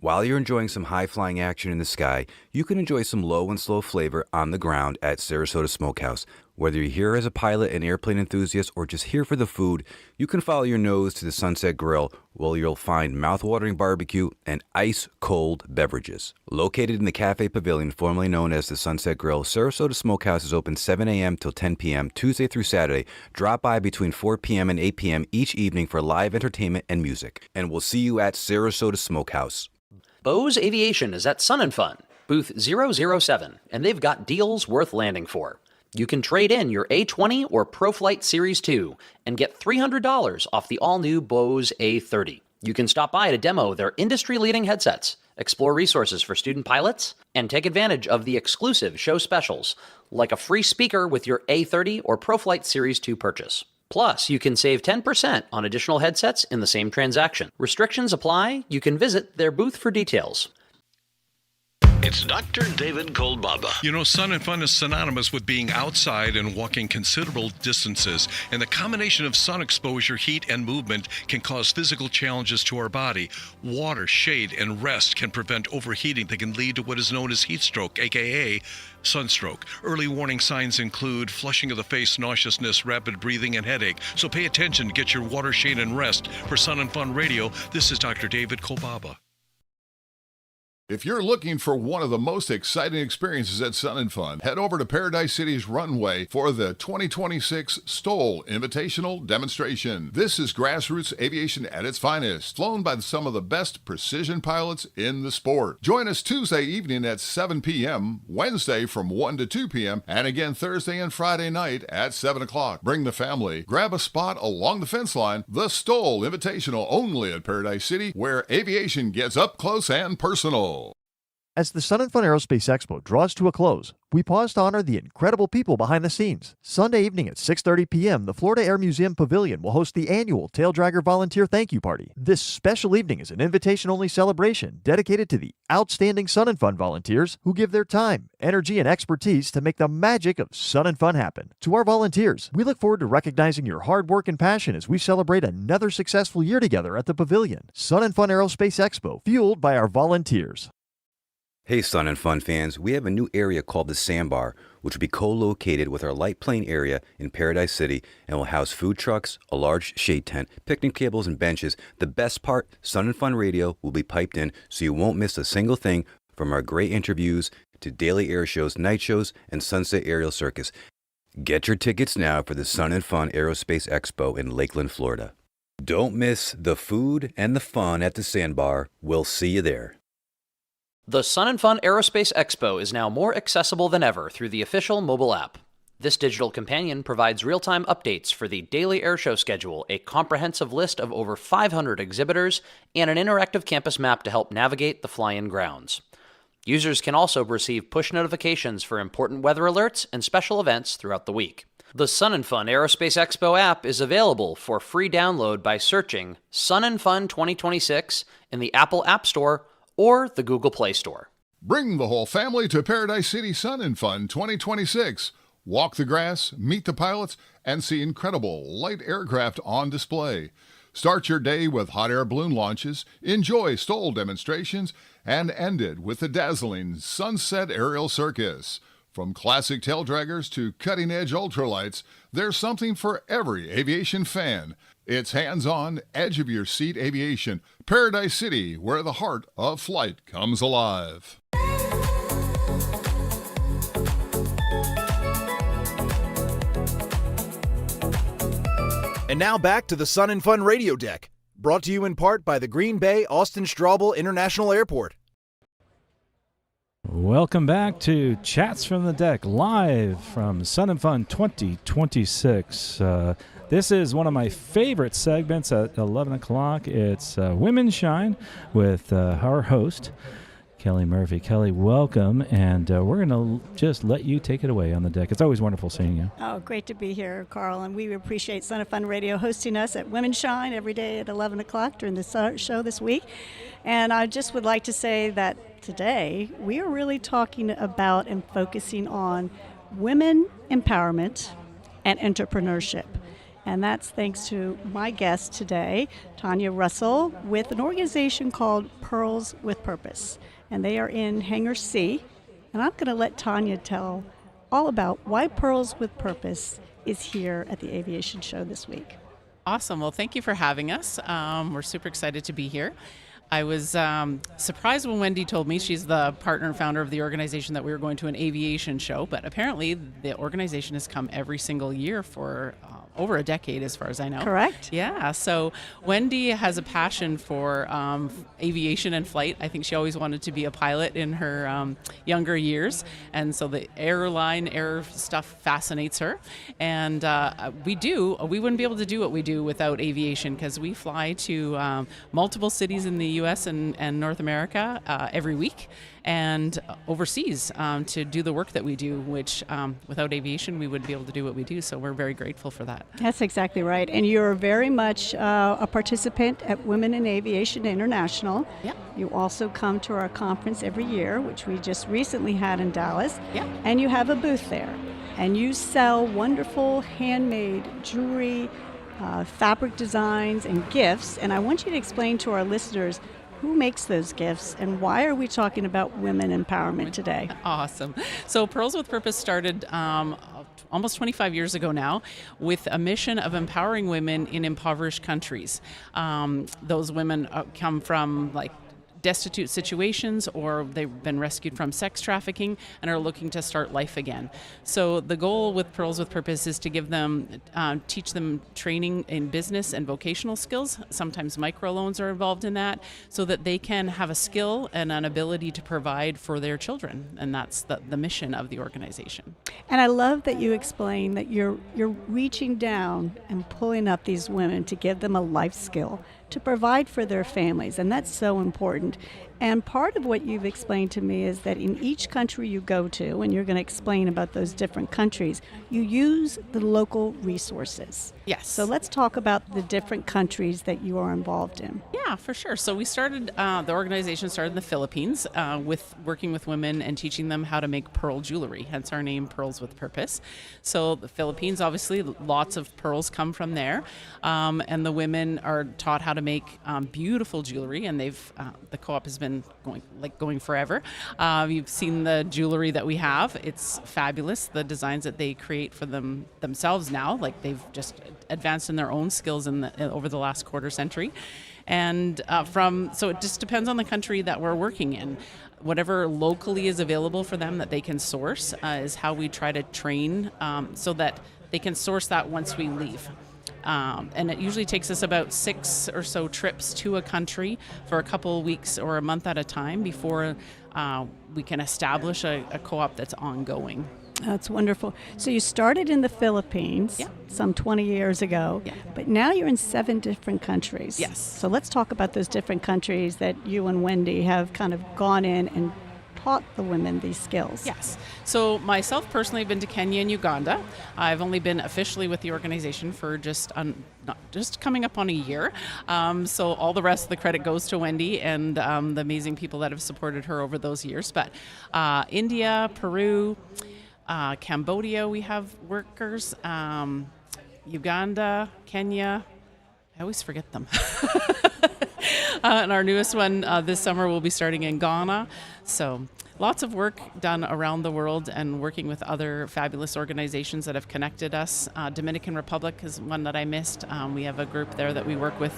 While you're enjoying some high-flying action in the sky, you can enjoy some low and slow flavor on the ground at Sarasota Smokehouse. Whether you're here as a pilot, an airplane enthusiast, or just here for the food, you can follow your nose to the Sunset Grill, where you'll find mouth-watering barbecue and ice-cold beverages. Located in the Cafe Pavilion, formerly known as the Sunset Grill, Sarasota Smokehouse is open 7 a.m. till 10 p.m., Tuesday through Saturday. Drop by between 4 p.m. and 8 p.m. each evening for live entertainment and music. And we'll see you at Sarasota Smokehouse. Bose Aviation is at Sun and Fun, booth 007, and they've got deals worth landing for. You can trade in your A20 or ProFlight Series 2 and get $300 off the all-new Bose A30. You can stop by to demo their industry-leading headsets, explore resources for student pilots, and take advantage of the exclusive show specials, like a free speaker with your A30 or ProFlight Series 2 purchase. Plus, you can save 10% on additional headsets in the same transaction. Restrictions apply. You can visit their booth for details. It's Dr. David Kolbaba. Sun and Fun is synonymous with being outside and walking considerable distances, and the combination of sun exposure, heat, and movement can cause physical challenges to our body. Water, shade, and rest can prevent overheating that can lead to what is known as heat stroke, aka sunstroke. Early warning signs include flushing of the face, nauseousness, rapid breathing, and headache. So pay attention, get your water, shade, and rest. For Sun and Fun Radio, this is Dr. David Kolbaba. If you're looking for one of the most exciting experiences at Sun and Fun, head over to Paradise City's runway for the 2026 STOL Invitational Demonstration. This is grassroots aviation at its finest, flown by some of the best precision pilots in the sport. Join us Tuesday evening at 7 p.m., Wednesday from 1 to 2 p.m., and again Thursday and Friday night at 7 o'clock. Bring the family. Grab a spot along the fence line. The STOL Invitational only at Paradise City, where aviation gets up close and personal. As the Sun and Fun Aerospace Expo draws to a close, we pause to honor the incredible people behind the scenes. Sunday evening at 6:30 p.m., the Florida Air Museum Pavilion will host the annual Tail Dragger Volunteer Thank You Party. This special evening is an invitation-only celebration dedicated to the outstanding Sun and Fun volunteers who give their time, energy, and expertise to make the magic of Sun and Fun happen. To our volunteers, we look forward to recognizing your hard work and passion as we celebrate another successful year together at the Pavilion. Sun and Fun Aerospace Expo, fueled by our volunteers. Hey Sun and Fun fans, we have a new area called the Sandbar, which will be co-located with our light plane area in Paradise City and will house food trucks, a large shade tent, picnic tables, and benches. The best part, Sun and Fun Radio will be piped in so you won't miss a single thing, from our great interviews to daily air shows, night shows, and Sunset Aerial Circus. Get your tickets now for the Sun and Fun Aerospace Expo in Lakeland, Florida. Don't miss the food and the fun at the Sandbar. We'll see you there. The Sun and Fun Aerospace Expo is now more accessible than ever through the official mobile app. This digital companion provides real-time updates for the daily airshow schedule, a comprehensive list of over 500 exhibitors, and an interactive campus map to help navigate the fly-in grounds. Users can also receive push notifications for important weather alerts and special events throughout the week. The Sun & Fun Aerospace Expo app is available for free download by searching Sun & Fun 2026 in the Apple App Store or the Google Play Store. Bring the whole family to Paradise City Sun & Fun 2026. Walk the grass, meet the pilots, and see incredible light aircraft on display. Start your day with hot air balloon launches, enjoy STOL demonstrations, and end it with the dazzling Sunset Aerial Circus. From classic tail draggers to cutting-edge ultralights, there's something for every aviation fan. It's hands-on, edge-of-your-seat aviation, Paradise City, where the heart of flight comes alive. And now back to the Sun & Fun Radio Deck, brought to you in part by the Green Bay Austin Straubel International Airport. Welcome back to Chats from the Deck, live from Sun & Fun 2026. This is one of my favorite segments at 11 o'clock. It's Women Shine with our host, Kelly Murphy. Kelly, welcome, and we're going to just let you take it away on the deck. It's always wonderful seeing you. Oh, great to be here, Carl, and we appreciate Sun & Fun Radio hosting us at Women Shine every day at 11 o'clock during the show this week. And I just would like to say that today we are really talking about and focusing on women empowerment and entrepreneurship. And that's thanks to my guest today, Tanya Russell, with an organization called Pearls with Purpose. And they are in Hangar C. And I'm going to let Tanya tell all about why Pearls with Purpose is here at the Aviation Show this week. Awesome. Well, thank you for having us. We're super excited to be here. I was surprised when Wendy told me, she's the partner and founder of the organization, that we were going to an aviation show, but apparently the organization has come every single year for over a decade, as far as I know. Correct. Yeah, so Wendy has a passion for aviation and flight. I think she always wanted to be a pilot in her younger years, and so the air stuff fascinates her. And we wouldn't be able to do what we do without aviation, because we fly to multiple cities in the U.S. and North America every week, and overseas to do the work that we do, which without aviation we wouldn't be able to do what we do. So we're very grateful for that. That's exactly right. And you're very much a participant at Women in Aviation International. Yeah. You also come to our conference every year, which we just recently had in Dallas. Yeah. And you have a booth there. And you sell wonderful handmade jewelry, fabric designs, and gifts. And I want you to explain to our listeners who makes those gifts and why are we talking about women empowerment today? Awesome. So Pearls with Purpose started almost 25 years ago now with a mission of empowering women in impoverished countries. Those women come from destitute situations, or they've been rescued from sex trafficking and are looking to start life again. So the goal with Pearls with Purpose is to give them, teach them training in business and vocational skills. Sometimes microloans are involved in that, so that they can have a skill and an ability to provide for their children. And that's the mission of the organization. And I love that you explain that you're reaching down and pulling up these women to give them a life skill to provide for their families, and that's so important. And part of what you've explained to me is that in each country you go to, and you're going to explain about those different countries, you use the local resources. Yes. So let's talk about the different countries that you are involved in. Yeah, for sure. So we started, the organization started in the Philippines with working with women and teaching them how to make pearl jewelry, hence our name, Pearls with Purpose. So the Philippines, obviously, lots of pearls come from there, and the women are taught how to make beautiful jewelry, and they've the co-op has been going forever. You've seen the jewelry that we have. It's fabulous, the designs that they create for themselves now. They've just advanced in their own skills over the last quarter century. And so it just depends on the country that we're working in. Whatever locally is available for them that they can source is how we try to train so that they can source that once we leave. And it usually takes us about 6 or so trips to a country for a couple of weeks or a month at a time before we can establish a co-op that's ongoing. That's wonderful. So you started in the Philippines some 20 years ago, but now you're in 7 different countries. Yes. So let's talk about those different countries that you and Wendy have kind of gone in and taught the women these skills. Yes. So myself personally, I've been to Kenya and Uganda. I've only been officially with the organization for just coming up on a year. So all the rest of the credit goes to Wendy and the amazing people that have supported her over those years. But India, Peru, Cambodia, we have workers. Uganda, Kenya. I always forget them. And our newest one this summer will be starting in Ghana. So lots of work done around the world and working with other fabulous organizations that have connected us. Dominican Republic is one that I missed. We have a group there that we work with.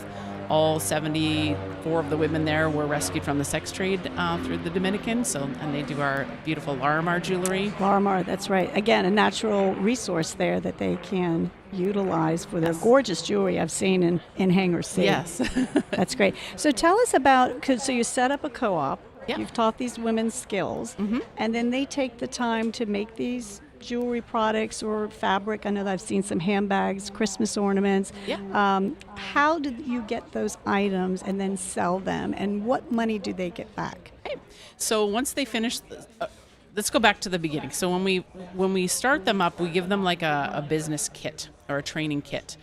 All 74 of the women there were rescued from the sex trade through the Dominican. And they do our beautiful Larimar jewelry. Larimar, that's right. Again, a natural resource there that they can utilize for their gorgeous jewelry I've seen in Hangar C. Yes. That's great. So tell us about, so you set up a co-op. Yeah. You've taught these women skills, and then they take the time to make these jewelry products or fabric. I know that I've seen some handbags, Christmas ornaments. Yeah. How did you get those items and then sell them, and what money do they get back? So once they finish, let's go back to the beginning. So when we start them up, we give them like a business kit or a training kit.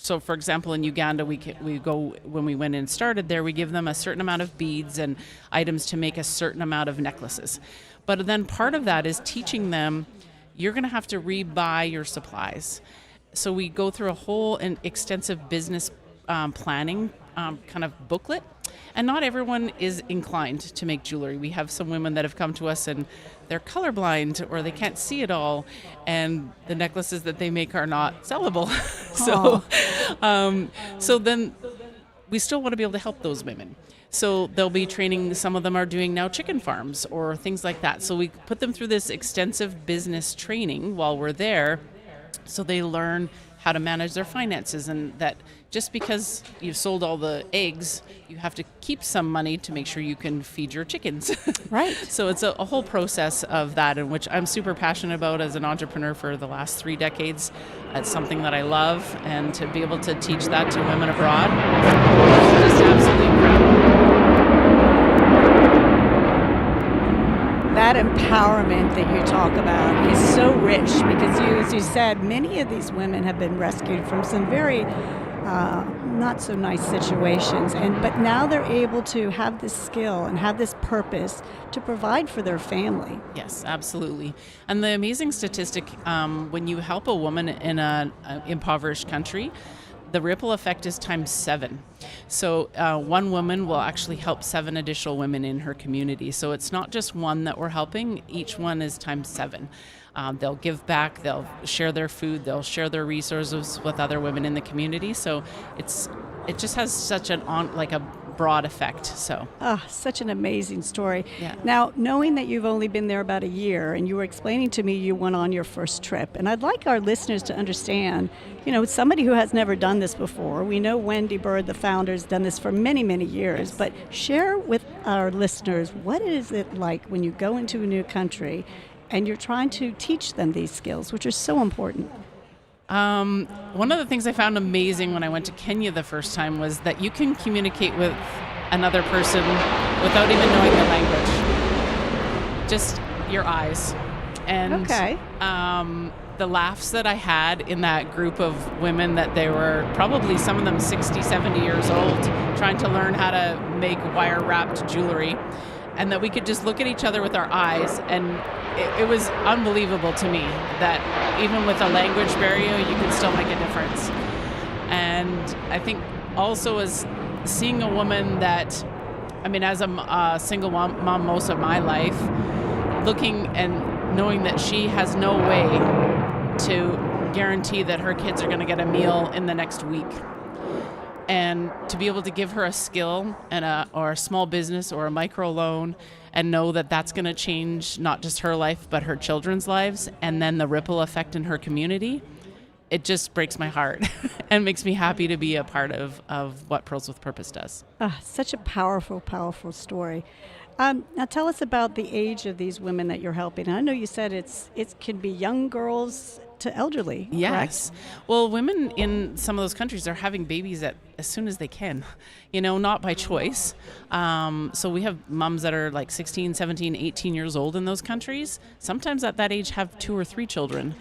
So for example, in Uganda, we go, when we went and started there, we give them a certain amount of beads and items to make a certain amount of necklaces. But then part of that is teaching them, you're going to have to rebuy your supplies. So we go through a whole and extensive business planning kind of booklet. And not everyone is inclined to make jewelry. We have some women that have come to us and they're colorblind or they can't see it all, and the necklaces that they make are not sellable. So then we still want to be able to help those women. So they'll be training, some of them are doing now chicken farms or things like that. So we put them through this extensive business training while we're there, so they learn how to manage their finances, and that just because you've sold all the eggs, you have to keep some money to make sure you can feed your chickens. Right. So it's a whole process of that, in which I'm super passionate about as an entrepreneur for the last 3 decades. It's something that I love, and to be able to teach that to women abroad is just absolutely incredible. That empowerment that you talk about is so rich because, as you said, many of these women have been rescued from some very not so nice situations, but now they're able to have this skill and have this purpose to provide for their family. Yes, absolutely. And the amazing statistic, when you help a woman in an impoverished country, the ripple effect is times 7. So one woman will actually help 7 additional women in her community. So it's not just one that we're helping, each one is times 7. They'll give back, they'll share their food, they'll share their resources with other women in the community. So it just has such a broad effect. So such an amazing story. Yeah. Now, knowing that you've only been there about a year, and you were explaining to me you went on your first trip, and I'd like our listeners to understand, somebody who has never done this before. We know Wendy Bird, the founder, has done this for many, many years, yes. But share with our listeners, what is it like when you go into a new country and you're trying to teach them these skills, which are so important? One of the things I found amazing when I went to Kenya the first time was that you can communicate with another person without even knowing the language. Just your eyes. And the laughs that I had in that group of women, that they were probably some of them 60, 70 years old, trying to learn how to make wire-wrapped jewelry, and that we could just look at each other with our eyes, and it was unbelievable to me that even with a language barrier, you can still make a difference. And I think also as seeing a woman that, as a single mom most of my life, looking and knowing that she has no way to guarantee that her kids are going to get a meal in the next week. And to be able to give her a skill and or a small business or a micro loan, and know that that's going to change not just her life but her children's lives, and then the ripple effect in her community, it just breaks my heart and makes me happy to be a part of what Pearls with Purpose does. Such a powerful, powerful story. Now tell us about the age of these women that you're helping. I know you said it can be young girls to elderly. Yes. Correct? Well, women in some of those countries are having babies at as soon as they can, not by choice. So we have moms that are like 16, 17, 18 years old in those countries. Sometimes at that age have 2 or 3 children.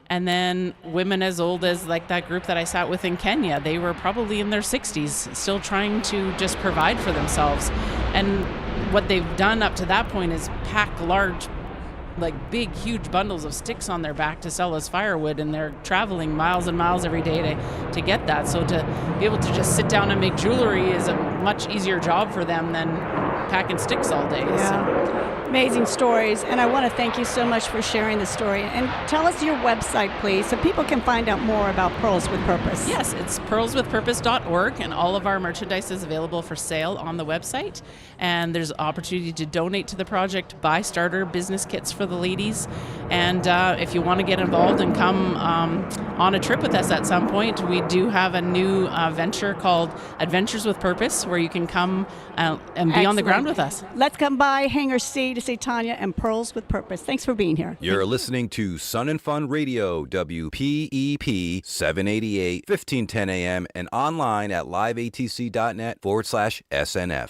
And then women as old as like that group that I sat with in Kenya, they were probably in their 60s, still trying to just provide for themselves. And what they've done up to that point is pack large, like big, huge bundles of sticks on their back to sell as firewood, and they're traveling miles and miles every day to get that. So to be able to just sit down and make jewelry is a much easier job for them than packing sticks all day. Yeah. Amazing stories, and I want to thank you so much for sharing the story. And tell us your website, please, so people can find out more about Pearls with Purpose. Yes, it's pearlswithpurpose.org, and all of our merchandise is available for sale on the website. And there's opportunity to donate to the project, buy starter business kits for the ladies. And if you want to get involved and come on a trip with us at some point, we do have a new venture called Adventures with Purpose, where you can come and be on the ground with us. Let's come by Hangar C to see Tanya and Pearls with Purpose. Thanks for being here. You're listening to Sun and Fun Radio, WPEP 788, 1510 AM, and online at liveatc.net/SNF.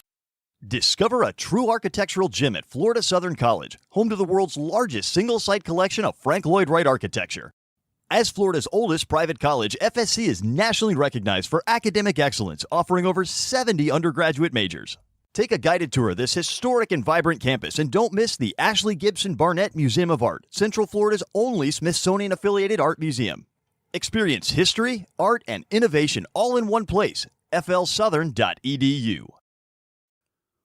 Discover a true architectural gem at Florida Southern College, home to the world's largest single-site collection of Frank Lloyd Wright architecture. As Florida's oldest private college, FSC is nationally recognized for academic excellence, offering over 70 undergraduate majors. Take a guided tour of this historic and vibrant campus, and don't miss the Ashley Gibson Barnett Museum of Art, Central Florida's only Smithsonian-affiliated art museum. Experience history, art, and innovation all in one place. flsouthern.edu.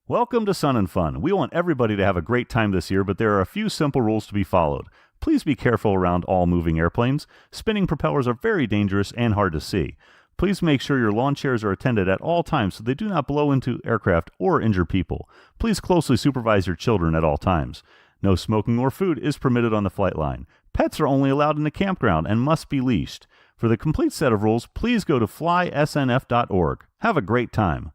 Welcome to Sun and Fun. We want everybody to have a great time this year, but there are a few simple rules to be followed. Please be careful around all moving airplanes. Spinning propellers are very dangerous and hard to see. Please make sure your lawn chairs are attended at all times so they do not blow into aircraft or injure people. Please closely supervise your children at all times. No smoking or food is permitted on the flight line. Pets are only allowed in the campground and must be leashed. For the complete set of rules, please go to flysnf.org. Have a great time.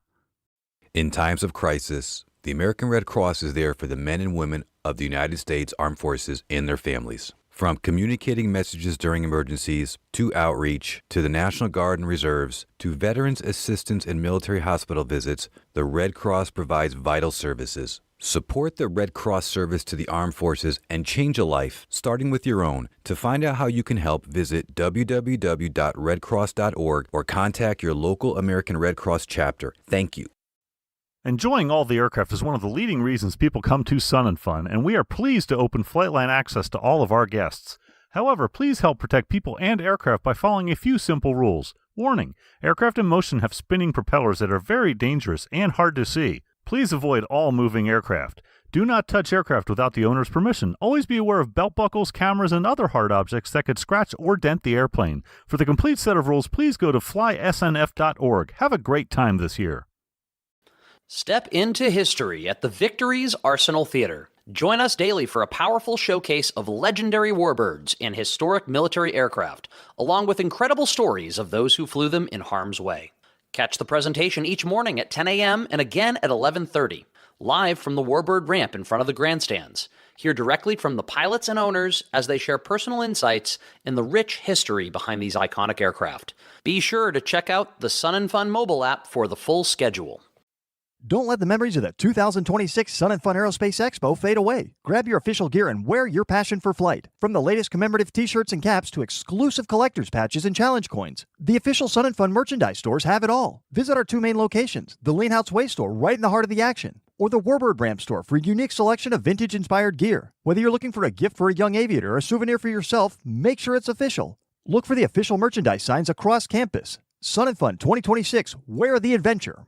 In times of crisis, the American Red Cross is there for the men and women of the United States Armed Forces and their families. From communicating messages during emergencies, to outreach, to the National Guard and Reserves, to veterans assistance and military hospital visits, the Red Cross provides vital services. Support the Red Cross service to the armed forces and change a life, starting with your own. To find out how you can help, visit www.redcross.org or contact your local American Red Cross chapter. Thank you. Enjoying all the aircraft is one of the leading reasons people come to Sun and Fun, and we are pleased to open Flightline access to all of our guests. However, please help protect people and aircraft by following a few simple rules. Warning: aircraft in motion have spinning propellers that are very dangerous and hard to see. Please avoid all moving aircraft. Do not touch aircraft without the owner's permission. Always be aware of belt buckles, cameras, and other hard objects that could scratch or dent the airplane. For the complete set of rules, please go to flysnf.org. Have a great time this year. Step into history at the Victory's Arsenal Theater. Join us daily for a powerful showcase of legendary warbirds and historic military aircraft, along with incredible stories of those who flew them in harm's way. Catch the presentation each morning at 10 a.m. and again at 11:30, live from the Warbird ramp in front of the grandstands. Hear directly from the pilots and owners as they share personal insights in the rich history behind these iconic aircraft. Be sure to check out the Sun and Fun mobile app for the full schedule. Don't let the memories of the 2026 Sun and Fun Aerospace Expo fade away. Grab your official gear and wear your passion for flight. From the latest commemorative t-shirts and caps to exclusive collector's patches and challenge coins, the official Sun and Fun merchandise stores have it all. Visit our 2 main locations, the Lean House Way store right in the heart of the action, or the Warbird Ramp store for a unique selection of vintage-inspired gear. Whether you're looking for a gift for a young aviator or a souvenir for yourself, make sure it's official. Look for the official merchandise signs across campus. Sun and Fun 2026, wear the adventure.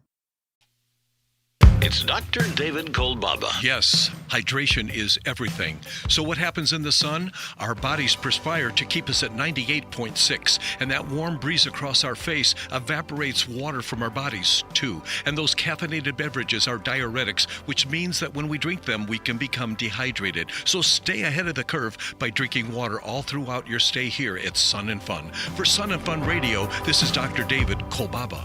It's Dr. David Kolbaba. Yes, hydration is everything. So what happens in the sun? Our bodies perspire to keep us at 98.6, and that warm breeze across our face evaporates water from our bodies too. And those caffeinated beverages are diuretics, which means that when we drink them, we can become dehydrated. So stay ahead of the curve by drinking water all throughout your stay here at Sun and Fun. For Sun and Fun Radio, this is Dr. David Kolbaba.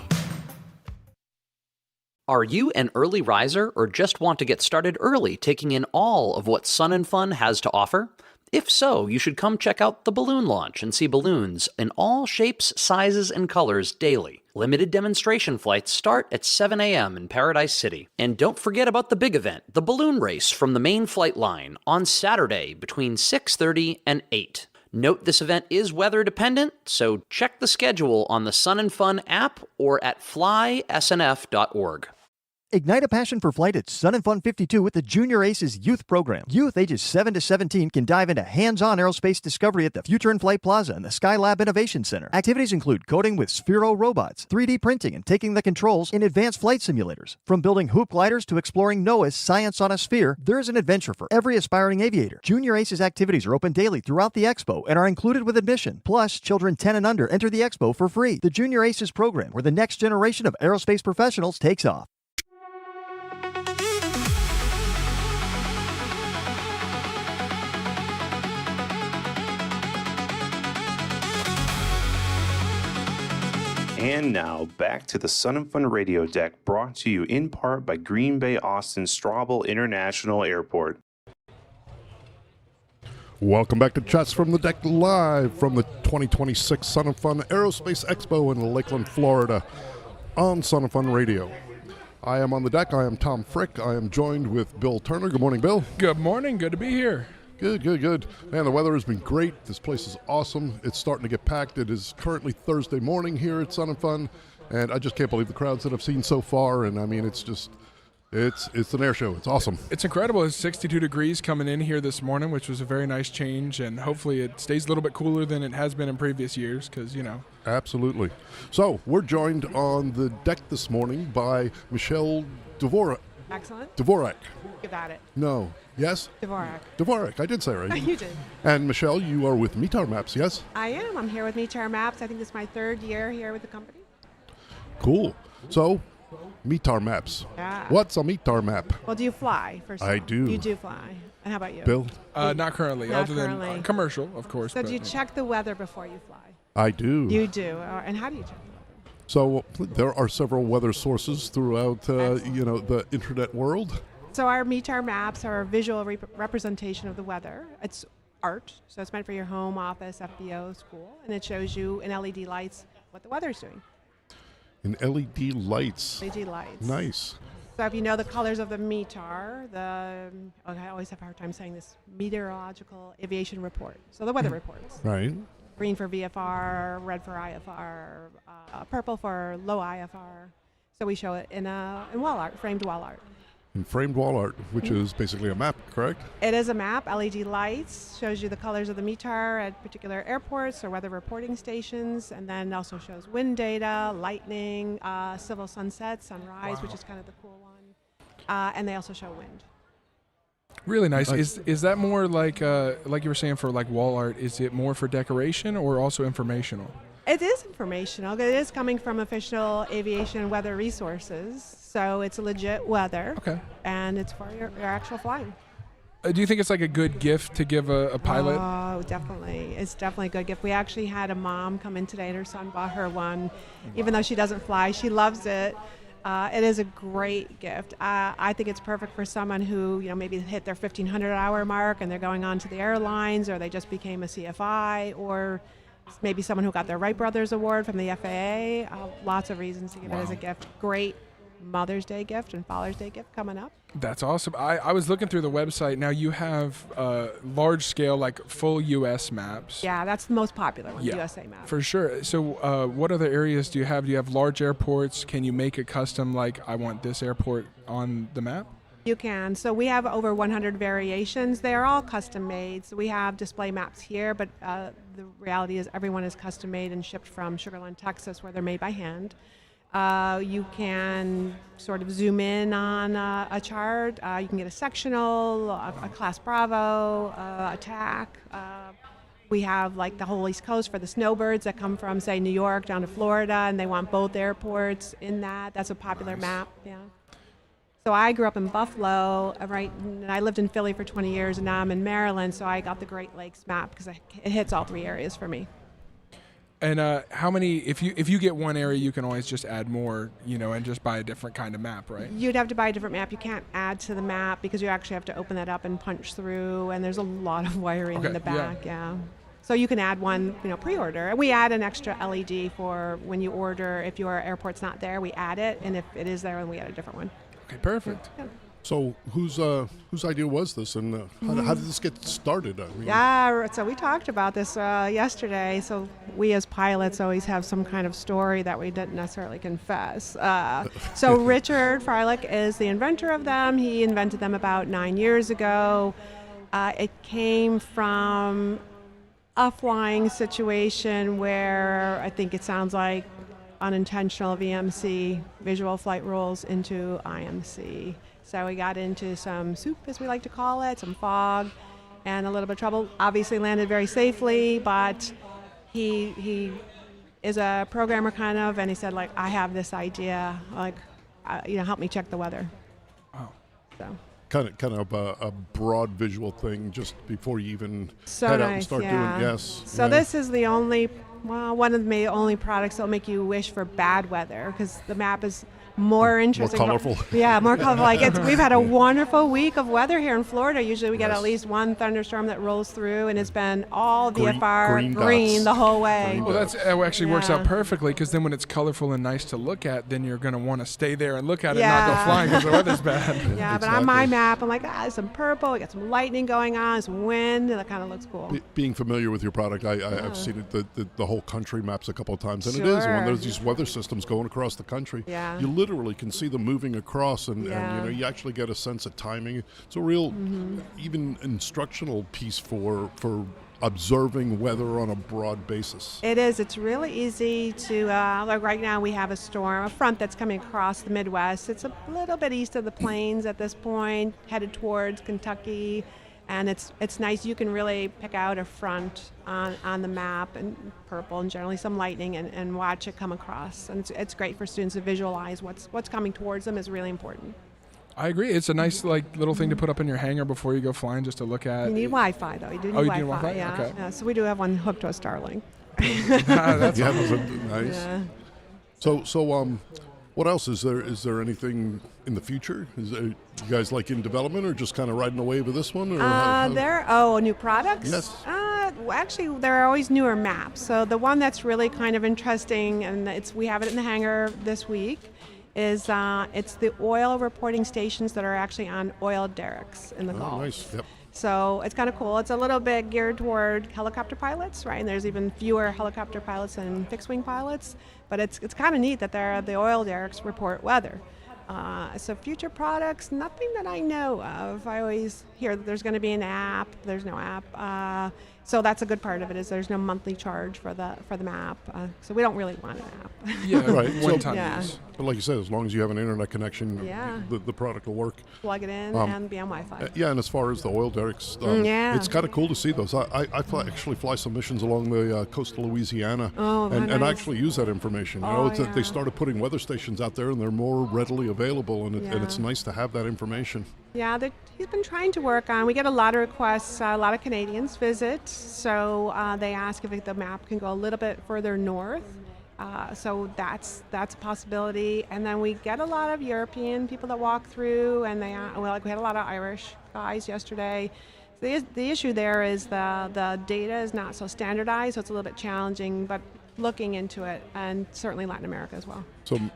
Are you an early riser or just want to get started early taking in all of what Sun and Fun has to offer? If so, you should come check out the balloon launch and see balloons in all shapes, sizes, and colors daily. Limited demonstration flights start at 7 a.m. in Paradise City. And don't forget about the big event, the balloon race from the main flight line, on Saturday between 6:30 and 8. Note this event is weather dependent, so check the schedule on the Sun and Fun app or at flysnf.org. Ignite a passion for flight at Sun and Fun 52 with the Junior Aces Youth Program. Youth ages 7 to 17 can dive into hands-on aerospace discovery at the Future in Flight Plaza and the Skylab Innovation Center. Activities include coding with Sphero robots, 3D printing, and taking the controls in advanced flight simulators. From building hoop gliders to exploring NOAA's Science on a Sphere, there is an adventure for every aspiring aviator. Junior Aces activities are open daily throughout the Expo and are included with admission. Plus, children 10 and under enter the Expo for free. The Junior Aces program, where the next generation of aerospace professionals takes off. And now, back to the Sun and Fun Radio Deck, brought to you in part by Green Bay Austin Straubel International Airport. Welcome back to Chats from the Deck, live from the 2026 Sun and Fun Aerospace Expo in Lakeland, Florida, on Sun and Fun Radio. I am on the deck. I am Tom Frick. I am joined with Bill Turner. Good morning, Bill. Good morning. Good to be here. Good. Man, the weather has been great. This place is awesome. It's starting to get packed. It is currently Thursday morning here at Sun and Fun, and I just can't believe the crowds that I've seen so far. And I mean, it's an air show. It's awesome. It's incredible. It's 62 degrees coming in here this morning, which was a very nice change, and hopefully it stays a little bit cooler than it has been in previous years, because, you know. Absolutely. So we're joined on the deck this morning by Michelle Dvorak. Excellent. Dvorak. You got it. No. Yes? Dvorak. I did say right. You did. And Michelle, you are with METAR Maps, yes? I am. I'm here with METAR Maps. I think this is my third year here with the company. Cool. So, METAR Maps. Yeah. What's a METAR map? Well, do you fly, first of all? I do. You do fly. And how about you? Bill? Not currently, Not other currently. than commercial, of course. So do you check the weather before you fly? I do. You do. And how do you check the weather? So, there are several weather sources throughout, the internet world. So our METAR maps are a visual representation of the weather. It's art, so it's meant for your home, office, FBO, school, and it shows you in LED lights what the weather's doing. In LED lights. LED lights. Nice. So if you know the colors of the METAR, I always have a hard time saying this, meteorological aviation report. So the weather reports. Right. Green for VFR, red for IFR, purple for low IFR. So we show it in wall art, framed wall art. In framed wall art, which is basically a map, correct? It is a map. LED lights shows you the colors of the METAR at particular airports or weather reporting stations, and then also shows wind data, lightning, civil sunset, sunrise, which is kind of the cool one, and they also show wind. Really nice. Is that more like you were saying for like wall art? Is it more for decoration or also informational? It is informational. It is coming from official aviation weather resources, so it's legit weather. Okay. And it's for your actual flying. Do you think it's like a good gift to give a pilot? Oh, definitely. It's definitely a good gift. We actually had a mom come in today and her son bought her one. Even though she doesn't fly, she loves it. It is a great gift. I think it's perfect for someone who, maybe hit their 1,500 hour mark and they're going on to the airlines, or they just became a CFI, or maybe someone who got their Wright Brothers Award from the FAA. Lots of reasons to give it as a gift. Great Mother's Day gift and Father's Day gift coming up. That's awesome. I was looking through the website. Now you have large scale, like full U.S. maps. Yeah, that's the most popular one, USA map. For sure. So what other areas do you have? Do you have large airports? Can you make it custom, like I want this airport on the map? You can. So we have over 100 variations. They are all custom made. So we have display maps here, but the reality is everyone is custom made and shipped from Sugar Land, Texas, where they're made by hand. You can sort of zoom in on a chart. You can get a sectional, a class Bravo, attack. We have like the whole East Coast for the snowbirds that come from, say, New York down to Florida, and they want both airports in that. That's a popular map. Yeah. So I grew up in Buffalo, and I lived in Philly for 20 years, and now I'm in Maryland, so I got the Great Lakes map because it hits all three areas for me. And how many? If you get one area, you can always just add more, and just buy a different kind of map, right? You'd have to buy a different map. You can't add to the map because you actually have to open that up and punch through, and there's a lot of wiring in the back. Yeah. So you can add one, pre-order. And we add an extra LED for when you order. If your airport's not there, we add it, and if it is there, then we add a different one. Okay, perfect. Yeah. So whose idea was this, and how did this get started? So we talked about this yesterday. So we as pilots always have some kind of story that we didn't necessarily confess. So Richard Freilich is the inventor of them. He invented them about 9 years ago. It came from a flying situation where I think it sounds like unintentional VMC, visual flight rules, into IMC. So we got into some soup, as we like to call it, some fog, and a little bit of trouble. Obviously landed very safely, but he is a programmer kind of, and he said, I have this idea, help me check the weather. Wow. So. Kind of a broad visual thing just before you even head out and start doing. Yes. So this is the one of the only products that'll make you wish for bad weather, because the map is more interesting. More colorful. More colorful. We've had a wonderful week of weather here in Florida. Usually we get at least one thunderstorm that rolls through, and it's been all VFR green the whole way. Well, that actually works out perfectly, because then when it's colorful and nice to look at, then you're going to want to stay there and look at it and not go flying because the weather's bad. Yeah, but on my map, I'm like, there's some purple, we got some lightning going on, some wind, and that kind of looks cool. Being familiar with your product, I've seen it, the whole country maps a couple of times, and it is when there's these weather systems going across the country. Yeah. You literally can see them moving across, and you actually get a sense of timing. It's a real, even instructional piece for observing weather on a broad basis. It is. It's really easy to, right now we have a front that's coming across the Midwest. It's a little bit east of the plains at this point, headed towards Kentucky. And it's nice. You can really pick out a front on the map, and purple, and generally some lightning, and watch it come across. And it's great for students to visualize what's coming towards them. Is really important. I agree. It's a nice little thing to put up in your hangar before you go flying, just to look at. You need Wi-Fi though. You do need you Wi-Fi. need Wi-Fi? Yeah. Okay. Yeah. So we do have one hooked to a Starlink. That's nice. Yeah. So what else is there? Is there anything in the future? Is there, you guys in development, or just kind of riding the wave of this one? Or new products? Yes. Actually, there are always newer maps. So the one that's really kind of interesting, and we have it in the hangar this week, is it's the oil reporting stations that are actually on oil derricks in the Gulf. Nice. Yep. So it's kind of cool. It's a little bit geared toward helicopter pilots, right? And there's even fewer helicopter pilots than fixed-wing pilots. But it's kind of neat that the oil derricks report weather. So future products, nothing that I know of. I always hear that there's going to be an app. There's no app. So that's a good part of it, is there's no monthly charge for the map. So we don't really want an app. Yeah, right. One-time use. But like you said, as long as you have an internet connection, the product will work. Plug it in and be on Wi-Fi. And as far as the oil derricks, it's kind of cool to see those. I actually fly some missions along the coast of Louisiana, and actually use that information. They started putting weather stations out there, and they're more readily available, and it's nice to have that information. Yeah, he's been trying to work on. We get a lot of requests. A lot of Canadians visit, so they ask if the map can go a little bit further north. So that's a possibility. And then we get a lot of European people that walk through, and we had a lot of Irish guys yesterday. The issue there is the data is not so standardized, so it's a little bit challenging, but looking into it, and certainly Latin America as well.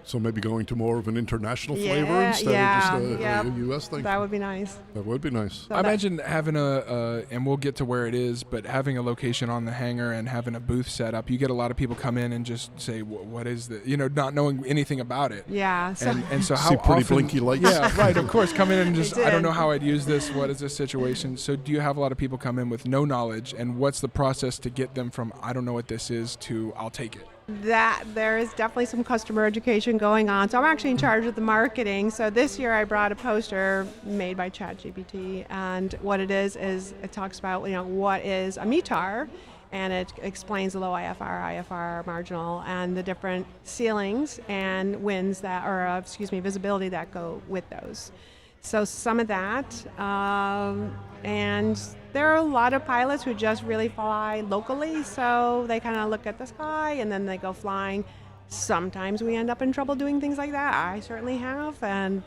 So maybe going to more of an international flavor instead of just a U.S. thing. That would be nice. That would be nice. I imagine having and we'll get to where it is, but having a location on the hangar and having a booth set up, you get a lot of people come in and just say, "What is this?" Not knowing anything about it. Yeah. And so how see pretty often, blinky lights. Yeah, right. Of course, come in and just, I don't know how I'd use this. What is this situation? So do you have a lot of people come in with no knowledge, and what's the process to get them from I don't know what this is to I'll take it? That there is definitely some customer education going on. So I'm actually in charge of the marketing. So this year I brought a poster made by ChatGPT, and what it is it talks about what is a METAR, and it explains the low IFR, marginal, and the different ceilings and winds visibility that go with those. So some of that. And there are a lot of pilots who just really fly locally, so they kind of look at the sky and then they go flying. Sometimes we end up in trouble doing things like that. I certainly have. And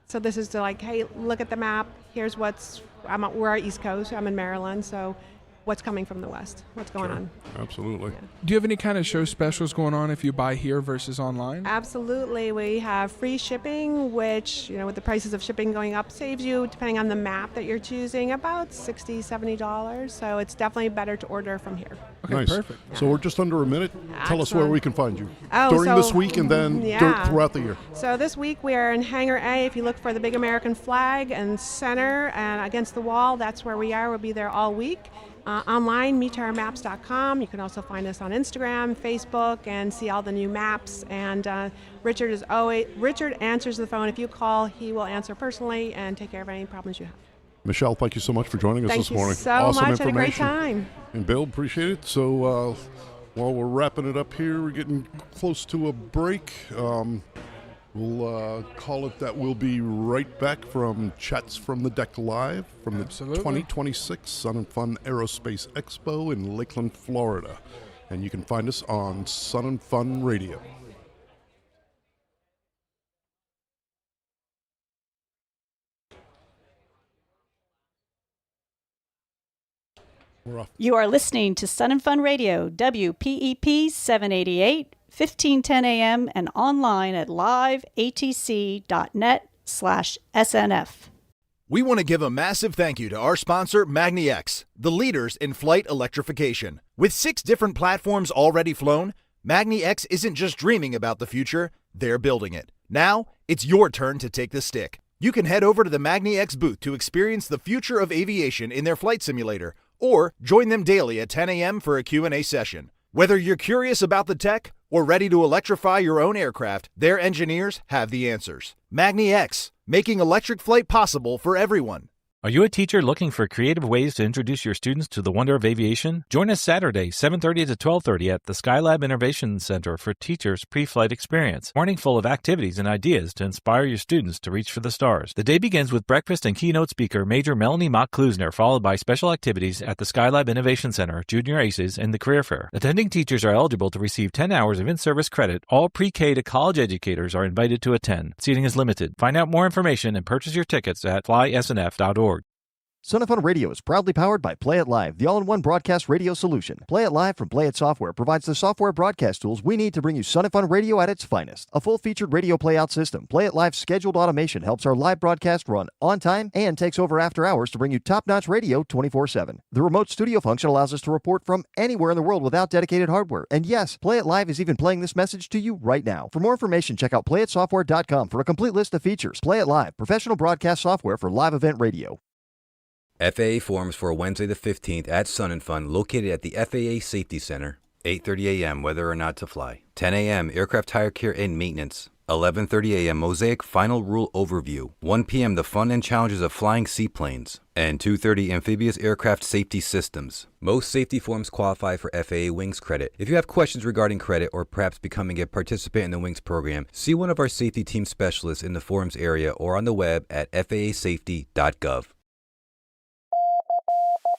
so this is to like, hey, look at the map. Here's we're East Coast. I'm in Maryland, so what's coming from the west? What's going on? Absolutely. Yeah. Do you have any kind of show specials going on if you buy here versus online? Absolutely. We have free shipping, which, with the prices of shipping going up, saves you, depending on the map that you're choosing, about $60, $70. So it's definitely better to order from here. Okay, nice. Perfect. So we're just under a minute. Tell us where we can find you during this week and then throughout the year. So this week we are in Hangar A. If you look for the big American flag and center and against the wall, that's where we are. We'll be there all week. Online, meetourmaps.com. You can also find us on Instagram, Facebook, and see all the new maps. And Richard answers the phone. If you call, he will answer personally and take care of any problems you have. Michelle, thank you so much for joining us this morning. Thank you so awesome much. Had a great information. time. And Bill, appreciate it. So while we're wrapping it up here, we're getting close to a break. We'll call it that. We'll be right back from Chats from the Deck Live from the 2026 Sun and Fun Aerospace Expo in Lakeland, Florida. And you can find us on Sun and Fun Radio. We're off. You are listening to Sun and Fun Radio, WPEP 788. 1510 a.m. and online at liveatc.net/SNF. We want to give a massive thank you to our sponsor, MagneX, the leaders in flight electrification. With 6 different platforms already flown, MagneX isn't just dreaming about the future, they're building it. Now, it's your turn to take the stick. You can head over to the MagneX booth to experience the future of aviation in their flight simulator, or join them daily at 10 a.m. for a Q&A session. Whether you're curious about the tech or ready to electrify your own aircraft, their engineers have the answers. MagneX, making electric flight possible for everyone. Are you a teacher looking for creative ways to introduce your students to the wonder of aviation? Join us Saturday, 7:30 to 12:30 at the Skylab Innovation Center for Teachers Pre-Flight Experience. Morning full of activities and ideas to inspire your students to reach for the stars. The day begins with breakfast and keynote speaker Major Melanie Mock-Klusner, followed by special activities at the Skylab Innovation Center, Junior Aces, and the Career Fair. Attending teachers are eligible to receive 10 hours of in-service credit. All pre-K to college educators are invited to attend. Seating is limited. Find out more information and purchase your tickets at flysnf.org. Sun and Fun Radio is proudly powered by Play It Live, the all-in-one broadcast radio solution. Play It Live from Play It Software provides the software broadcast tools we need to bring you Sun and Fun Radio at its finest. A full-featured radio playout system, Play It Live's scheduled automation helps our live broadcast run on time and takes over after hours to bring you top-notch radio 24/7. The remote studio function allows us to report from anywhere in the world without dedicated hardware. And yes, Play It Live is even playing this message to you right now. For more information, check out playitsoftware.com for a complete list of features. Play It Live, professional broadcast software for live event radio. FAA forums for Wednesday the 15th at Sun and Fun, located at the FAA Safety Center. 8:30 a.m. whether or not to fly. 10 a.m. aircraft tire care and maintenance. 11:30 a.m. Mosaic Final Rule Overview. 1 p.m. the fun and challenges of flying seaplanes. And 2:30 amphibious aircraft safety systems. Most safety forums qualify for FAA Wings credit. If you have questions regarding credit or perhaps becoming a participant in the Wings program, see one of our safety team specialists in the forums area or on the web at faasafety.gov.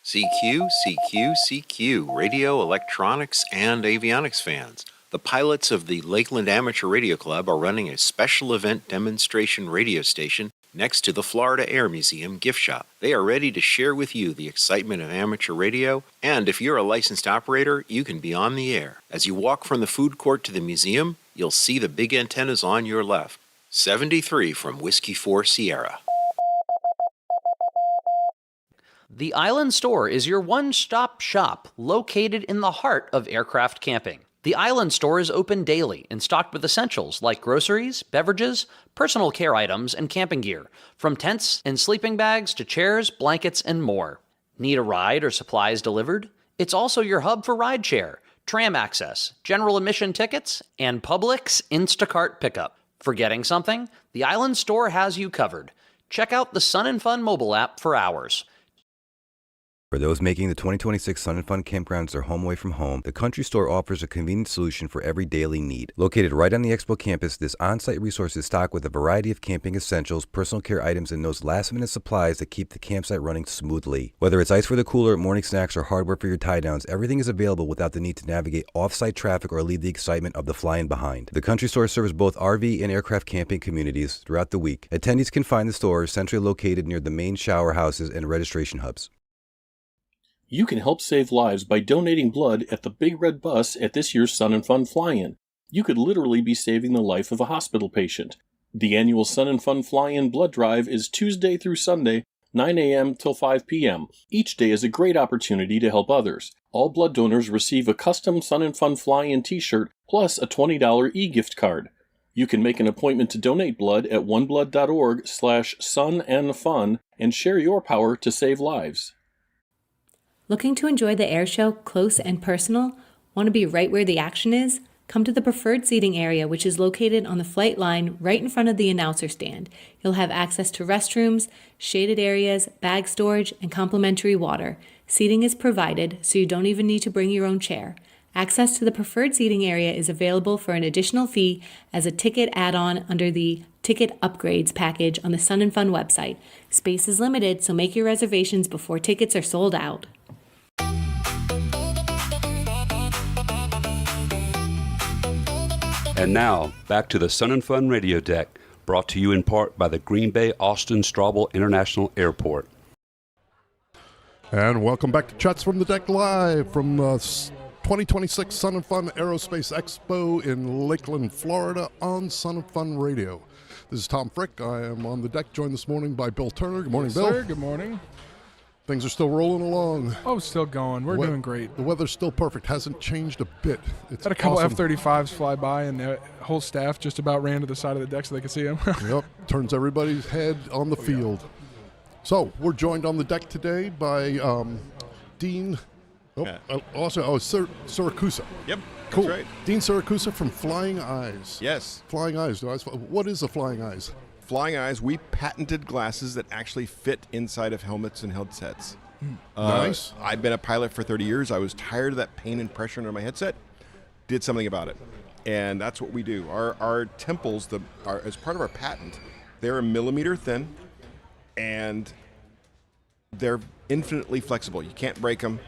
CQ, CQ, CQ, radio, electronics, and avionics fans. The pilots of the Lakeland Amateur Radio Club are running a special event demonstration radio station next to the Florida Air Museum gift shop. They are ready to share with you the excitement of amateur radio, and if you're a licensed operator, you can be on the air. As you walk from the food court to the museum, you'll see the big antennas on your left. 73 from Whiskey 4 Sierra. The Island Store is your one-stop shop located in the heart of aircraft camping. The Island Store is open daily and stocked with essentials like groceries, beverages, personal care items, and camping gear, from tents and sleeping bags to chairs, blankets, and more. Need a ride or supplies delivered? It's also your hub for rideshare, tram access, general admission tickets, and Publix Instacart pickup. Forgetting something? The Island Store has you covered. Check out the Sun and Fun mobile app for hours. For those making the 2026 Sun and Fun campgrounds their home away from home, the Country Store offers a convenient solution for every daily need. Located right on the Expo campus, this on-site resource is stocked with a variety of camping essentials, personal care items, and those last-minute supplies that keep the campsite running smoothly. Whether it's ice for the cooler, morning snacks, or hardware for your tie-downs, everything is available without the need to navigate off-site traffic or leave the excitement of the flying behind. The Country Store serves both RV and aircraft camping communities throughout the week. Attendees can find the store centrally located near the main shower houses and registration hubs. You can help save lives by donating blood at the Big Red Bus at this year's Sun and Fun Fly-In. You could literally be saving the life of a hospital patient. The annual Sun and Fun Fly-In blood drive is Tuesday through Sunday, 9 a.m. till 5 p.m. Each day is a great opportunity to help others. All blood donors receive a custom Sun and Fun Fly-In t-shirt plus a $20 e-gift card. You can make an appointment to donate blood at oneblood.org/sunandfun and share your power to save lives. Looking to enjoy the air show close and personal? Want to be right where the action is? Come to the preferred seating area, which is located on the flight line right in front of the announcer stand. You'll have access to restrooms, shaded areas, bag storage, and complimentary water. Seating is provided, so you don't even need to bring your own chair. Access to the preferred seating area is available for an additional fee as a ticket add-on under the Ticket Upgrades package on the Sun and Fun website. Space is limited, so make your reservations before tickets are sold out. And now, back to the Sun and Fun Radio Deck, brought to you in part by the Green Bay Austin Straubel International Airport. And welcome back to Chats from the Deck live from 2026 Sun and Fun Aerospace Expo in Lakeland, Florida on Sun and Fun Radio. This is Tom Frick. I am on the deck, joined this morning by Bill Turner. Good morning, Yes, Bill. Sir. Good morning. Things are still rolling along. Oh, still going. We're doing great. The weather's still perfect. Hasn't changed a bit. It's Had a couple awesome. F-35s fly by, and the whole staff just about ran to the side of the deck so they could see them. Yep, turns everybody's head on the field. So we're joined on the deck today by Dean. Siracusa. Yep, cool. that's right. Dean Siracusa from Flying Eyes. Yes. Flying Eyes. What is a Flying Eyes? Flying Eyes, we patented glasses that actually fit inside of helmets and headsets. Nice. I've been a pilot for 30 years. I was tired of that pain and pressure under my headset. Did something about it. And that's what we do. Our temples, as part of our patent, they're a millimeter thin, and they're infinitely flexible. You can't break them.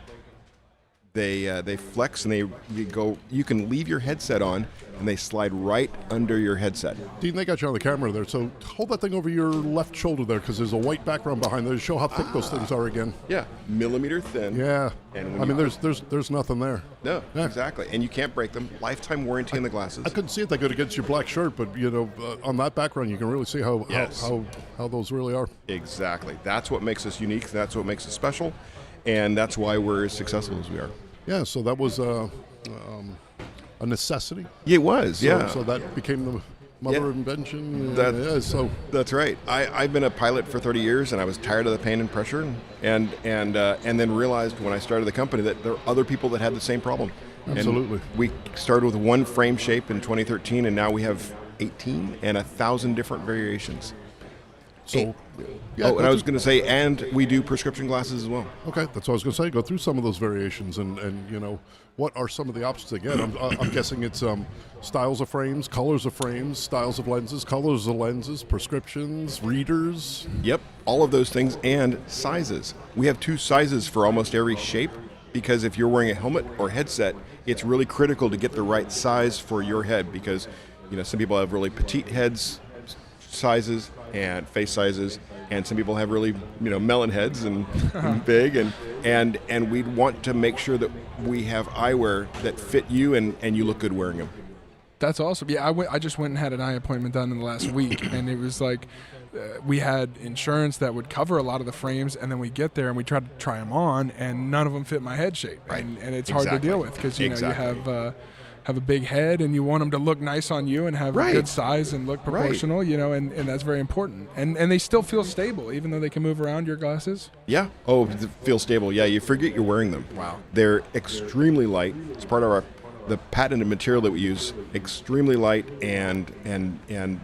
They flex and they go. You can leave your headset on, and they slide right under your headset. Dean, they got you on the camera there, so hold that thing over your left shoulder there, because there's a white background behind there to show how thick those things are again. Yeah, millimeter thin. Yeah, and I mean, there's nothing there. No, exactly, and you can't break them. Lifetime warranty on the glasses. I couldn't see it that good against your black shirt, but on that background, you can really see how those really are. Exactly. That's what makes us unique. That's what makes us special, and that's why we're as successful as we are. Yeah, so that was a necessity. Yeah, it was. So that became the mother of invention. That's right. I've been a pilot for 30 years, and I was tired of the pain and pressure, and then realized when I started the company that there are other people that had the same problem. Absolutely. And we started with one frame shape in 2013, and now we have 18 and 1,000 different variations. So, and I was going to say, and we do prescription glasses as well. Okay, that's what I was going to say. Go through some of those variations, and what are some of the options again? I'm guessing it's styles of frames, colors of frames, styles of lenses, colors of lenses, prescriptions, readers. Yep, all of those things, and sizes. We have 2 sizes for almost every shape, because if you're wearing a helmet or headset, it's really critical to get the right size for your head, because some people have really petite heads sizes and face sizes, and some people have really melon heads and big, and we want to make sure that we have eyewear that fit you and you look good wearing them. That's awesome. Yeah, I just went and had an eye appointment done in the last week, and it was like we had insurance that would cover a lot of the frames, and then we get there and we try to try them on, and none of them fit my head shape, right. and it's hard to deal with, because you have a big head, and you want them to look nice on you and have a good size and look proportional, and that's very important. And they still feel stable, even though they can move around your glasses. Yeah. Oh, feel stable. Yeah, you forget you're wearing them. Wow. They're extremely light. It's part of the patented material that we use. Extremely light, and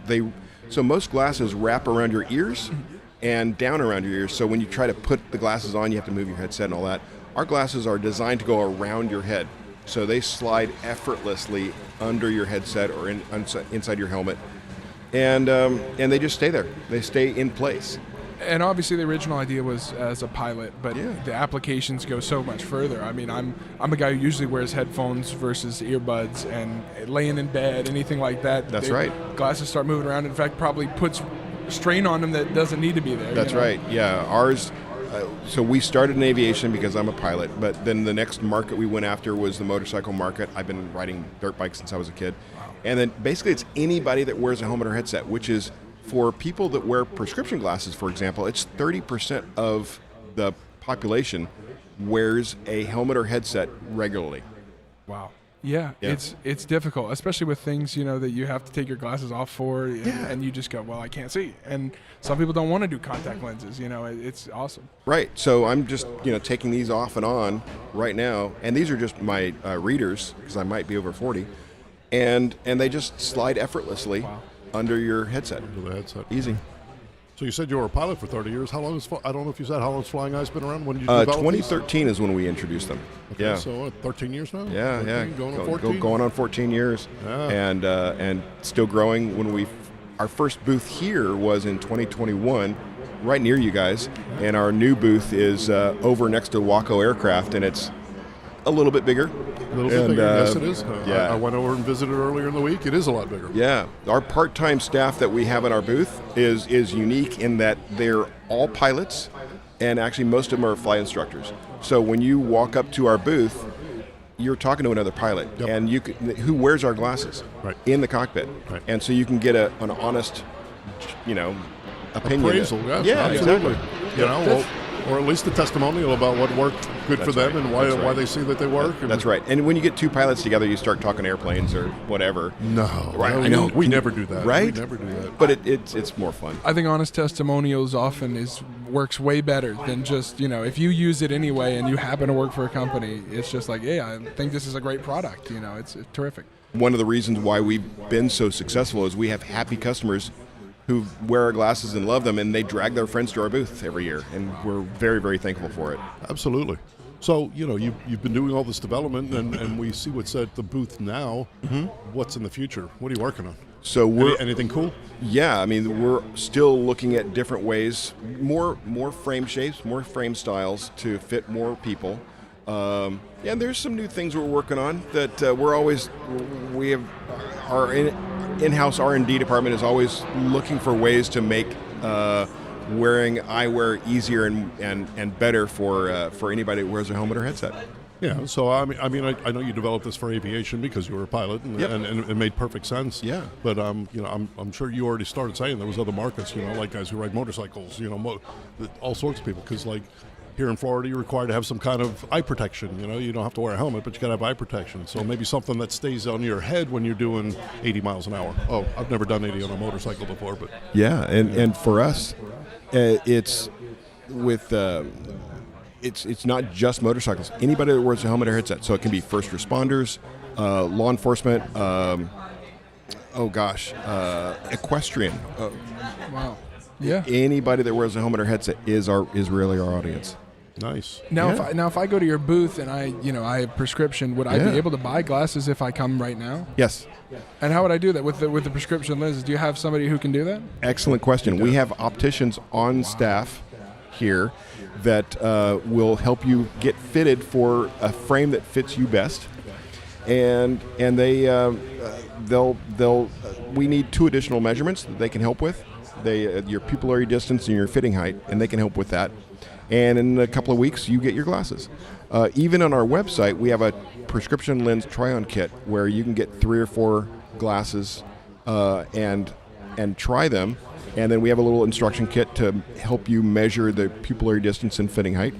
they. So most glasses wrap around your ears, and down around your ears. So when you try to put the glasses on, you have to move your headset and all that. Our glasses are designed to go around your head. So they slide effortlessly under your headset or inside your helmet. And they just stay there. They stay in place. And obviously the original idea was as a pilot, but the applications go so much further. I mean, I'm a guy who usually wears headphones versus earbuds, and laying in bed, anything like that. That's right. Glasses start moving around. In fact, probably puts strain on them that doesn't need to be there. That's right. Yeah, ours. So we started in aviation because I'm a pilot, but then the next market we went after was the motorcycle market. I've been riding dirt bikes since I was a kid. Wow. And then basically it's anybody that wears a helmet or headset, which is for people that wear prescription glasses, for example, it's 30% of the population wears a helmet or headset regularly. Wow. Yeah, it's difficult, especially with things, that you have to take your glasses off for, and you just go, well, I can't see. And some people don't want to do contact lenses, it's awesome. Right, so I'm just, taking these off and on right now, and these are just my readers, because I might be over 40, and they just slide effortlessly under your headset. Under the headset. Easy. So you said you were a pilot for 30 years. How long is, I don't know if you said how long has Flying Eyes been around? When did you develop 2013 is when we introduced them. Okay, yeah. So 13 years now? Yeah, 13, going on 14? Going on 14 years. Yeah. And still growing. When our first booth here was in 2021, right near you guys. And our new booth is over next to Waco Aircraft, and it's a little bit bigger. A little bit bigger, yes it is. I went over and visited earlier in the week. It is a lot bigger. Yeah. Our part-time staff that we have in our booth is unique in that they're all pilots, and actually most of them are flight instructors. So when you walk up to our booth, you're talking to another pilot, and who wears our glasses in the cockpit. Right. And so you can get an honest, opinion. Appraisal, yeah, absolutely. Exactly. Or at least a testimonial about what worked good for them and why they see that they work. That's right. And when you get two pilots together, you start talking airplanes or whatever. No. Right. I know. We never do that. Right? We never do that. But it's more fun. I think honest testimonials often works way better than just, if you use it anyway and you happen to work for a company, it's just like, yeah, I think this is a great product. It's terrific. One of the reasons why we've been so successful is we have happy customers who wear our glasses and love them, and they drag their friends to our booth every year, and we're very, very thankful for it. Absolutely. So, you've been doing all this development, and we see what's at the booth now. Mm-hmm. What's in the future? What are you working on? So anything cool? Yeah, I mean, we're still looking at different ways, more frame shapes, more frame styles to fit more people. And there's some new things we're working on that we have our in-house R&D department is always looking for ways to make wearing eyewear easier and better for anybody that wears a helmet or headset. Yeah, so I know you developed this for aviation because you were a pilot, and it made perfect sense. Yeah, but I'm sure you already started saying there was other markets, like guys who ride motorcycles, all sorts of people, because here in Florida, you're required to have some kind of eye protection. You don't have to wear a helmet, but you got to have eye protection. So maybe something that stays on your head when you're doing 80 miles an hour. Oh, I've never done 80 on a motorcycle before, but yeah, and for us, it's with it's not just motorcycles. Anybody that wears a helmet or headset. So it can be first responders, law enforcement. Equestrian. Wow. Yeah. Anybody that wears a helmet or headset is really our audience. Nice. Now, if I go to your booth and I have prescription, would I be able to buy glasses if I come right now? Yes. And how would I do that with the prescription lenses? Do you have somebody who can do that? Excellent question. We have opticians on staff here that will help you get fitted for a frame that fits you best, and we need 2 additional measurements that they can help with. Your pupillary distance and your fitting height, and they can help with that. And in a couple of weeks, you get your glasses. Even on our website, we have a prescription lens try-on kit where you can get 3 or 4 glasses and try them. And then we have a little instruction kit to help you measure the pupillary distance and fitting height.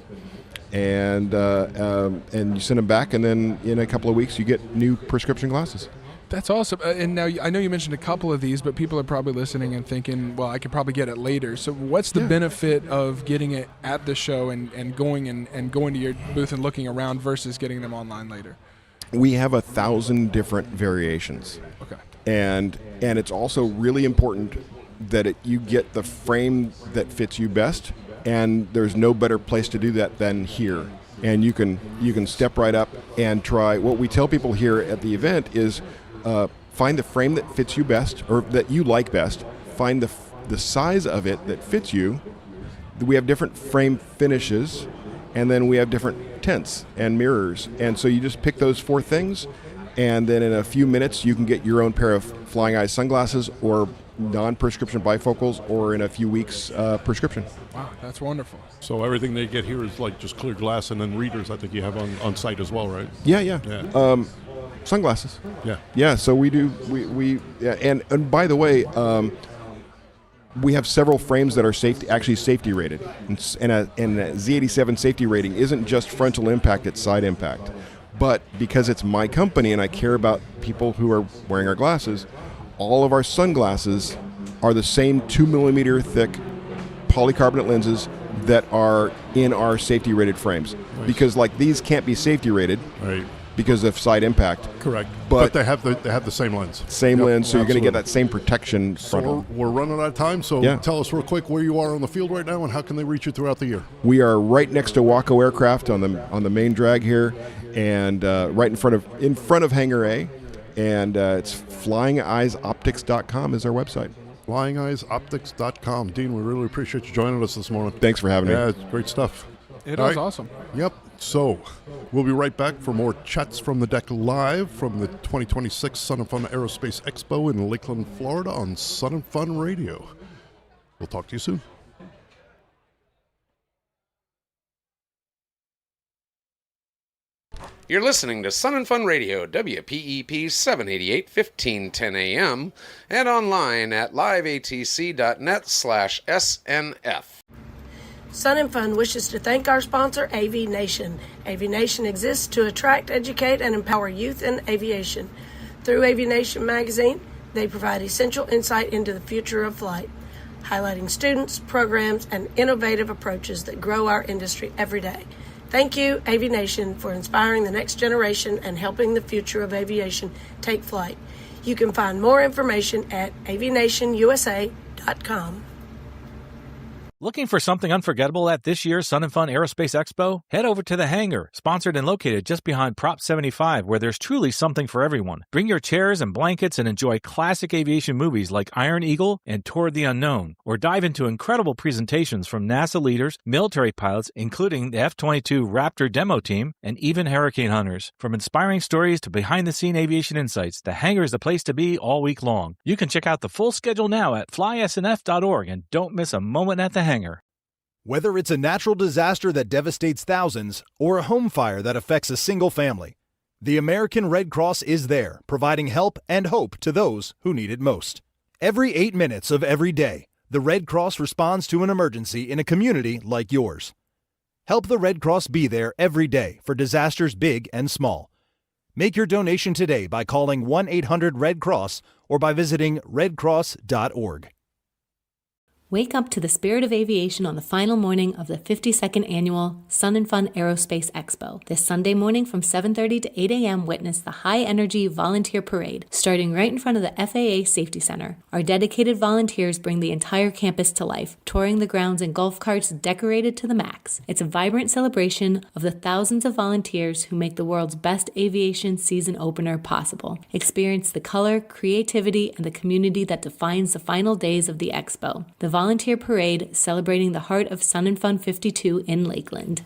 And you send them back, and then in a couple of weeks, you get new prescription glasses. That's awesome. And now I know you mentioned a couple of these, but people are probably listening and thinking, well, I could probably get it later. So what's the benefit of getting it at the show and going to your booth and looking around versus getting them online later? We have 1,000 different variations. Okay. And it's also really important that you get the frame that fits you best, and there's no better place to do that than here. And you can step right up and try. What we tell people here at the event is find the frame that fits you best, or that you like best. Find the size of it that fits you. We have different frame finishes, and then we have different tents and mirrors. And so you just pick those 4 things, and then in a few minutes you can get your own pair of Flying Eyes sunglasses or non-prescription bifocals, or in a few weeks prescription. Wow, that's wonderful. So everything they get here is like just clear glass, and then readers I think you have on site as well, right? Yeah. Sunglasses. Yeah, so we do, yeah, and by the way, we have several frames that are safety rated. And a Z87 safety rating isn't just frontal impact, it's side impact. But because it's my company and I care about people who are wearing our glasses, all of our sunglasses are the same 2 millimeter thick polycarbonate lenses that are in our safety rated frames. Nice. Because like these can't be safety rated. Right. Because of side impact. Correct. But they have the same lens. Same lens, so you're going to get that same protection. So we're running out of time, so tell us real quick where you are on the field right now and how can they reach you throughout the year? We are right next to Waco Aircraft on the main drag here, and right in front of Hangar A, and it's flyingeyesoptics.com is our website. Flyingeyesoptics.com. Dean, we really appreciate you joining us this morning. Thanks for having me. Yeah, it's great stuff. It was awesome. Yep. So we'll be right back for more Chats from the Deck live from the 2026 Sun and Fun Aerospace Expo in Lakeland, Florida on Sun and Fun Radio. We'll talk to you soon. You're listening to Sun and Fun Radio, WPEP 788, 1510 AM, and online at liveatc.net/SNF. Sun and Fun wishes to thank our sponsor, Aviation. Aviation exists to attract, educate, and empower youth in aviation. Through Aviation magazine, they provide essential insight into the future of flight, highlighting students, programs, and innovative approaches that grow our industry every day. Thank you, Aviation, for inspiring the next generation and helping the future of aviation take flight. You can find more information at aviationusa.com. Looking for something unforgettable at this year's Sun and Fun Aerospace Expo? Head over to the Hangar, sponsored and located just behind Prop 75, where there's truly something for everyone. Bring your chairs and blankets and enjoy classic aviation movies like Iron Eagle and Toward the Unknown, or dive into incredible presentations from NASA leaders, military pilots, including the F-22 Raptor demo team, and even hurricane hunters. From inspiring stories to behind-the-scene aviation insights, the Hangar is the place to be all week long. You can check out the full schedule now at flysnf.org, and don't miss a moment at the Hangar. Whether it's a natural disaster that devastates thousands or a home fire that affects a single family, the American Red Cross is there, providing help and hope to those who need it most. Every 8 minutes of every day, the Red Cross responds to an emergency in a community like yours. Help the Red Cross be there every day for disasters big and small. Make your donation today by calling 1-800-RED-CROSS or by visiting redcross.org. Wake up to the spirit of aviation on the final morning of the 52nd Annual Sun and Fun Aerospace Expo. This Sunday morning from 7:30 to 8 a.m., witness the high-energy volunteer parade, starting right in front of the FAA Safety Center. Our dedicated volunteers bring the entire campus to life, touring the grounds in golf carts decorated to the max. It's a vibrant celebration of the thousands of volunteers who make the world's best aviation season opener possible. Experience the color, creativity, and the community that defines the final days of the Expo. The volunteer parade celebrating the heart of Sun and Fun 52 in Lakeland.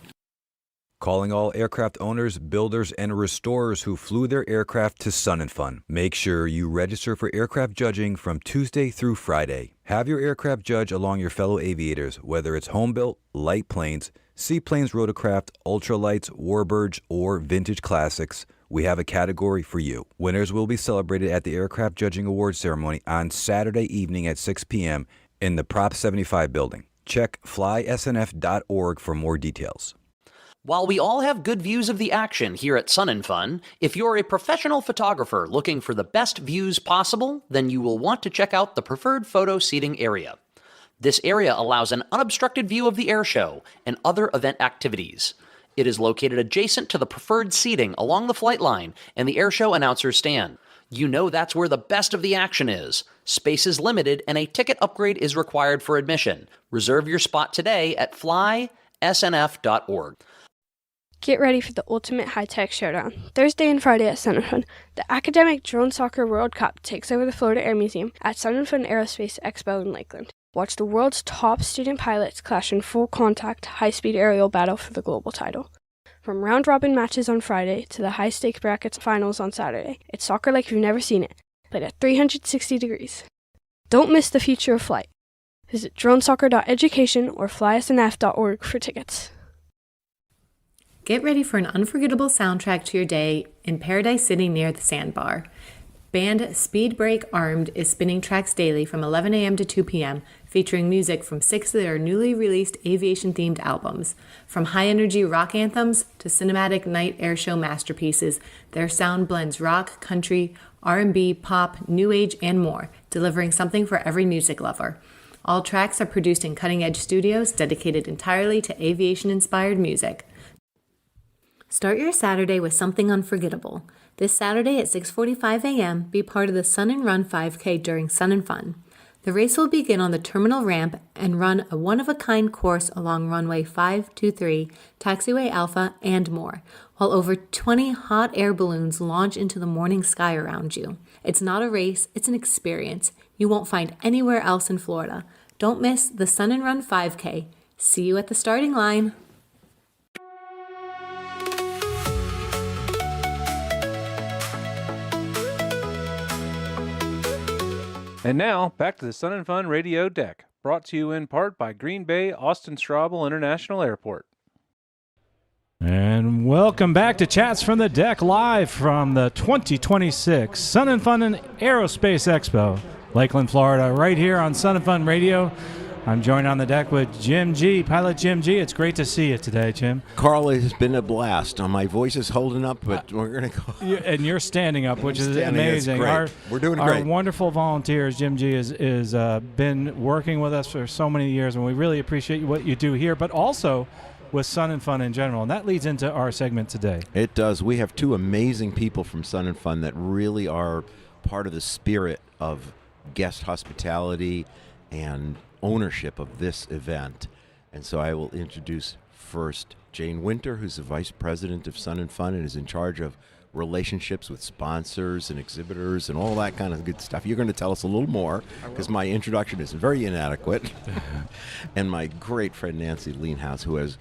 Calling all aircraft owners, builders, and restorers who flew their aircraft to Sun and Fun. Make sure you register for aircraft judging from Tuesday through Friday. Have your aircraft judge along your fellow aviators, whether it's home-built, light planes, seaplanes, rotorcraft, ultralights, warbirds, or vintage classics. We have a category for you. Winners will be celebrated at the Aircraft Judging Awards ceremony on Saturday evening at 6 p.m. in the Prop 75 building. Check flysnf.org for more details. While we all have good views of the action here at Sun and Fun, if you're a professional photographer looking for the best views possible, then you will want to check out the preferred photo seating area. This area allows an unobstructed view of the air show and other event activities. It is located adjacent to the preferred seating along the flight line and the air show announcer's stand. You know that's where the best of the action is. Space is limited and a ticket upgrade is required for admission. Reserve your spot today at flysnf.org. Get ready for the ultimate high-tech showdown. Thursday and Friday at Sun and Fun, the Academic Drone Soccer World Cup takes over the Florida Air Museum at Sun and Fun Aerospace Expo in Lakeland. Watch the world's top student pilots clash in full-contact, high-speed aerial battle for the global title. From round-robin matches on Friday to the high-stakes brackets finals on Saturday, it's soccer like you've never seen it, played at 360 degrees. Don't miss the future of flight. Visit dronesoccer.education or flysnf.org for tickets. Get ready for an unforgettable soundtrack to your day in Paradise City near the Sandbar. Band Speed Break Armed is spinning tracks daily from 11 a.m. to 2 p.m., featuring music from 6 of their newly released aviation-themed albums. From high-energy rock anthems to cinematic night airshow masterpieces, their sound blends rock, country, R&B, pop, new age, and more, delivering something for every music lover. All tracks are produced in cutting-edge studios dedicated entirely to aviation-inspired music. Start your Saturday with something unforgettable. This Saturday at 6:45 a.m., be part of the Sun and Run 5K during Sun and Fun. The race will begin on the terminal ramp and run a one-of-a-kind course along runway 523, taxiway Alpha, and more, while over 20 hot air balloons launch into the morning sky around you. It's not a race, it's an experience you won't find anywhere else in Florida. Don't miss the Sun and Run 5K. See you at the starting line. And now, back to the Sun and Fun Radio Deck, brought to you in part by Green Bay Austin Straubel International Airport. And welcome back to Chats from the Deck, live from the 2026 Sun and Fun and Aerospace Expo, Lakeland, Florida, right here on Sun and Fun Radio. I'm joined on the deck with Jim G, Pilot Jim G. It's great to see you today, Jim. Carl, it has been a blast. My voice is holding up, but we're going to go. And you're standing up, which is amazing. We're doing our great. Our wonderful volunteers, Jim G, is been working with us for so many years, and we really appreciate what you do here, but also with Sun and Fun in general. And that leads into our segment today. It does. We have two amazing people from Sun and Fun that really are part of the spirit of guest hospitality and ownership of this event. And so I will introduce first Jane Winter, who's the Vice President of Sun and Fun and is in charge of relationships with sponsors and exhibitors and all that kind of good stuff. You're going to tell us a little more because my introduction is very inadequate. And my great friend Nancy Leanhouse, who has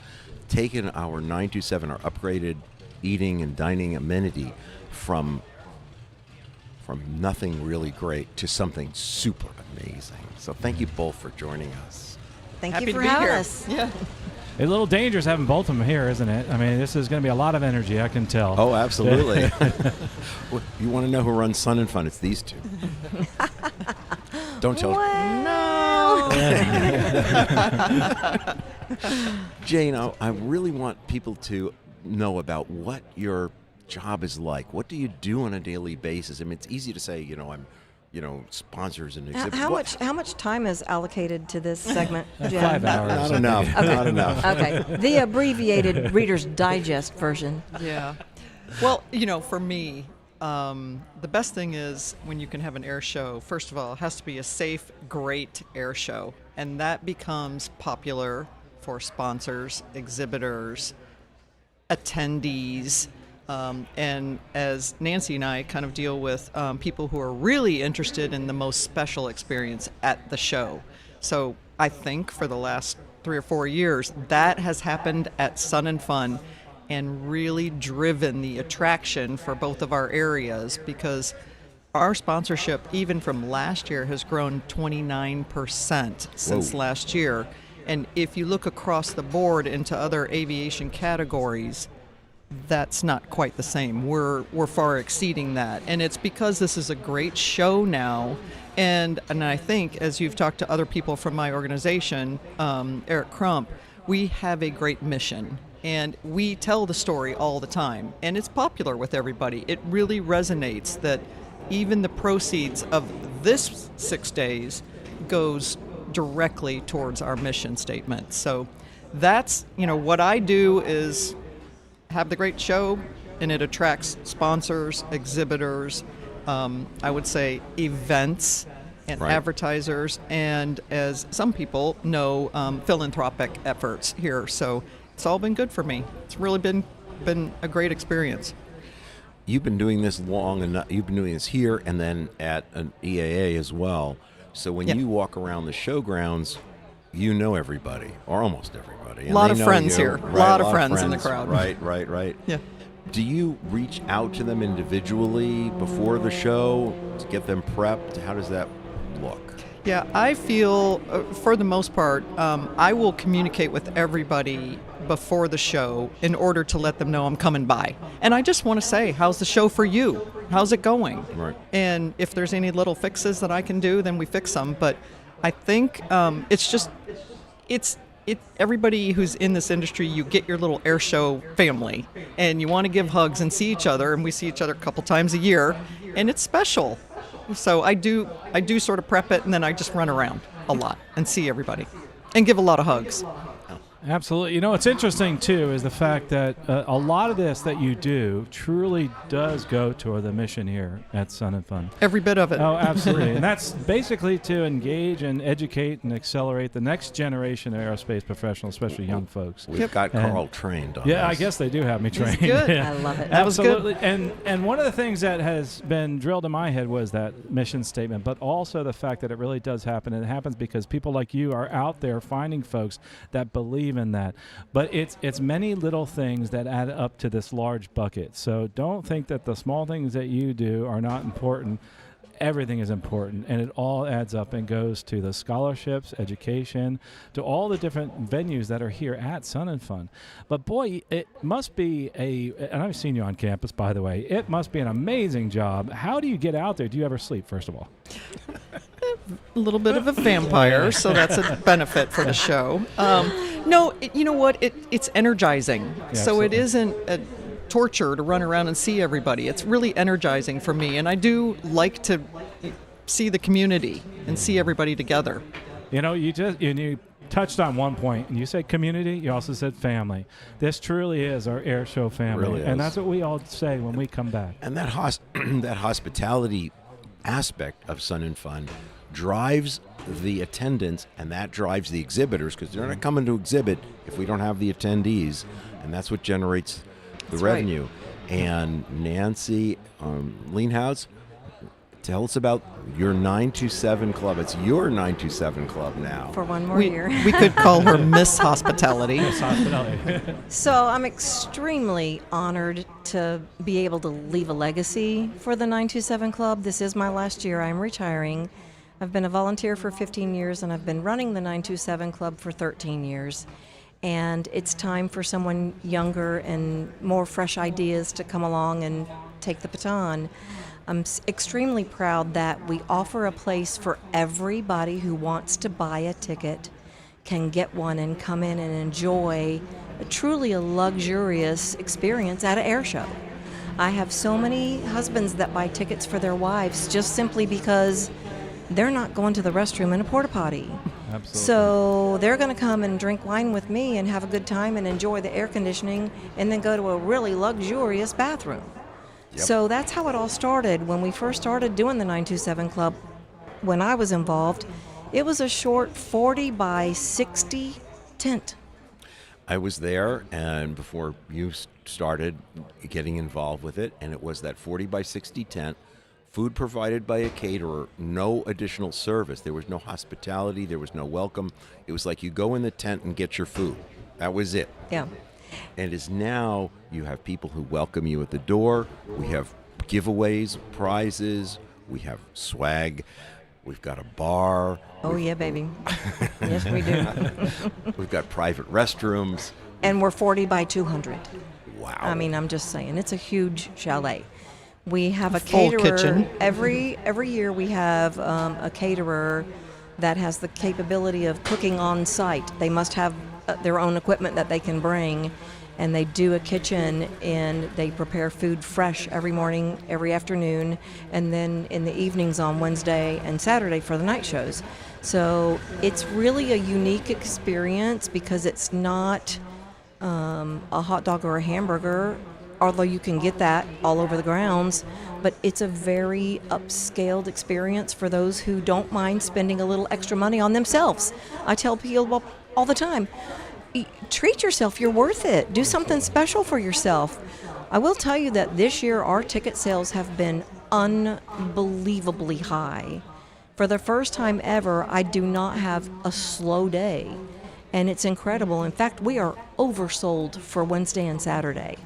taken our 927, our upgraded eating and dining amenity from nothing really great to something super amazing. So thank you both for joining us. Thank you for having us. Yeah. It's a little dangerous having both of them here, isn't it? I mean, this is going to be a lot of energy, I can tell. Oh, absolutely. You want to know who runs Sun and Fun? It's these two. Don't tell. No. Jane, I really want people to know about what your job is like. What do you do on a daily basis? I mean, it's easy to say, I'm, sponsors and exhibitors. How much time is allocated to this segment, Jim? 5 hours. Not enough. Okay. Not enough. Okay. The abbreviated Reader's Digest version. Yeah. Well, for me, the best thing is when you can have an air show, first of all, it has to be a safe, great air show. And that becomes popular for sponsors, exhibitors, attendees. And as Nancy and I kind of deal with people who are really interested in the most special experience at the show. So I think for the last 3 or 4 years, that has happened at Sun and Fun and really driven the attraction for both of our areas because our sponsorship, even from last year, has grown 29% since last year. And if you look across the board into other aviation categories, that's not quite the same. We're far exceeding that. And it's because this is a great show now. And I think, as you've talked to other people from my organization, Eric Crump, we have a great mission. And we tell the story all the time. And it's popular with everybody. It really resonates that even the proceeds of this 6 days goes directly towards our mission statement. So that's, what I do is have the great show, and it attracts sponsors, exhibitors, I would say, events and Right. advertisers, and as some people know, philanthropic efforts here. So it's all been good for me. It's really been a great experience. You've been doing this long enough. You've been doing this here and then at an EAA as well. So when you walk around the showgrounds, you know everybody, or almost everybody. A lot of friends here. Right, A lot of friends in the crowd. Right. Yeah. Do you reach out to them individually before the show to get them prepped? How does that look? Yeah, I feel, for the most part, I will communicate with everybody before the show in order to let them know I'm coming by. And I just want to say, how's the show for you? How's it going? Right. And if there's any little fixes that I can do, then we fix them. But I think it's everybody who's in this industry, you get your little air show family, and you want to give hugs and see each other, and we see each other a couple times a year, and it's special. So I do sort of prep it, and then I just run around a lot and see everybody and give a lot of hugs. Absolutely. You know, what's interesting, too, is the fact that a lot of this that you do truly does go toward the mission here at Sun and Fun. Every bit of it. Oh, absolutely. And that's basically to engage and educate and accelerate the next generation of aerospace professionals, especially young folks. We've got Carl trained on Yeah, this. I guess they do have me trained. Good. Yeah. I love it. Absolutely. That was good. And one of the things that has been drilled in my head was that mission statement, but also the fact that it really does happen. And it happens because people like you are out there finding folks that believe in that. But it's many little things that add up to this large bucket. So don't think that the small things that you do are not important. Everything is important, and it all adds up and goes to the scholarships, education, to all the different venues that are here at Sun and Fun. But boy, it must be and I've seen you on campus, by the way, it must be an amazing job. How do you get out there? Do you ever sleep, first of all? A little bit of a vampire, so that's a benefit for the show. No, you know what? It's energizing. Yeah, so it absolutely. isn't a torture to run around and see everybody. It's really energizing for me, and I do like to see the community and see everybody together. You know, you touched on one point, and you said community, you also said family. This truly is our air show family, Really and is. that's what we all say when we come back. And that that hospitality aspect of Sun and Fun drives the attendance, and that drives the exhibitors, because they're not coming to exhibit if we don't have the attendees, and that's what generates the That's right. revenue. And Nancy Leanhouse, tell us about your 927 Club. It's your 927 Club now. For one more year. We could call her Miss Hospitality. Miss Hospitality. So I'm extremely honored to be able to leave a legacy for the 927 Club. This is my last year. I'm retiring. I've been a volunteer for 15 years, and I've been running the 927 Club for 13 years. And it's time for someone younger and more fresh ideas to come along and take the baton. I'm extremely proud that we offer a place for everybody who wants to buy a ticket can get one and come in and enjoy truly a luxurious experience at an air show. I have so many husbands that buy tickets for their wives just simply because they're not going to the restroom in a porta potty. Absolutely. So they're going to come and drink wine with me and have a good time and enjoy the air conditioning and then go to a really luxurious bathroom. Yep. So that's how it all started. When we first started doing the 927 Club, when I was involved, it was a short 40 by 60 tent. I was there, and before you started getting involved with it, and it was that 40 by 60 tent, food provided by a caterer, no additional service. There was no hospitality, there was no welcome. It was like you go in the tent and get your food. That was it. Yeah. And it is now you have people who welcome you at the door. We have giveaways, prizes, we have swag, we've got a bar. Oh, yeah, baby. Yes, we do. We've got private restrooms. And we're 40 by 200. Wow. I mean, I'm just saying, it's a huge chalet. We have a Full caterer. kitchen. Every year we have a caterer that has the capability of cooking on site. They must have their own equipment that they can bring, and they do a kitchen, and they prepare food fresh every morning, every afternoon, and then in the evenings on Wednesday and Saturday for the night shows. So it's really a unique experience because it's not a hot dog or a hamburger although you can get that all over the grounds. But it's a very upscaled experience for those who don't mind spending a little extra money on themselves. I tell people all the time, treat yourself, you're worth it. Do something special for yourself. I will tell you that this year our ticket sales have been unbelievably high. For the first time ever, I do not have a slow day, and it's incredible. In fact, we are oversold for Wednesday and Saturday.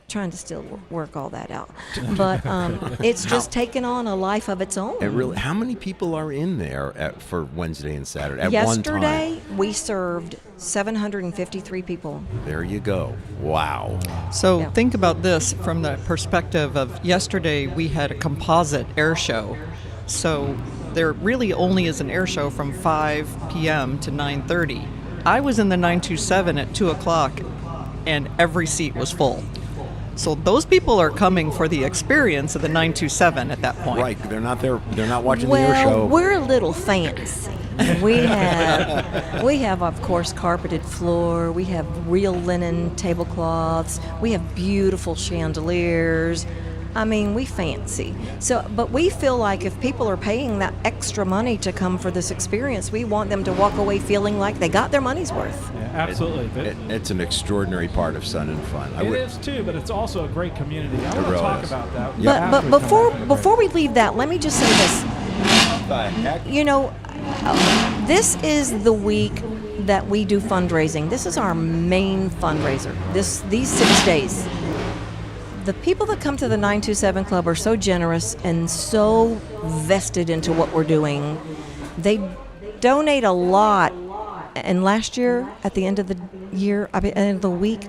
Trying to still work all that out, but it's just taken on a life of its own. How many people are in there for Wednesday and Saturday at Yesterday, one time? we served 753 people. There you go. Wow. So think about this from the perspective of yesterday we had a composite air show. So there really only is an air show from 5 p.m. to 9:30. I was in the 927 at 2 o'clock and every seat was full. So those people are coming for the experience of the 927 at that point. Right, they're not there. They're not watching the air show. Well, we're a little fancy. We have, of course, carpeted floor. We have real linen tablecloths. We have beautiful chandeliers. I mean, we fancy. So, but we feel like if people are paying that extra money to come for this experience, we want them to walk away feeling like they got their money's worth. Yeah, absolutely. It's an extraordinary part of Sun and Fun. It is too, but it's also a great community. I want to really talk is. about that. But before we leave that, let me just say this. You know, this is the week that we do fundraising. This is our main fundraiser. These 6 days. The people that come to the 927 Club are so generous and so vested into what we're doing. They donate a lot. And last year, at the end of the week,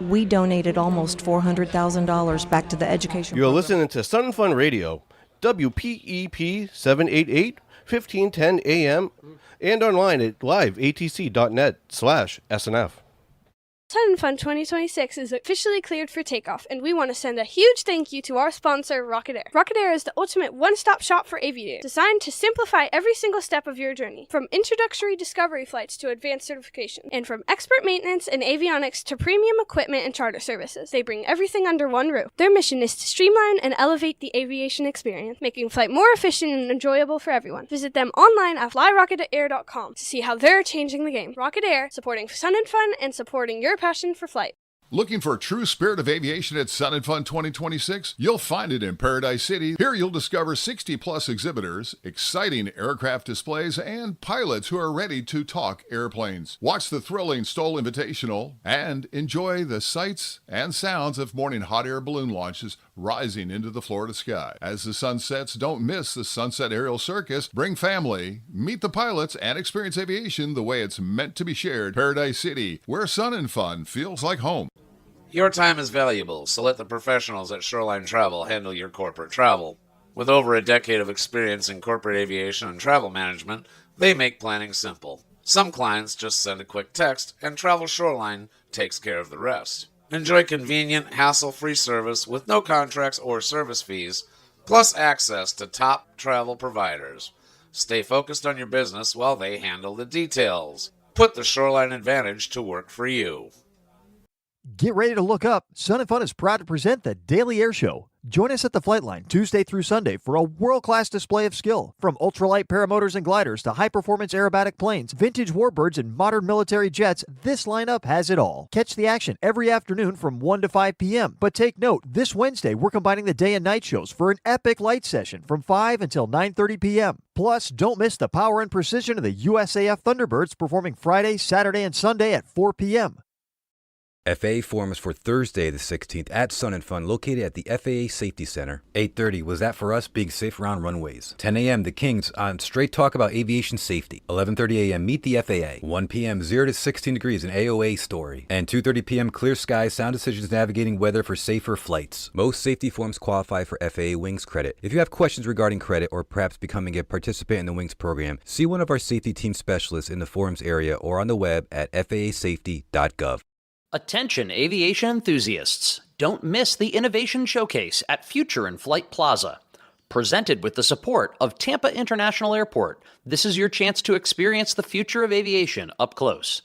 we donated almost $400,000 back to the education You're program. listening to Sun and Fun Radio, WPEP 788, 1510 AM, and online at liveatc.net/SNF. Sun and Fun 2026 is officially cleared for takeoff, and we want to send a huge thank you to our sponsor, Rocket Air. Rocket Air is the ultimate one-stop shop for aviators, designed to simplify every single step of your journey, from introductory discovery flights to advanced certification, and from expert maintenance and avionics to premium equipment and charter services. They bring everything under one roof. Their mission is to streamline and elevate the aviation experience, making flight more efficient and enjoyable for everyone. Visit them online at flyrocketedair.com to see how they're changing the game. Rocket Air, supporting Sun and Fun and supporting your passion for flight. Looking for a true spirit of aviation at Sun and Fun 2026? You'll find it in Paradise City. Here you'll discover 60-plus exhibitors, exciting aircraft displays, and pilots who are ready to talk airplanes. Watch the thrilling STOL Invitational and enjoy the sights and sounds of morning hot air balloon launches rising into the Florida sky. As the sun sets, don't miss the Sunset Aerial Circus. Bring family, meet the pilots, and experience aviation the way it's meant to be shared. Paradise City, where Sun and Fun feels like home. Your time is valuable, so let the professionals at Shoreline Travel handle your corporate travel. With over a decade of experience in corporate aviation and travel management, they make planning simple. Some clients just send a quick text, and Travel Shoreline takes care of the rest. Enjoy convenient, hassle-free service with no contracts or service fees, plus access to top travel providers. Stay focused on your business while they handle the details. Put the Shoreline Advantage to work for you. Get ready to look up. Sun and Fun is proud to present the Daily Air Show. Join us at the Flightline Tuesday through Sunday for a world-class display of skill. From ultralight paramotors and gliders to high-performance aerobatic planes, vintage warbirds, and modern military jets, this lineup has it all. Catch the action every afternoon from 1 to 5 p.m. But take note, this Wednesday we're combining the day and night shows for an epic light session from 5 until 9:30 p.m. Plus, don't miss the power and precision of the USAF Thunderbirds performing Friday, Saturday, and Sunday at 4 p.m. FAA forums for Thursday the 16th at Sun and Fun, located at the FAA Safety Center. 8:30 was that for us being safe around runways. 10 a.m. the Kings on straight talk about aviation safety. 11:30 a.m. meet the FAA. 1 p.m. 0 to 16 degrees an AOA story. And 2:30 p.m. clear skies, sound decisions navigating weather for safer flights. Most safety forums qualify for FAA Wings credit. If you have questions regarding credit or perhaps becoming a participant in the Wings program, see one of our safety team specialists in the forums area or on the web at faasafety.gov. Attention aviation enthusiasts. Don't miss the Innovation Showcase at Future in Flight Plaza. Presented with the support of Tampa International Airport, this is your chance to experience the future of aviation up close.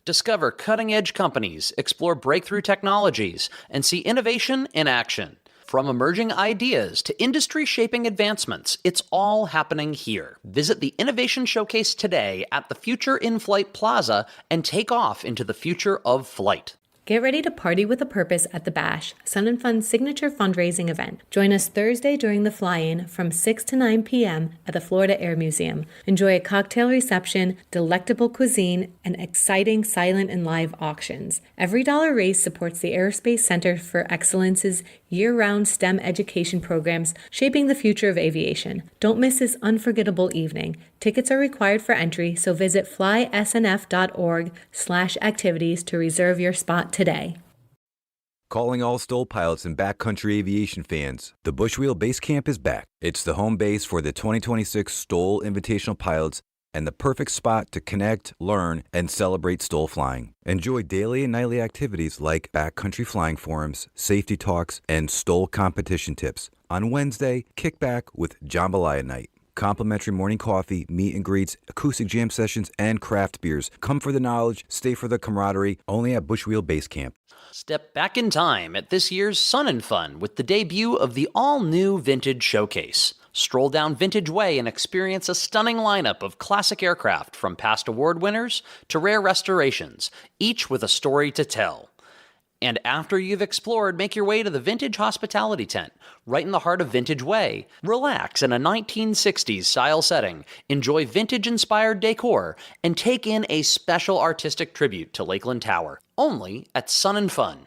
Discover cutting-edge companies, explore breakthrough technologies, and see innovation in action. From emerging ideas to industry-shaping advancements, it's all happening here. Visit the Innovation Showcase today at the Future in Flight Plaza and take off into the future of flight. Get ready to party with a purpose at the Bash, Sun and Fun's signature fundraising event. Join us Thursday during the fly-in from 6 to 9 p.m. at the Florida Air Museum. Enjoy a cocktail reception, delectable cuisine, and exciting silent and live auctions. Every dollar raised supports the Aerospace Center for Excellence's year-round STEM education programs shaping the future of aviation. Don't miss this unforgettable evening. Tickets are required for entry, so visit flysnf.org/activities to reserve your spot today. Calling all STOL pilots and backcountry aviation fans, the Bushwheel Base Camp is back. It's the home base for the 2026 STOL Invitational Pilots and the perfect spot to connect, learn, and celebrate STOL flying. Enjoy daily and nightly activities like backcountry flying forums, safety talks, and STOL competition tips. On Wednesday, kick back with Jambalaya Night. Complimentary morning coffee, meet and greets, acoustic jam sessions, and craft beers. Come for the knowledge, stay for the camaraderie, only at Bushwheel Base Camp. Step back in time at this year's Sun and Fun with the debut of the all-new Vintage Showcase. Stroll down Vintage Way and experience a stunning lineup of classic aircraft from past award winners to rare restorations, each with a story to tell. And after you've explored, make your way to the Vintage Hospitality Tent, right in the heart of Vintage Way. Relax in a 1960s style setting, enjoy vintage-inspired decor, and take in a special artistic tribute to Lakeland Tower, only at Sun and Fun.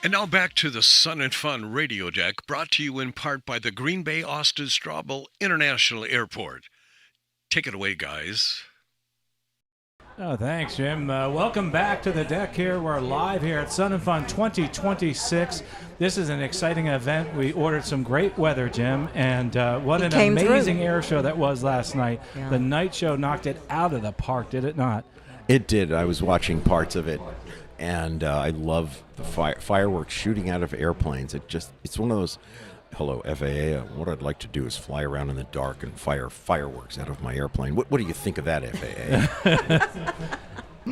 And now back to the Sun and Fun radio deck, brought to you in part by the Green Bay Austin Straubel International Airport. Take it away, guys. Oh, thanks, Jim. Welcome back to the deck here. We're live here at Sun and Fun 2026. This is an exciting event. We ordered some great weather, Jim, and what an amazing air show that was last night. Yeah. The night show knocked it out of the park, did it not? It did. I was watching parts of it. And I love the fireworks shooting out of airplanes. It's one of those, hello, FAA, what I'd like to do is fly around in the dark and fire fireworks out of my airplane. What do you think of that, FAA?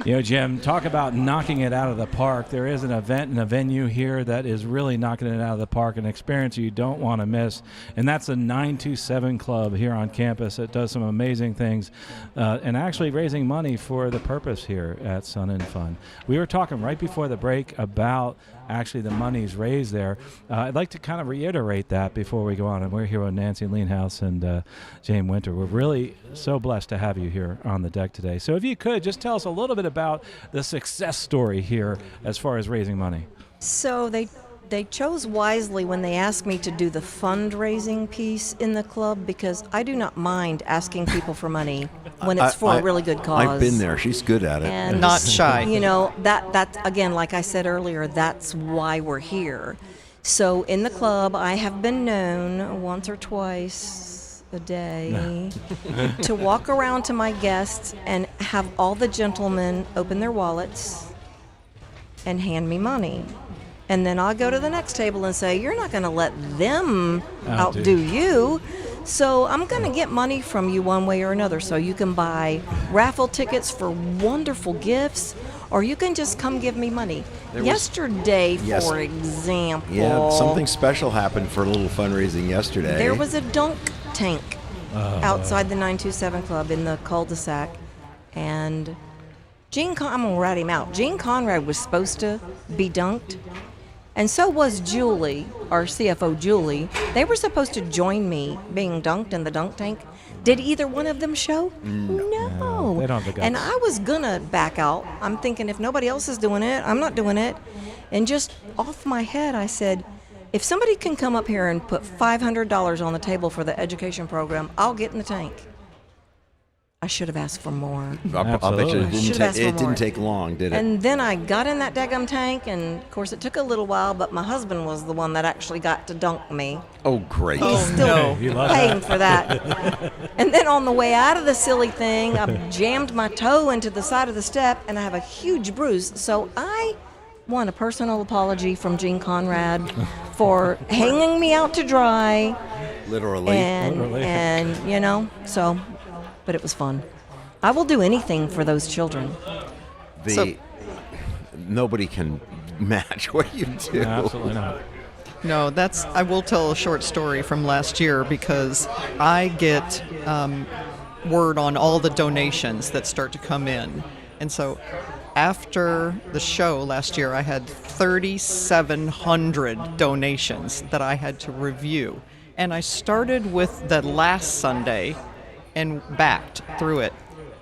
You know, Jim, talk about knocking it out of the park. There is an event and a venue here that is really knocking it out of the park, an experience you don't want to miss, and that's the 927 Club here on campus. It does some amazing things and actually raising money for the purpose here at Sun and Fun. We were talking right before the break about actually the monies raised there. I'd like to kind of reiterate that before we go on, and we're here with Nancy Leanhouse and James Winter. We're really so blessed to have you here on the deck today. So if you could, just tell us a little bit about the success story here as far as raising money. So they chose wisely when they asked me to do the fundraising piece in the club, because I do not mind asking people for money when it's for a really good cause. I've been there. She's good at it. And not shy. You know, that again, like I said earlier, that's why we're here. So in the club, I have been known once or twice a day to walk around to my guests and have all the gentlemen open their wallets and hand me money. And then I'll go to the next table and say, you're not going to let them outdo you. So I'm going to get money from you one way or another. So you can buy raffle tickets for wonderful gifts, or you can just come give me money. Yesterday, for example. Yeah, something special happened for a little fundraising yesterday. There was a dunk tank outside the 927 Club in the cul-de-sac. And I'm going to rat him out. Gene Conrad was supposed to be dunked. And so was Julie, our CFO Julie. They were supposed to join me being dunked in the dunk tank. Did either one of them show? No. They don't have the guts. And I was gonna back out. I'm thinking, if nobody else is doing it, I'm not doing it. And just off my head, I said, if somebody can come up here and put $500 on the table for the education program, I'll get in the tank. I should have asked for more. I'll bet you it didn't take long, did it? And then I got in that daggum tank, and of course it took a little while, but my husband was the one that actually got to dunk me. Oh, great. He's still paying for that. And then on the way out of the silly thing, I jammed my toe into the side of the step, and I have a huge bruise. So I One, a personal apology from Gene Conrad for hanging me out to dry. Literally. And you know, so, but it was fun. I will do anything for those children. Nobody can match what you do. No, absolutely not. No, I will tell a short story from last year because I get word on all the donations that start to come in. And so after the show last year, I had 3,700 donations that I had to review. And I started with the last Sunday and backed through it.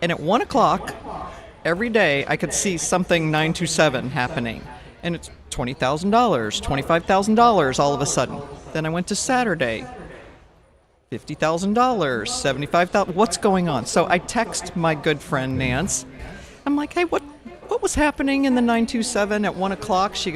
And at 1 o'clock every day, I could see something 927 happening. And it's $20,000, $25,000 all of a sudden. Then I went to Saturday, $50,000, $75,000. What's going on? So I text my good friend Nance. I'm like, hey, what was happening in the 927 at 1 o'clock? She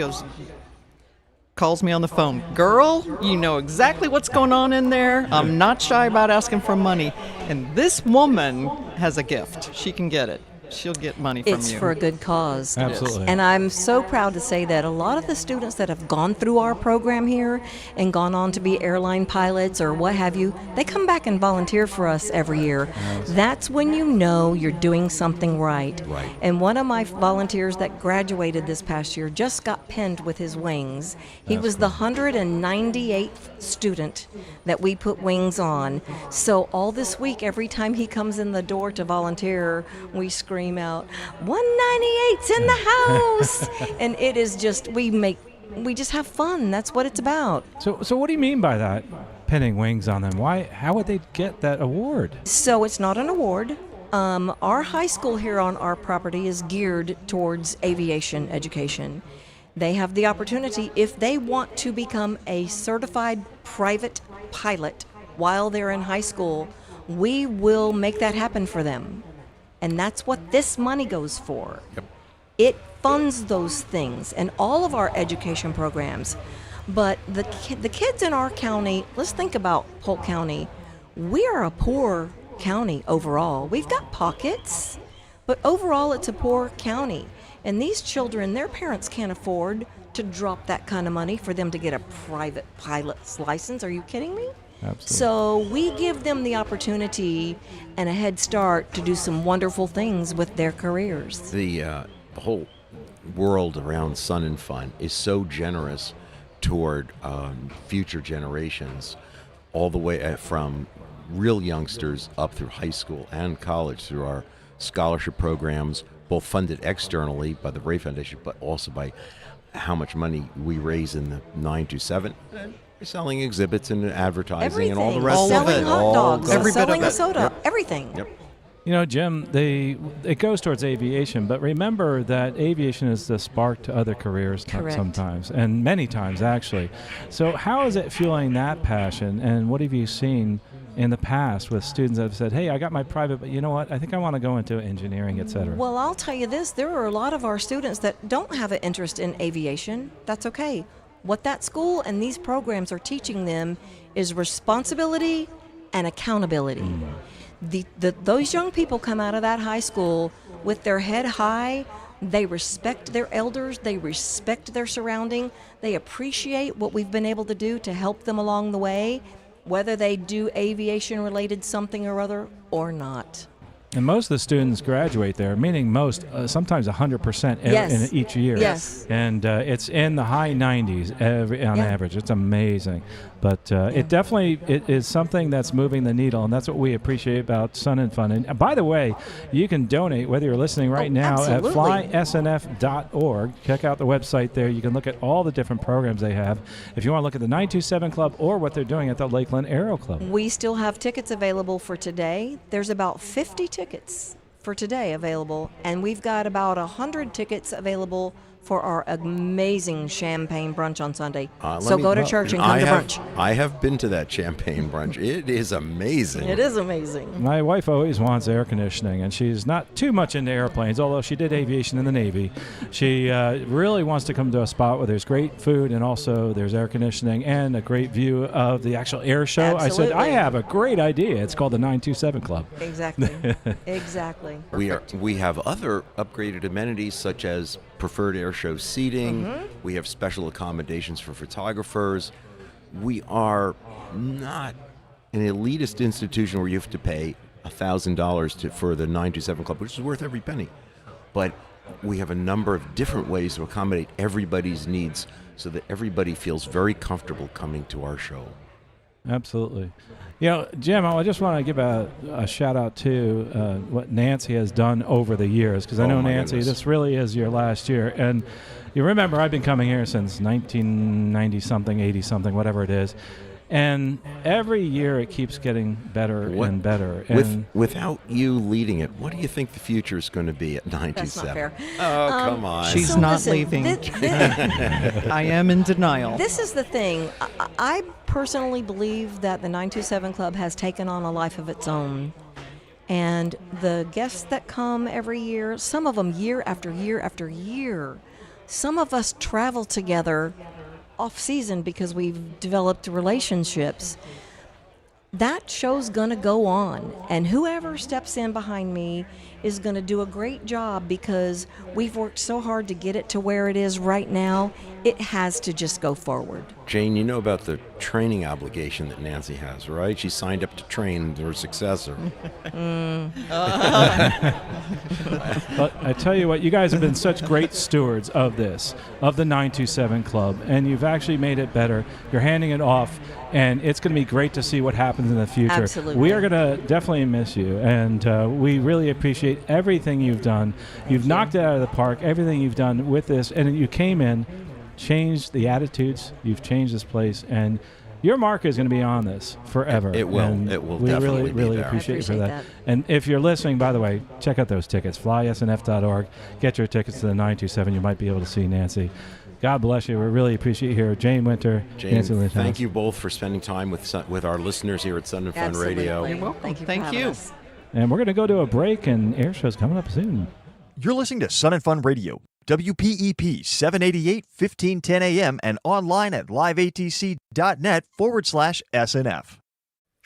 calls me on the phone. Girl, you know exactly what's going on in there. I'm not shy about asking for money. And this woman has a gift. She can get it. She'll get money from you. It's for a good cause. Absolutely. And I'm so proud to say that a lot of the students that have gone through our program here and gone on to be airline pilots or what have you, they come back and volunteer for us every year. Nice. That's when you know you're doing something right. Right. And one of my volunteers that graduated this past year just got pinned with his wings. He was the 198th student that we put wings on. So all this week, every time he comes in the door to volunteer, we scream out, 198's in the house. And it is just, we just have fun. That's what it's about. So what do you mean by that? Pinning wings on them? How would they get that award? So it's not an award. Our high school here on our property is geared towards aviation education. They have the opportunity, if they want to become a certified private pilot while they're in high school, we will make that happen for them. And that's what this money goes for. Yep. It funds those things and all of our education programs. But the kids in our county, let's think about Polk County. We are a poor county overall. We've got pockets, but overall it's a poor county. And these children, their parents can't afford to drop that kind of money for them to get a private pilot's license. Are you kidding me? Absolutely. So we give them the opportunity and a head start to do some wonderful things with their careers. The whole world around Sun and Fun is so generous toward future generations, all the way from real youngsters up through high school and college through our scholarship programs, both funded externally by the Ray Foundation, but also by how much money we raise in the 927. We're selling exhibits and advertising Everything. and all the rest selling of it. hot dogs, Every bit selling of a it. soda, Yep. everything. Yep. You know, Jim, it goes towards aviation, but remember that aviation is the spark to other careers Correct. sometimes, and many times actually. So how is it fueling that passion, and what have you seen in the past with students that have said, hey, I got my private, but you know what, I think I want to go into engineering, et cetera? Well, I'll tell you this, there are a lot of our students that don't have an interest in aviation. That's okay. What that school and these programs are teaching them is responsibility and accountability. Those young people come out of that high school with their head high. They respect their elders. They respect their surrounding. They appreciate what we've been able to do to help them along the way, whether they do aviation-related something or other or not. And most of the students graduate there, meaning most, sometimes 100% Yes. in each year. Yes. And it's in the high 90s on average. It's amazing. But it definitely is something that's moving the needle, and that's what we appreciate about Sun and Fun. And by the way, you can donate, whether you're listening right now absolutely. at flysnf.org. Check out the website there. You can look at all the different programs they have. If you want to look at the 927 Club or what they're doing at the Lakeland Aero Club. We still have tickets available for today. There's about 50 tickets for today available, and we've got about 100 tickets available for our amazing champagne brunch on Sunday. So go to church and come to brunch. I have been to that champagne brunch. It is amazing. It is amazing. My wife always wants air conditioning, and she's not too much into airplanes, although she did aviation in the Navy. She really wants to come to a spot where there's great food and also there's air conditioning and a great view of the actual air show. Absolutely. I said, I have a great idea. It's called the 927 Club. Exactly. Exactly. We have other upgraded amenities such as preferred airshow seating. We have special accommodations for photographers. We are not an elitist institution where you have to pay $1,000 for the 927 Club, which is worth every penny. But we have a number of different ways to accommodate everybody's needs so that everybody feels very comfortable coming to our show. Absolutely. Jim, I just want to give a shout out to what Nancy has done over the years, because I know, Nancy, this really is your last year. And you remember I've been coming here since 1990-something, 80-something, whatever it is. And every year it keeps getting better and better. And without you leading it, what do you think the future is going to be at 927? That's not fair. Oh, come on. She's not leaving. I am in denial. This is the thing. I personally believe that the 927 Club has taken on a life of its own. And the guests that come every year, some of them year after year after year, some of us travel together off season because we've developed relationships. That show's gonna go on, and whoever steps in behind me is gonna do a great job, because we've worked so hard to get it to where it is right now. It has to just go forward. Jane, you know about the training obligation that Nancy has, right? She signed up to train her successor. But I tell you what, you guys have been such great stewards of this, of the 927 Club, and you've actually made it better. You're handing it off, and it's going to be great to see what happens in the future. Absolutely. We are going to definitely miss you, and we really appreciate everything you've done. You've knocked it out of the park, everything you've done with this, and you came in, changed the attitudes, you've changed this place, and your mark is going to be on this forever. It will. And It will we definitely be really there. appreciate you for appreciate that. that. And if you're listening, by the way, check out those tickets. FlySNF.org. Get your tickets to the 927. You might be able to see Nancy. God bless you. We really appreciate you here. Jane Winter, Jane, Nancy Lynn. thank you both for spending time with our listeners here at Sun and Fun Radio. You're welcome. Thank you. Thank you. And we're going to go to a break, and air show's coming up soon. You're listening to Sun and Fun Radio, WPEP 788 1510 AM, and online at liveatc.net/SNF.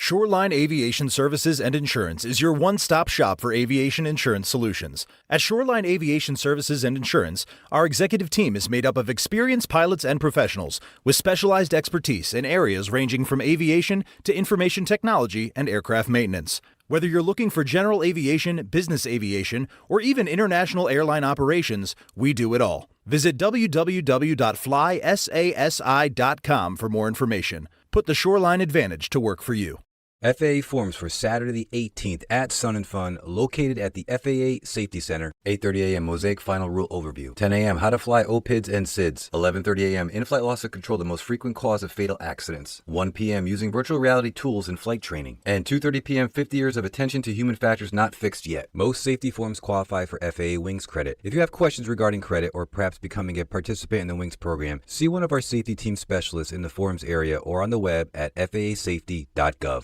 Shoreline Aviation Services and Insurance is your one-stop shop for aviation insurance solutions. At Shoreline Aviation Services and Insurance, our executive team is made up of experienced pilots and professionals with specialized expertise in areas ranging from aviation to information technology and aircraft maintenance. Whether you're looking for general aviation, business aviation, or even international airline operations, we do it all. Visit www.flysasi.com for more information. Put the Shoreline Advantage to work for you. FAA forms for Saturday the 18th at Sun and Fun, located at the FAA Safety Center. 8:30 a.m. Mosaic Final Rule Overview. 10 a.m. How to Fly OPIDs and SIDS. 11:30 a.m. In-flight loss of control, the most frequent cause of fatal accidents. 1 p.m. Using virtual reality tools in flight training. And 2:30 p.m. 50 years of attention to human factors not fixed yet. Most safety forms qualify for FAA Wings credit. If you have questions regarding credit or perhaps becoming a participant in the Wings program, see one of our safety team specialists in the forums area or on the web at faasafety.gov.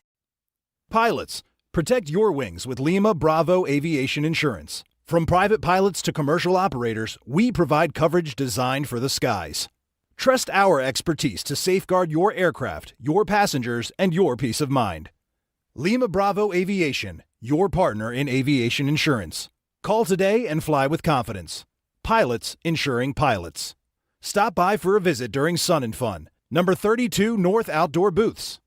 Pilots, protect your wings with Lima Bravo Aviation Insurance. From private pilots to commercial operators, we provide coverage designed for the skies. Trust our expertise to safeguard your aircraft, your passengers, and your peace of mind. Lima Bravo Aviation, your partner in aviation insurance. Call today and fly with confidence. Pilots insuring pilots. Stop by for a visit during Sun and Fun, number 32 North Outdoor Booths.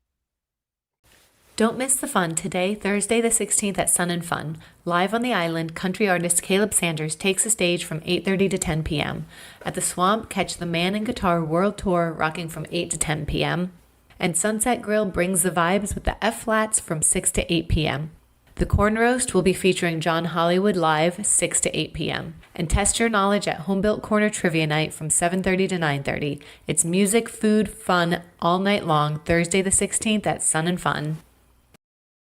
Don't miss the fun today, Thursday the 16th at Sun and Fun. Live on the island, country artist Caleb Sanders takes the stage from 8:30 to 10 p.m. At the Swamp, catch the Man and Guitar World Tour rocking from 8 to 10 p.m. And Sunset Grill brings the vibes with the F-Flats from 6 to 8 p.m. The Corn Roast will be featuring John Hollywood live 6 to 8 p.m. And test your knowledge at Homebuilt Corner Trivia Night from 7:30 to 9:30. It's music, food, fun all night long, Thursday the 16th at Sun and Fun.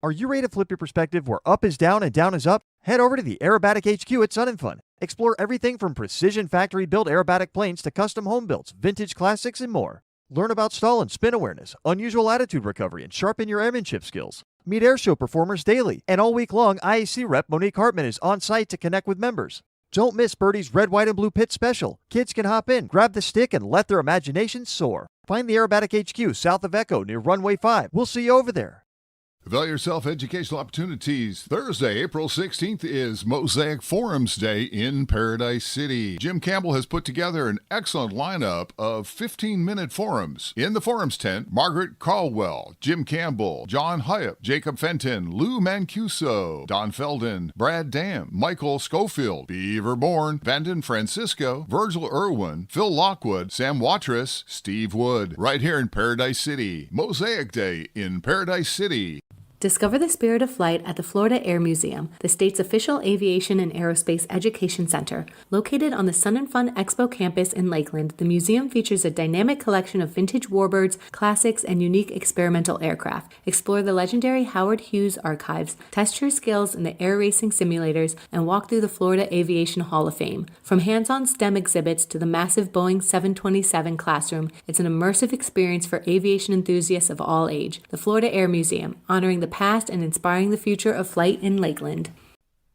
Are you ready to flip your perspective where up is down and down is up? Head over to the Aerobatic HQ at Sun and Fun. Explore everything from precision factory-built aerobatic planes to custom home builds, vintage classics, and more. Learn about stall and spin awareness, unusual attitude recovery, and sharpen your airmanship skills. Meet airshow performers daily, and all week long, IAC rep Monique Hartman is on site to connect with members. Don't miss Birdie's Red, White, and Blue Pit Special. Kids can hop in, grab the stick, and let their imaginations soar. Find the Aerobatic HQ south of Echo near Runway 5. We'll see you over there. Avail yourself educational opportunities. Thursday, April 16th is Mosaic Forums Day in Paradise City. Jim Campbell has put together an excellent lineup of 15-minute forums. In the forums tent, Margaret Caldwell, Jim Campbell, John Hyep, Jacob Fenton, Lou Mancuso, Don Felden, Brad Dam, Michael Schofield, Beaver Bourne, Vanden Francisco, Virgil Irwin, Phil Lockwood, Sam Watrous, Steve Wood. Right here in Paradise City. Mosaic Day in Paradise City. Discover the spirit of flight at the Florida Air Museum, the state's official aviation and aerospace education center. Located on the Sun and Fun Expo campus in Lakeland, the museum features a dynamic collection of vintage warbirds, classics, and unique experimental aircraft. Explore the legendary Howard Hughes archives, test your skills in the air racing simulators, and walk through the Florida Aviation Hall of Fame. From hands-on STEM exhibits to the massive Boeing 727 classroom, it's an immersive experience for aviation enthusiasts of all age. The Florida Air Museum, honoring the past and inspiring the future of flight in Lakeland.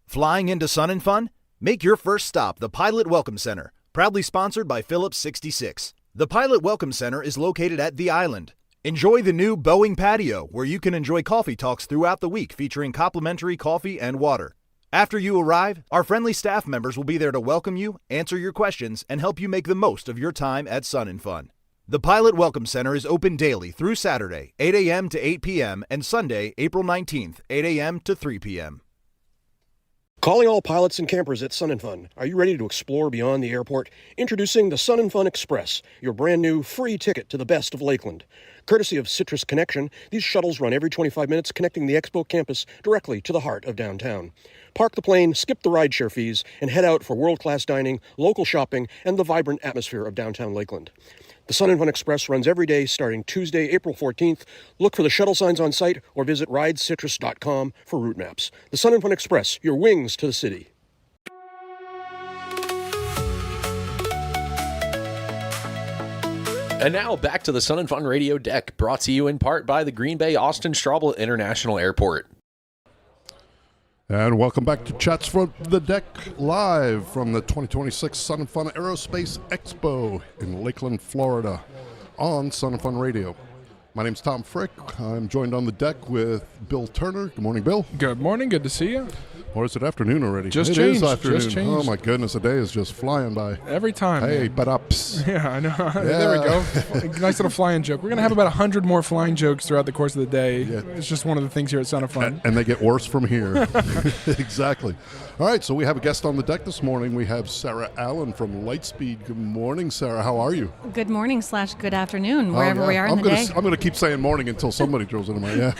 Flying into Sun and Fun? Make your first stop the Pilot Welcome Center, proudly sponsored by Phillips 66. The Pilot Welcome Center is located at The Island. Enjoy the new Boeing patio, where you can enjoy coffee talks throughout the week featuring complimentary coffee and water. After you arrive, our friendly staff members will be there to welcome you, answer your questions, and help you make the most of your time at Sun and Fun. The Pilot Welcome Center is open daily through Saturday, 8 a.m. to 8 p.m., and Sunday, April 19th, 8 a.m. to 3 p.m. Calling all pilots and campers at Sun and Fun. Are you ready to explore beyond the airport? Introducing the Sun and Fun Express, your brand new free ticket to the best of Lakeland. Courtesy of Citrus Connection, these shuttles run every 25 minutes, connecting the Expo campus directly to the heart of downtown. Park the plane, skip the rideshare fees, and head out for world-class dining, local shopping, and the vibrant atmosphere of downtown Lakeland. The Sun and Fun Express runs every day starting Tuesday, April 14th. Look for the shuttle signs on site or visit ridecitrus.com for route maps. The Sun and Fun Express, your wings to the city. And now back to the Sun and Fun Radio Deck, brought to you in part by the Green Bay Austin Straubel International Airport. And welcome back to Chats from the Deck, live from the 2026 Sun and Fun Aerospace Expo in Lakeland, Florida, on Sun and Fun Radio. My name's Tom Frick. I'm joined on the deck with Bill Turner. Good morning, Bill. Good morning. Good to see you. Or is it afternoon already? Just It changed. is afternoon. Just changed. Oh, my goodness. The day is just flying by. Every time. Hey, man. but ups. Yeah, I know. Yeah. There we go. Nice little flying joke. We're going to have about 100 more flying jokes throughout the course of the day. Yeah. It's just one of the things here at Sun and Fun. And they get worse from here. Exactly. All right, so we have a guest on the deck this morning. We have Sarah Allen from Lightspeed. Good morning, Sarah. How are you? Good morning / good afternoon, wherever we are in the day. I'm going to keep saying morning until somebody throws it in my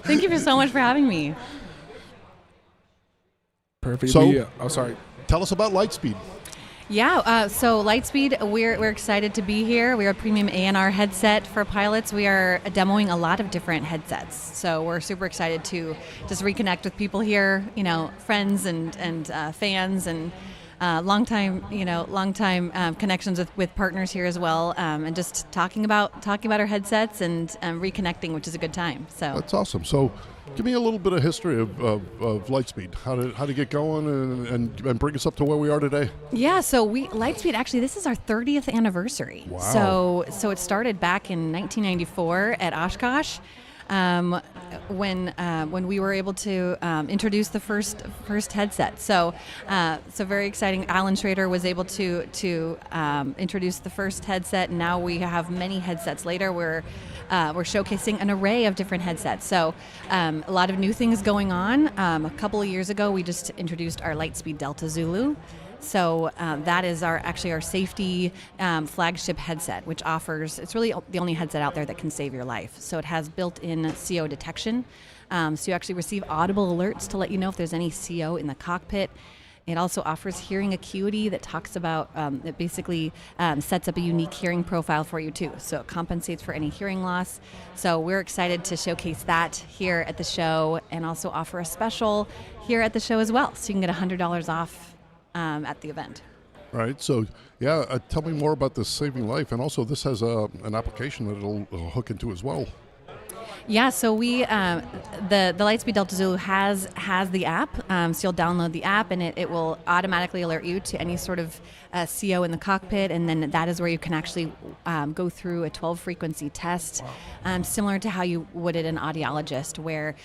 Thank you so much for having me. Perfect. So, sorry. Tell us about Lightspeed. Yeah, so Lightspeed, we're excited to be here. We are a premium ANR headset for pilots. We are demoing a lot of different headsets. So we're super excited to just reconnect with people here, friends and fans and long-time connections with partners here as well, and just talking about our headsets and reconnecting, which is a good time. So That's awesome. So give me a little bit of history of Lightspeed. How to get going and bring us up to where we are today. Yeah, so Lightspeed, actually, this is our 30th anniversary. Wow. So it started back in 1994 at Oshkosh. When we were able to introduce the first headset, so very exciting. Alan Schrader was able to introduce the first headset, and now we have many headsets later. We're showcasing an array of different headsets. So a lot of new things going on. A couple of years ago, we just introduced our Lightspeed Delta Zulu. So that is our safety flagship headset, which it's really the only headset out there that can save your life. So it has built-in CO detection. So you actually receive audible alerts to let you know if there's any CO in the cockpit. It also offers hearing acuity that talks about, it basically sets up a unique hearing profile for you too. So it compensates for any hearing loss. So we're excited to showcase that here at the show and also offer a special here at the show as well. So you can get $100 off at the event. Right. So, tell me more about this saving life. And also, this has an application that it'll hook into as well. Yeah, so we the Lightspeed Delta Zulu has the app, so you'll download the app and it will automatically alert you to any sort of CO in the cockpit, and then that is where you can actually go through a 12 frequency test, similar to how you would at an audiologist, where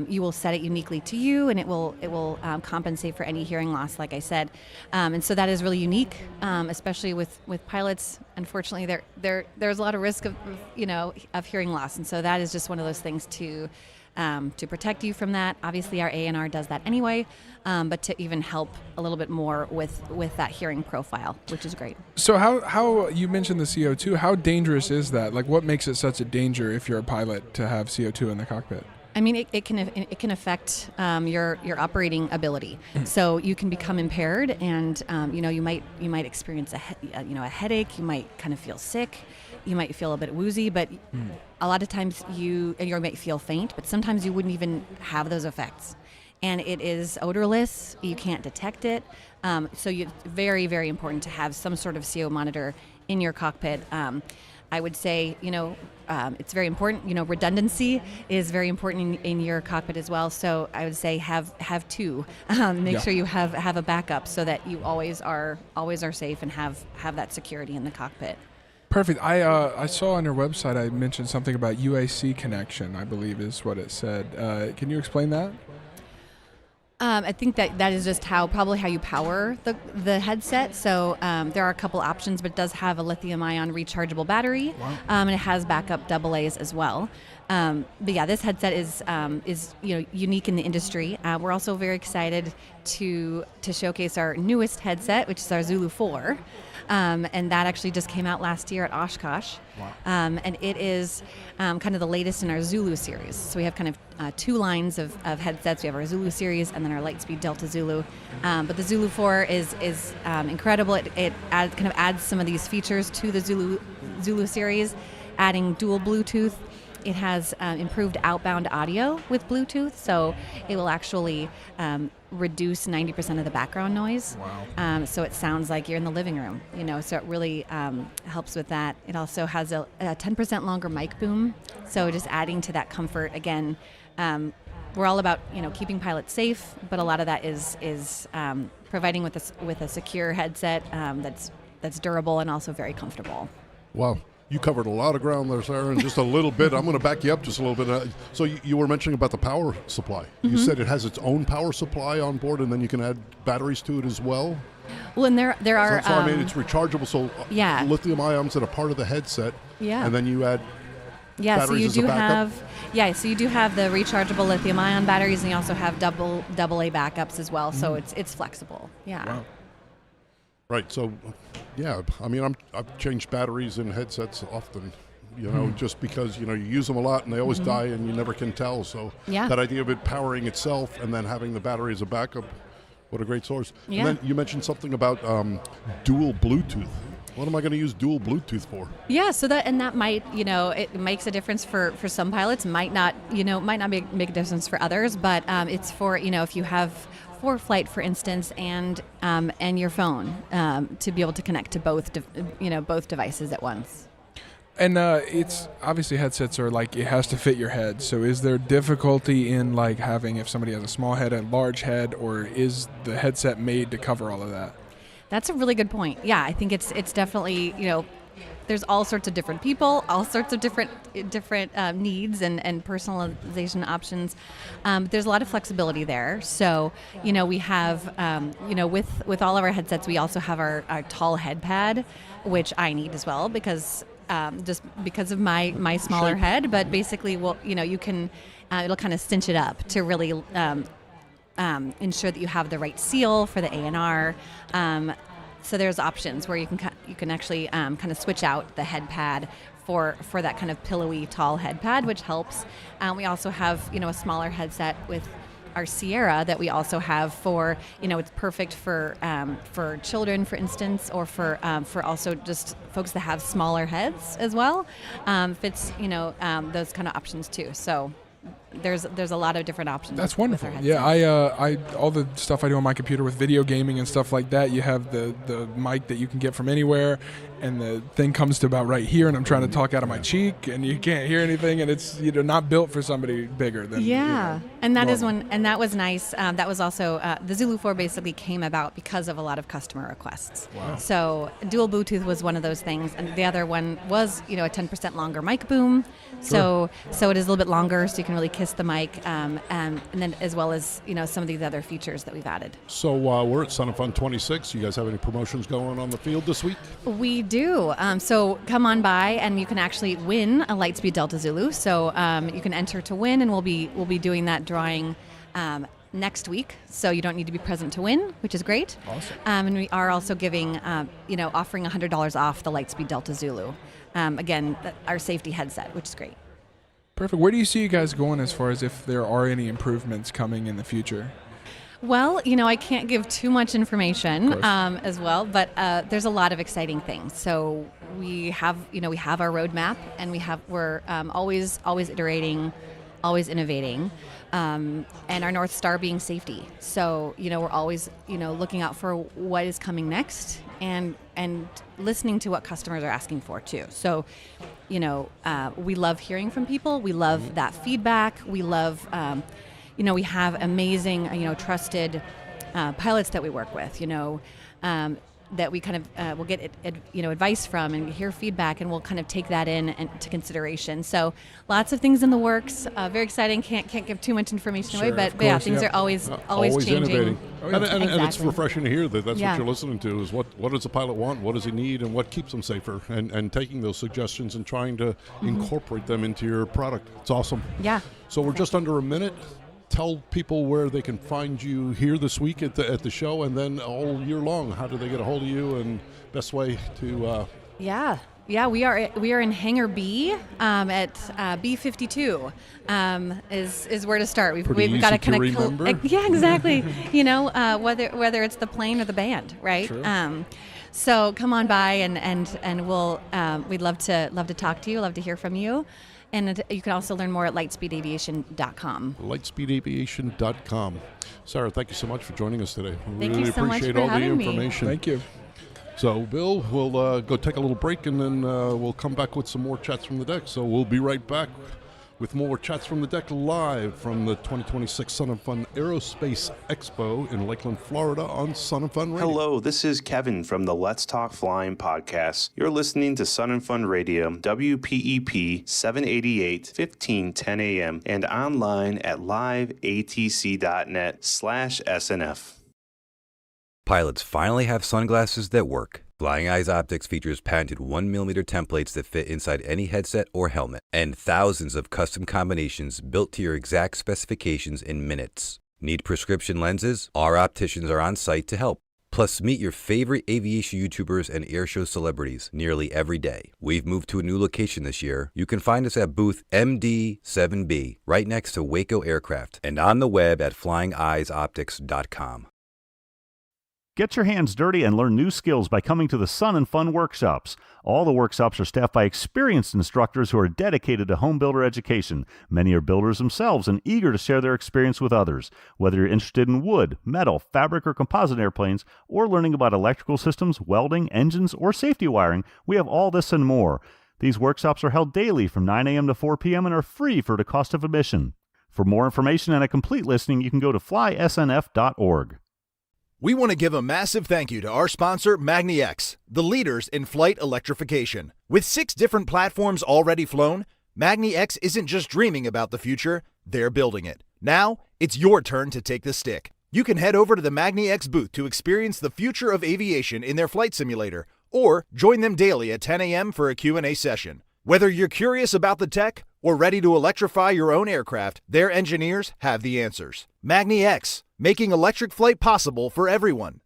you will set it uniquely to you, and it will compensate for any hearing loss, like I said, and so that is really unique, especially with pilots. Unfortunately, there's a lot of risk of hearing loss, and so that is just one of those things to protect you from that. Obviously, our ANR does that anyway, but to even help a little bit more with that hearing profile, which is great. So how you mentioned the CO2? How dangerous is that? Like, what makes it such a danger if you're a pilot to have CO2 in the cockpit? I mean, it can affect your operating ability. So you can become impaired, and you might experience a headache. You might kind of feel sick. You might feel a bit woozy, but a lot of times you might feel faint. But sometimes you wouldn't even have those effects, and it is odorless. You can't detect it. So it's very, very important to have some sort of CO monitor in your cockpit. I would say, it's very important. Redundancy is very important in your cockpit as well. So I would say have two. Make sure you have a backup so that you always are safe and have that security in the cockpit. Perfect. I saw on your website I mentioned something about UAC connection, I believe is what it said. Can you explain that? I think that is just how you power the headset. So there are a couple options, but it does have a lithium-ion rechargeable battery, and it has backup AA's as well. But yeah, this headset is unique in the industry. We're also very excited to showcase our newest headset, which is our Zulu 4. And that actually just came out last year at Oshkosh. Wow. And it is kind of the latest in our Zulu series. So we have kind of two lines of headsets. We have our Zulu series and then our Lightspeed Delta Zulu. But the Zulu 4 is incredible. It adds some of these features to the Zulu series, adding dual Bluetooth. It has improved outbound audio with Bluetooth, so it will actually reduce 90% of the background noise. Wow. So it sounds like you're in the living room, so it really helps with that. It also has a 10% longer mic boom, so just adding to that comfort. Again, we're all about keeping pilots safe, but a lot of that is providing with a secure headset that's durable and also very comfortable. Wow. You covered a lot of ground there, Sarah, and just a little bit. I'm going to back you up just a little bit. So you were mentioning about the power supply. Mm-hmm. You said it has its own power supply on board, and then you can add batteries to it as well? Well, and there are... So it's rechargeable, so lithium ions that are part of the headset, and then you add batteries as a backup? So you do have the rechargeable lithium-ion batteries, and you also have AA backups as well, so it's flexible. Yeah. Wow. Right, so, I mean, I've changed batteries in headsets often, just because, you use them a lot and they always die and you never can tell. So that idea of it powering itself and then having the battery as a backup, what a great source. Yeah. And then you mentioned something about dual Bluetooth. What am I going to use dual Bluetooth for? Yeah, so that might, it makes a difference for some pilots, might not make a difference for others, but it's for, if you have for flight, for instance, and your phone to be able to connect to both devices at once. And it's obviously headsets are like it has to fit your head. So is there difficulty in like having if somebody has a small head, a large head, or is the headset made to cover all of that? That's a really good point. Yeah, I think it's definitely there's all sorts of different people, all sorts of different needs and personalization options. There's a lot of flexibility there. So, we have, with all of our headsets, we also have our tall head pad, which I need as well because just because of my smaller head. But basically, you can, it'll kind of cinch it up to really ensure that you have the right seal for the ANR. So there's options where you can actually kind of switch out the head pad for that kind of pillowy tall head pad, which helps. We also have a smaller headset with our Sierra that we also have for it's perfect for children, for instance, or for also just folks that have smaller heads as well. Fits those kind of options too. So there's a lot of different options. That's with wonderful. our Yeah, headsets. I all the stuff I do on my computer with video gaming and stuff like that. You have the mic that you can get from anywhere, and the thing comes to about right here, and I'm trying to talk out of my cheek, and you can't hear anything, and it's not built for somebody bigger than and that is normal. and that was nice. That was also the Zulu 4 basically came about because of a lot of customer requests. Wow. So dual Bluetooth was one of those things, and the other one was a 10% longer mic boom. So it is a little bit longer, so you can really kiss the mic, and then as well as some of these other features that we've added. So we're at Sun and Fun 26. You guys have any promotions going on the field this week? We do. So come on by, and you can actually win a Lightspeed Delta Zulu. So you can enter to win, and we'll be doing that drawing next week. So you don't need to be present to win, which is great. Awesome. And we are also giving, offering $100 off the Lightspeed Delta Zulu. Again, our safety headset, which is great. Perfect. Where do you see you guys going as far as if there are any improvements coming in the future? Well, I can't give too much information as well, but there's a lot of exciting things. So we have our roadmap, and we're always iterating, always innovating, and our North Star being safety. So we're always looking out for what is coming next, and listening to what customers are asking for too. So we love hearing from people. We love that feedback. We love. We have amazing, trusted pilots that we work with, that we kind of will get, advice from and hear feedback, and we'll kind of take that into consideration. So lots of things in the works. Very exciting. Can't give too much information away, but yeah, things are always changing. Innovating. And it's Exactly. refreshing to hear that's what Yeah. you're listening to is what does the pilot want, what does he need, and what keeps him safer, and taking those suggestions and trying to incorporate them into your product. It's awesome. Yeah. So we're just under a minute. Tell people where they can find you here this week at the show, and then all year long. How do they get a hold of you, and best way to? Yeah, we are in Hangar B at B52 is where to start. We've got to kind of remember. Yeah, exactly. Whether it's the plane or the band, right? Sure. So come on by, and we'll we'd love to talk to you, love to hear from you. And you can also learn more at lightspeedaviation.com. Lightspeedaviation.com. Sarah, thank you so much for joining us today. We Thank really you so much appreciate for all the having me. information. Thank you. So, Bill, we'll go take a little break, and then we'll come back with some more chats from the deck. So we'll be right back with more chats from the deck live from the 2026 Sun and Fun Aerospace Expo in Lakeland, Florida on Sun and Fun Radio. Hello, this is Kevin from the Let's Talk Flying podcast. You're listening to Sun and Fun Radio, WPEP 788, 1510 AM, and online at liveatc.net/SNF. Pilots finally have sunglasses that work. Flying Eyes Optics features patented 1mm templates that fit inside any headset or helmet, and thousands of custom combinations built to your exact specifications in minutes. Need prescription lenses? Our opticians are on site to help. Plus, meet your favorite aviation YouTubers and airshow celebrities nearly every day. We've moved to a new location this year. You can find us at booth MD7B, right next to Waco Aircraft, and on the web at flyingeyesoptics.com. Get your hands dirty and learn new skills by coming to the Sun and Fun workshops. All the workshops are staffed by experienced instructors who are dedicated to home builder education. Many are builders themselves and eager to share their experience with others. Whether you're interested in wood, metal, fabric, or composite airplanes, or learning about electrical systems, welding, engines, or safety wiring, we have all this and more. These workshops are held daily from 9 a.m. to 4 p.m. and are free for the cost of admission. For more information and a complete listing, you can go to flysnf.org. We want to give a massive thank you to our sponsor, MagneX, the leaders in flight electrification. With 6 different platforms already flown, MagneX isn't just dreaming about the future, they're building it. Now, it's your turn to take the stick. You can head over to the MagneX booth to experience the future of aviation in their flight simulator, or join them daily at 10 a.m. for a Q&A session. Whether you're curious about the tech or ready to electrify your own aircraft, their engineers have the answers. MagneX, making electric flight possible for everyone.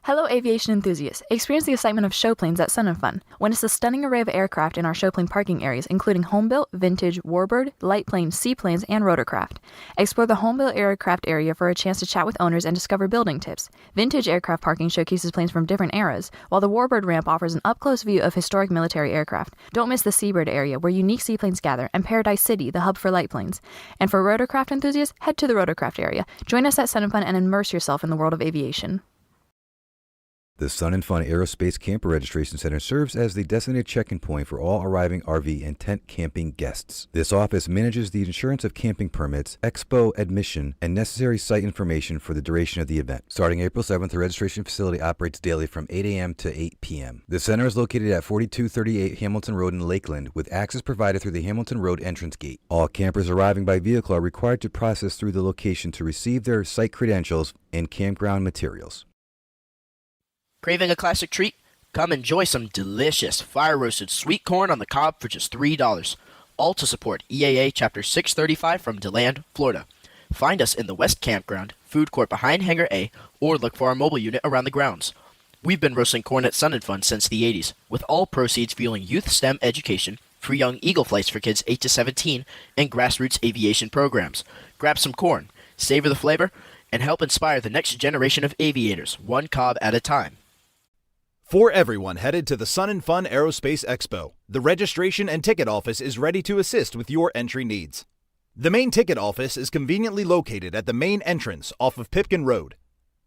Hello, aviation enthusiasts. Experience the excitement of show planes at Sun & Fun. Witness the stunning array of aircraft in our show plane parking areas, including home-built, vintage, warbird, light planes, seaplanes, and rotorcraft. Explore the home-built aircraft area for a chance to chat with owners and discover building tips. Vintage aircraft parking showcases planes from different eras, while the warbird ramp offers an up-close view of historic military aircraft. Don't miss the seabird area, where unique seaplanes gather, and Paradise City, the hub for light planes. And for rotorcraft enthusiasts, head to the rotorcraft area. Join us at Sun & Fun and immerse yourself in the world of aviation. The Sun & Fun Aerospace Camper Registration Center serves as the designated check-in point for all arriving RV and tent camping guests. This office manages the insurance of camping permits, Expo admission, and necessary site information for the duration of the event. Starting April 7th, the registration facility operates daily from 8 a.m. to 8 p.m. The center is located at 4238 Hamilton Road in Lakeland, with access provided through the Hamilton Road entrance gate. All campers arriving by vehicle are required to process through the location to receive their site credentials and campground materials. Craving a classic treat? Come enjoy some delicious fire-roasted sweet corn on the cob for just $3. All to support EAA Chapter 635 from DeLand, Florida. Find us in the West Campground, food court behind Hangar A, or look for our mobile unit around the grounds. We've been roasting corn at Sun & Fun since the 80s, with all proceeds fueling youth STEM education, free young eagle flights for kids 8 to 17, and grassroots aviation programs. Grab some corn, savor the flavor, and help inspire the next generation of aviators, one cob at a time. For everyone headed to the Sun & Fun Aerospace Expo, the registration and ticket office is ready to assist with your entry needs. The main ticket office is conveniently located at the main entrance off of Pipkin Road.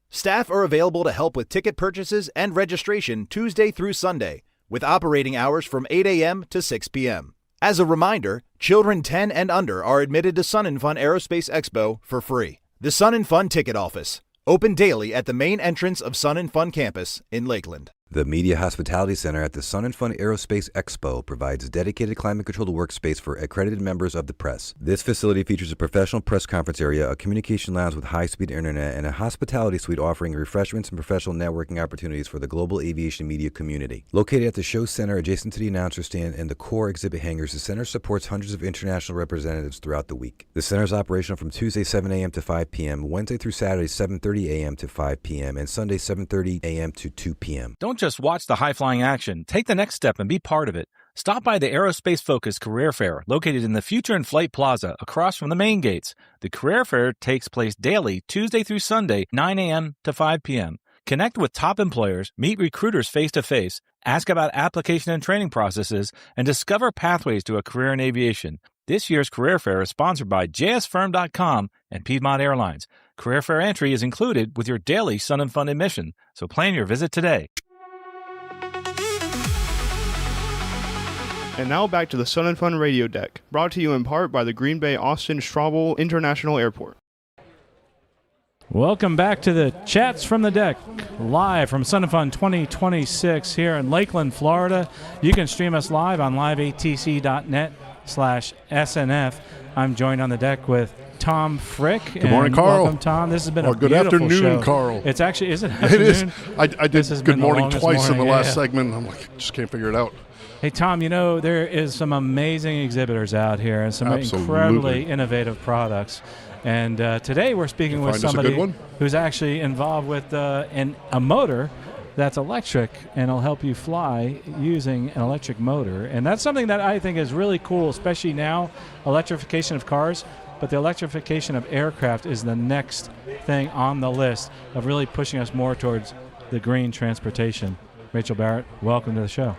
Staff are available to help with ticket purchases and registration Tuesday through Sunday, with operating hours from 8 a.m. to 6 p.m. As a reminder, children 10 and under are admitted to Sun & Fun Aerospace Expo for free. The Sun & Fun Ticket Office, open daily at the main entrance of Sun & Fun campus in Lakeland. The Media Hospitality Center at the Sun & Fun Aerospace Expo provides dedicated climate-controlled workspace for accredited members of the press. This facility features a professional press conference area, a communication lounge with high-speed internet, and a hospitality suite offering refreshments and professional networking opportunities for the global aviation media community. Located at the show center adjacent to the announcer stand and the core exhibit hangars, the center supports hundreds of international representatives throughout the week. The center is operational from Tuesday 7 a.m. to 5 p.m., Wednesday through Saturday 7:30 a.m. to 5 p.m., and Sunday 7:30 a.m. to 2 p.m. Don't just watch the high-flying action. Take the next step and be part of it. Stop by the Aerospace-focused Career Fair, located in the Future in Flight Plaza, across from the main gates. The Career Fair takes place daily, Tuesday through Sunday, 9 a.m. to 5 p.m. Connect with top employers, meet recruiters face-to-face, ask about application and training processes, and discover pathways to a career in aviation. This year's Career Fair is sponsored by JSFirm.com and Piedmont Airlines. Career Fair entry is included with your daily Sun & Fun admission, so plan your visit today. And now back to the Sun & Fun Radio Deck, brought to you in part by the Green Bay Austin Straubel International Airport. Welcome back to the Chats from the Deck, live from Sun & Fun 2026 here in Lakeland, Florida. You can stream us live on liveatc.net/SNF. I'm joined on the deck with Tom Frick. Good morning, Carl. Welcome, Tom. This has been a good beautiful afternoon, show. Carl. It's actually, is it afternoon? It is. I did good morning twice in the last segment. I'm like, just can't figure it out. Hey, Tom, you know, there is some amazing exhibitors out here and some incredibly innovative products. And today we're speaking with somebody who's actually involved with a motor that's electric and will help you fly using an electric motor. And that's something that I think is really cool, especially now, electrification of cars. But the electrification of aircraft is the next thing on the list of really pushing us more towards the green transportation. Rachel Barrett, welcome to the show.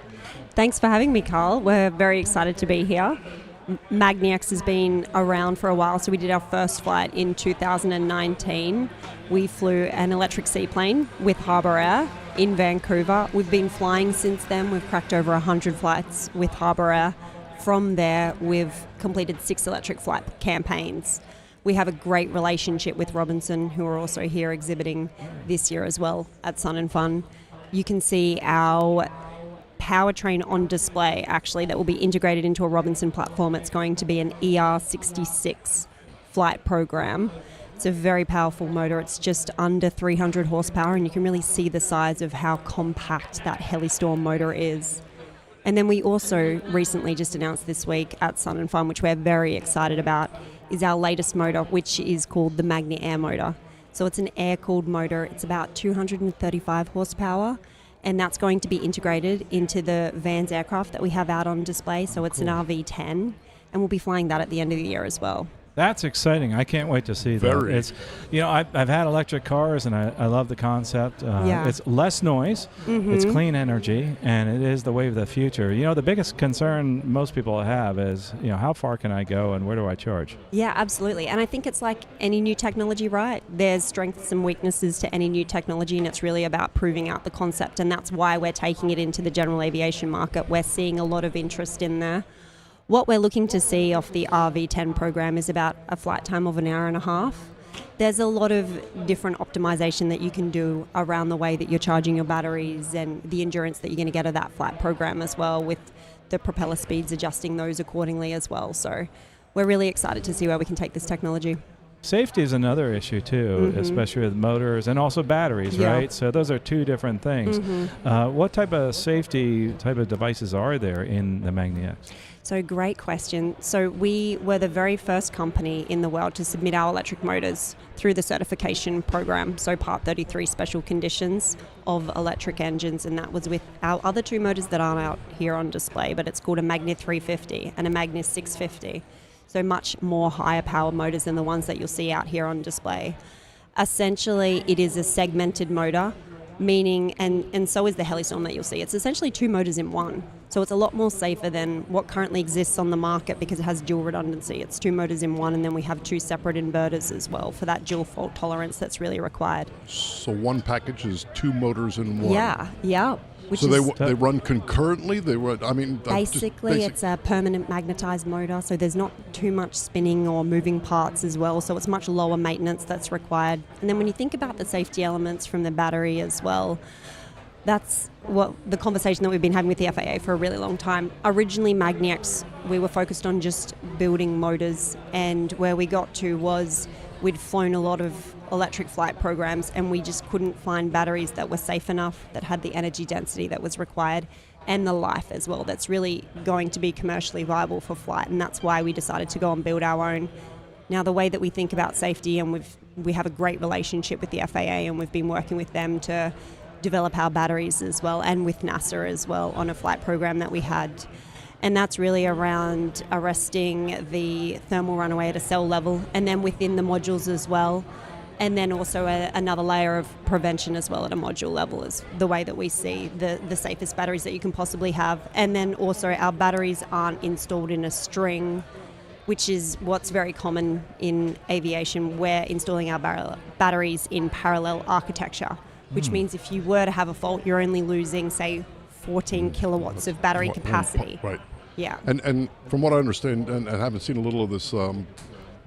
Thanks for having me, Carl. We're very excited to be here. MagneX has been around for a while, so we did our first flight in 2019. We flew an electric seaplane with Harbour Air in Vancouver. We've been flying since then. We've cracked over 100 flights with Harbour Air. From there, we've completed 6 electric flight campaigns. We have a great relationship with Robinson, who are also here exhibiting this year as well at Sun & Fun. You can see our powertrain on display, actually, that will be integrated into a Robinson platform. It's going to be an ER66 flight program. It's a very powerful motor. It's just under 300 horsepower, and you can really see the size of how compact that Helistorm motor is. And then we also recently just announced this week at Sun & Fun, which we're very excited about, is our latest motor, which is called the MagneAir motor. So it's an air-cooled motor. It's about 235 horsepower, and that's going to be integrated into the Vans aircraft that we have out on display. So it's an RV-10, and we'll be flying that at the end of the year as well. That's exciting. I can't wait to see that. Very. It's, I've had electric cars, and I love the concept. It's less noise, it's clean energy, and it is the way of the future. The biggest concern most people have is, how far can I go and where do I charge? Yeah, absolutely. And I think it's like any new technology, right? There's strengths and weaknesses to any new technology, and it's really about proving out the concept, and that's why we're taking it into the general aviation market. We're seeing a lot of interest in there. What we're looking to see off the RV-10 program is about a flight time of an hour and a half. There's a lot of different optimization that you can do around the way that you're charging your batteries and the endurance that you're going to get of that flight program as well, with the propeller speeds adjusting those accordingly as well. So we're really excited to see where we can take this technology. Safety is another issue too, especially with motors and also batteries, right? So those are two different things. What type of safety type of devices are there in the MagneX? So great question. So we were the very first company in the world to submit our electric motors through the certification program, so Part 33 special conditions of electric engines, and that was with our other two motors that aren't out here on display, but it's called a Magnet 350 and a Magnet 650. So much more higher power motors than the ones that you'll see out here on display. Essentially, it is a segmented motor, meaning, and so is the Helistone that you'll see. It's essentially two motors in one. So it's a lot more safer than what currently exists on the market because it has dual redundancy. It's two motors in one, and then we have two separate inverters as well for that dual fault tolerance that's really required. So one package is two motors in one. Yeah. So they run concurrently. Basically, it's a permanent magnetized motor, so there's not too much spinning or moving parts as well. So it's much lower maintenance that's required. And then when you think about the safety elements from the battery as well, that's what the conversation that we've been having with the FAA for a really long time. Originally, MagneX, we were focused on just building motors, and where we got to was we'd flown a lot of electric flight programs, and we just couldn't find batteries that were safe enough, that had the energy density that was required, and the life as well that's really going to be commercially viable for flight, and that's why we decided to go and build our own. Now, the way that we think about safety, and we have a great relationship with the FAA, and we've been working with them to develop our batteries as well, and with NASA as well on a flight program that we had. And that's really around arresting the thermal runaway at a cell level, and then within the modules as well. And then also another layer of prevention as well at a module level is the way that we see the safest batteries that you can possibly have. And then also our batteries aren't installed in a string, which is what's very common in aviation. We're installing our batteries in parallel architecture, which means if you were to have a fault, you're only losing, say, 14 kilowatts of battery capacity. Right. Yeah. And from what I understand, and I haven't seen a little of this,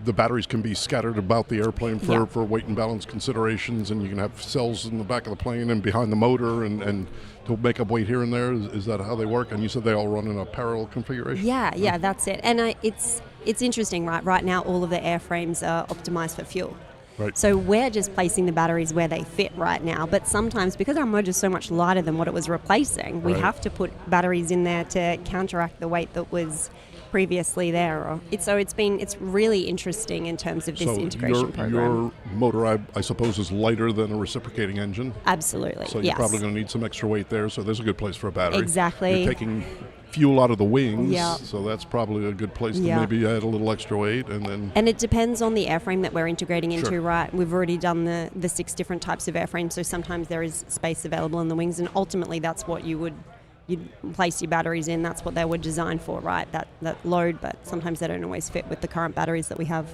the batteries can be scattered about the airplane for weight and balance considerations, and you can have cells in the back of the plane and behind the motor and to make up weight here and there. Is that how they work? And you said they all run in a parallel configuration? Yeah, that's it. And it's interesting, right? Right now, all of the airframes are optimized for fuel. Right. So we're just placing the batteries where they fit right now. But sometimes, because our motor is so much lighter than what it was replacing, we have to put batteries in there to counteract the weight that was previously there. It's really interesting in terms of this integration program. Your motor, I suppose, is lighter than a reciprocating engine. Absolutely. So you're probably going to need some extra weight there. So there's a good place for a battery. Exactly. You're taking fuel out of the wings, so that's probably a good place to maybe add a little extra weight, and it depends on the airframe that we're integrating into. Right, we've already done the 6 different types of airframes, so sometimes there is space available in the wings, and ultimately that's what you'd place your batteries in. That's what they were designed for, right? That load, but sometimes they don't always fit with the current batteries that we have.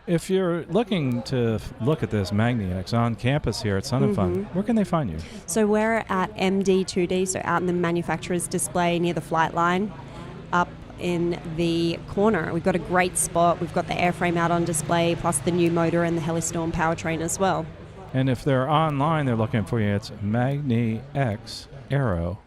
If you're looking to look at this MagneX on campus here at Sun and Fun, where can they find you? So we're at MD2D, so out in the manufacturer's display near the flight line, up in the corner. We've got a great spot. We've got the airframe out on display, plus the new motor and the Helistone powertrain as well. And if they're online, they're looking for you. It's MagneX Aero.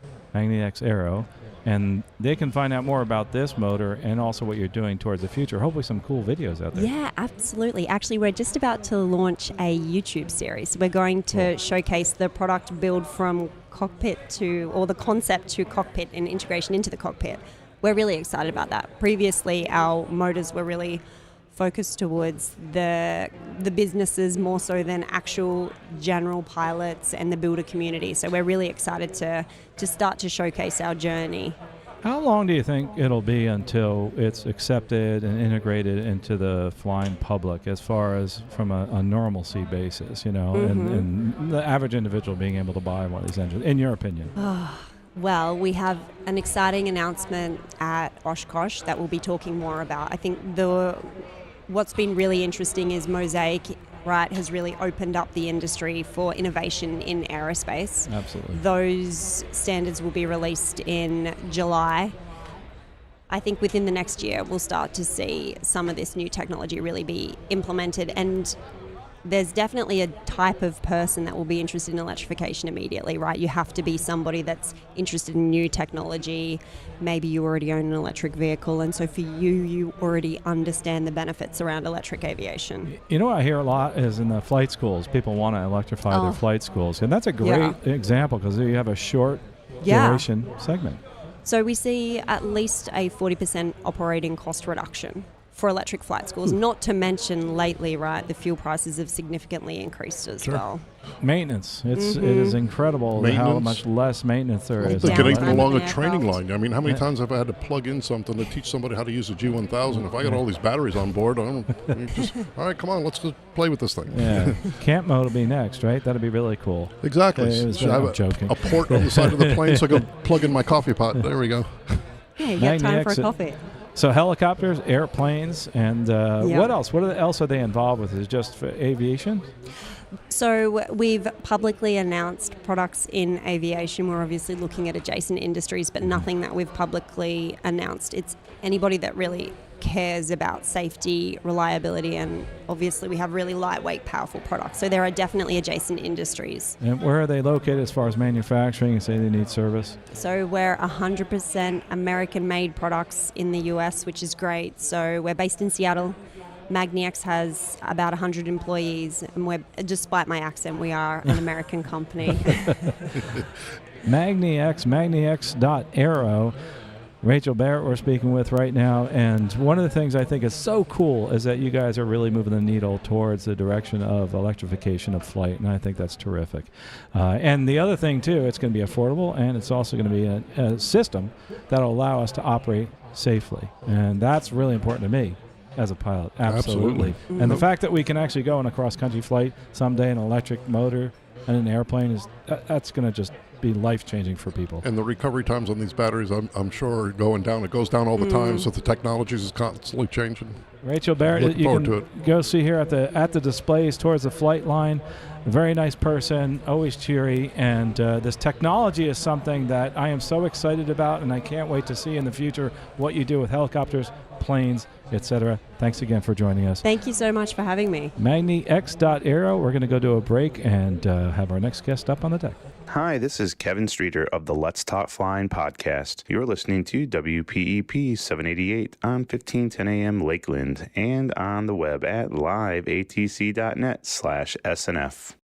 And they can find out more about this motor and also what you're doing towards the future. Hopefully some cool videos out there. Yeah, absolutely. Actually, we're just about to launch a YouTube series. We're going to showcase the product build from cockpit or the concept to cockpit and integration into the cockpit. We're really excited about that. Previously, our motors were really focused towards the businesses more so than actual general pilots and the builder community. So we're really excited to start to showcase our journey. How long do you think it'll be until it's accepted and integrated into the flying public as far as from a normalcy basis, and the average individual being able to buy one of these engines, in your opinion? Well, we have an exciting announcement at Oshkosh that we'll be talking more about. I think what's been really interesting is Mosaic, right, has really opened up the industry for innovation in aerospace. Absolutely. Those standards will be released in July. I think within the next year we'll start to see some of this new technology really be implemented, and there's definitely a type of person that will be interested in electrification immediately, right? You have to be somebody that's interested in new technology. Maybe you already own an electric vehicle, and so for you already understand the benefits around electric aviation. You know what I hear a lot is in the flight schools, people want to electrify their flight schools, and that's a great example because you have a short duration segment. So we see at least a 40% operating cost reduction for electric flight schools, not to mention lately, right, the fuel prices have significantly increased as well. Maintenance. It is incredible how much less maintenance there is. They're getting along a training line. I mean, how many times have I had to plug in something to teach somebody how to use a G1000? If I got all these batteries on board, all right, come on, let's just play with this thing. Yeah. Camp mode will be next, right? That'll be really cool. Exactly. Should have a port on the side of the plane so I can plug in my coffee pot. There we go. Yeah, you got time for a coffee. So helicopters, airplanes, and what else? What else are they involved with? Is it just for aviation? So we've publicly announced products in aviation. We're obviously looking at adjacent industries, but nothing that we've publicly announced. It's anybody that really cares about safety, reliability, and obviously we have really lightweight, powerful products. So there are definitely adjacent industries. And where are they located as far as manufacturing? You say they need service? So we're 100% American-made products in the US, which is great. So we're based in Seattle. MagneX has about 100 employees, and despite my accent, we are an American company. MagneX.aero. Rachel Barrett we're speaking with right now, and one of the things I think is so cool is that you guys are really moving the needle towards the direction of electrification of flight, and I think that's terrific. And the other thing, too, it's going to be affordable, and it's also going to be a system that will allow us to operate safely, and that's really important to me as a pilot. Absolutely. And the fact that we can actually go on a cross-country flight someday in an electric motor and an airplane, that's going to just be life-changing for people. And the recovery times on these batteries, I'm sure, are going down. It goes down all the time, so the technology is constantly changing. Rachel Barrett, you can go see her at the displays towards the flight line. A very nice person, always cheery, and this technology is something that I am so excited about, and I can't wait to see in the future what you do with helicopters, planes, etc. Thanks again for joining us. Thank you so much for having me. MagneX.aero. We're going to go to a break and have our next guest up on the deck. Hi, this is Kevin Streeter of the Let's Talk Flying podcast. You're listening to WPEP 788 on 1510 AM Lakeland and on the web at liveatc.net/SNF.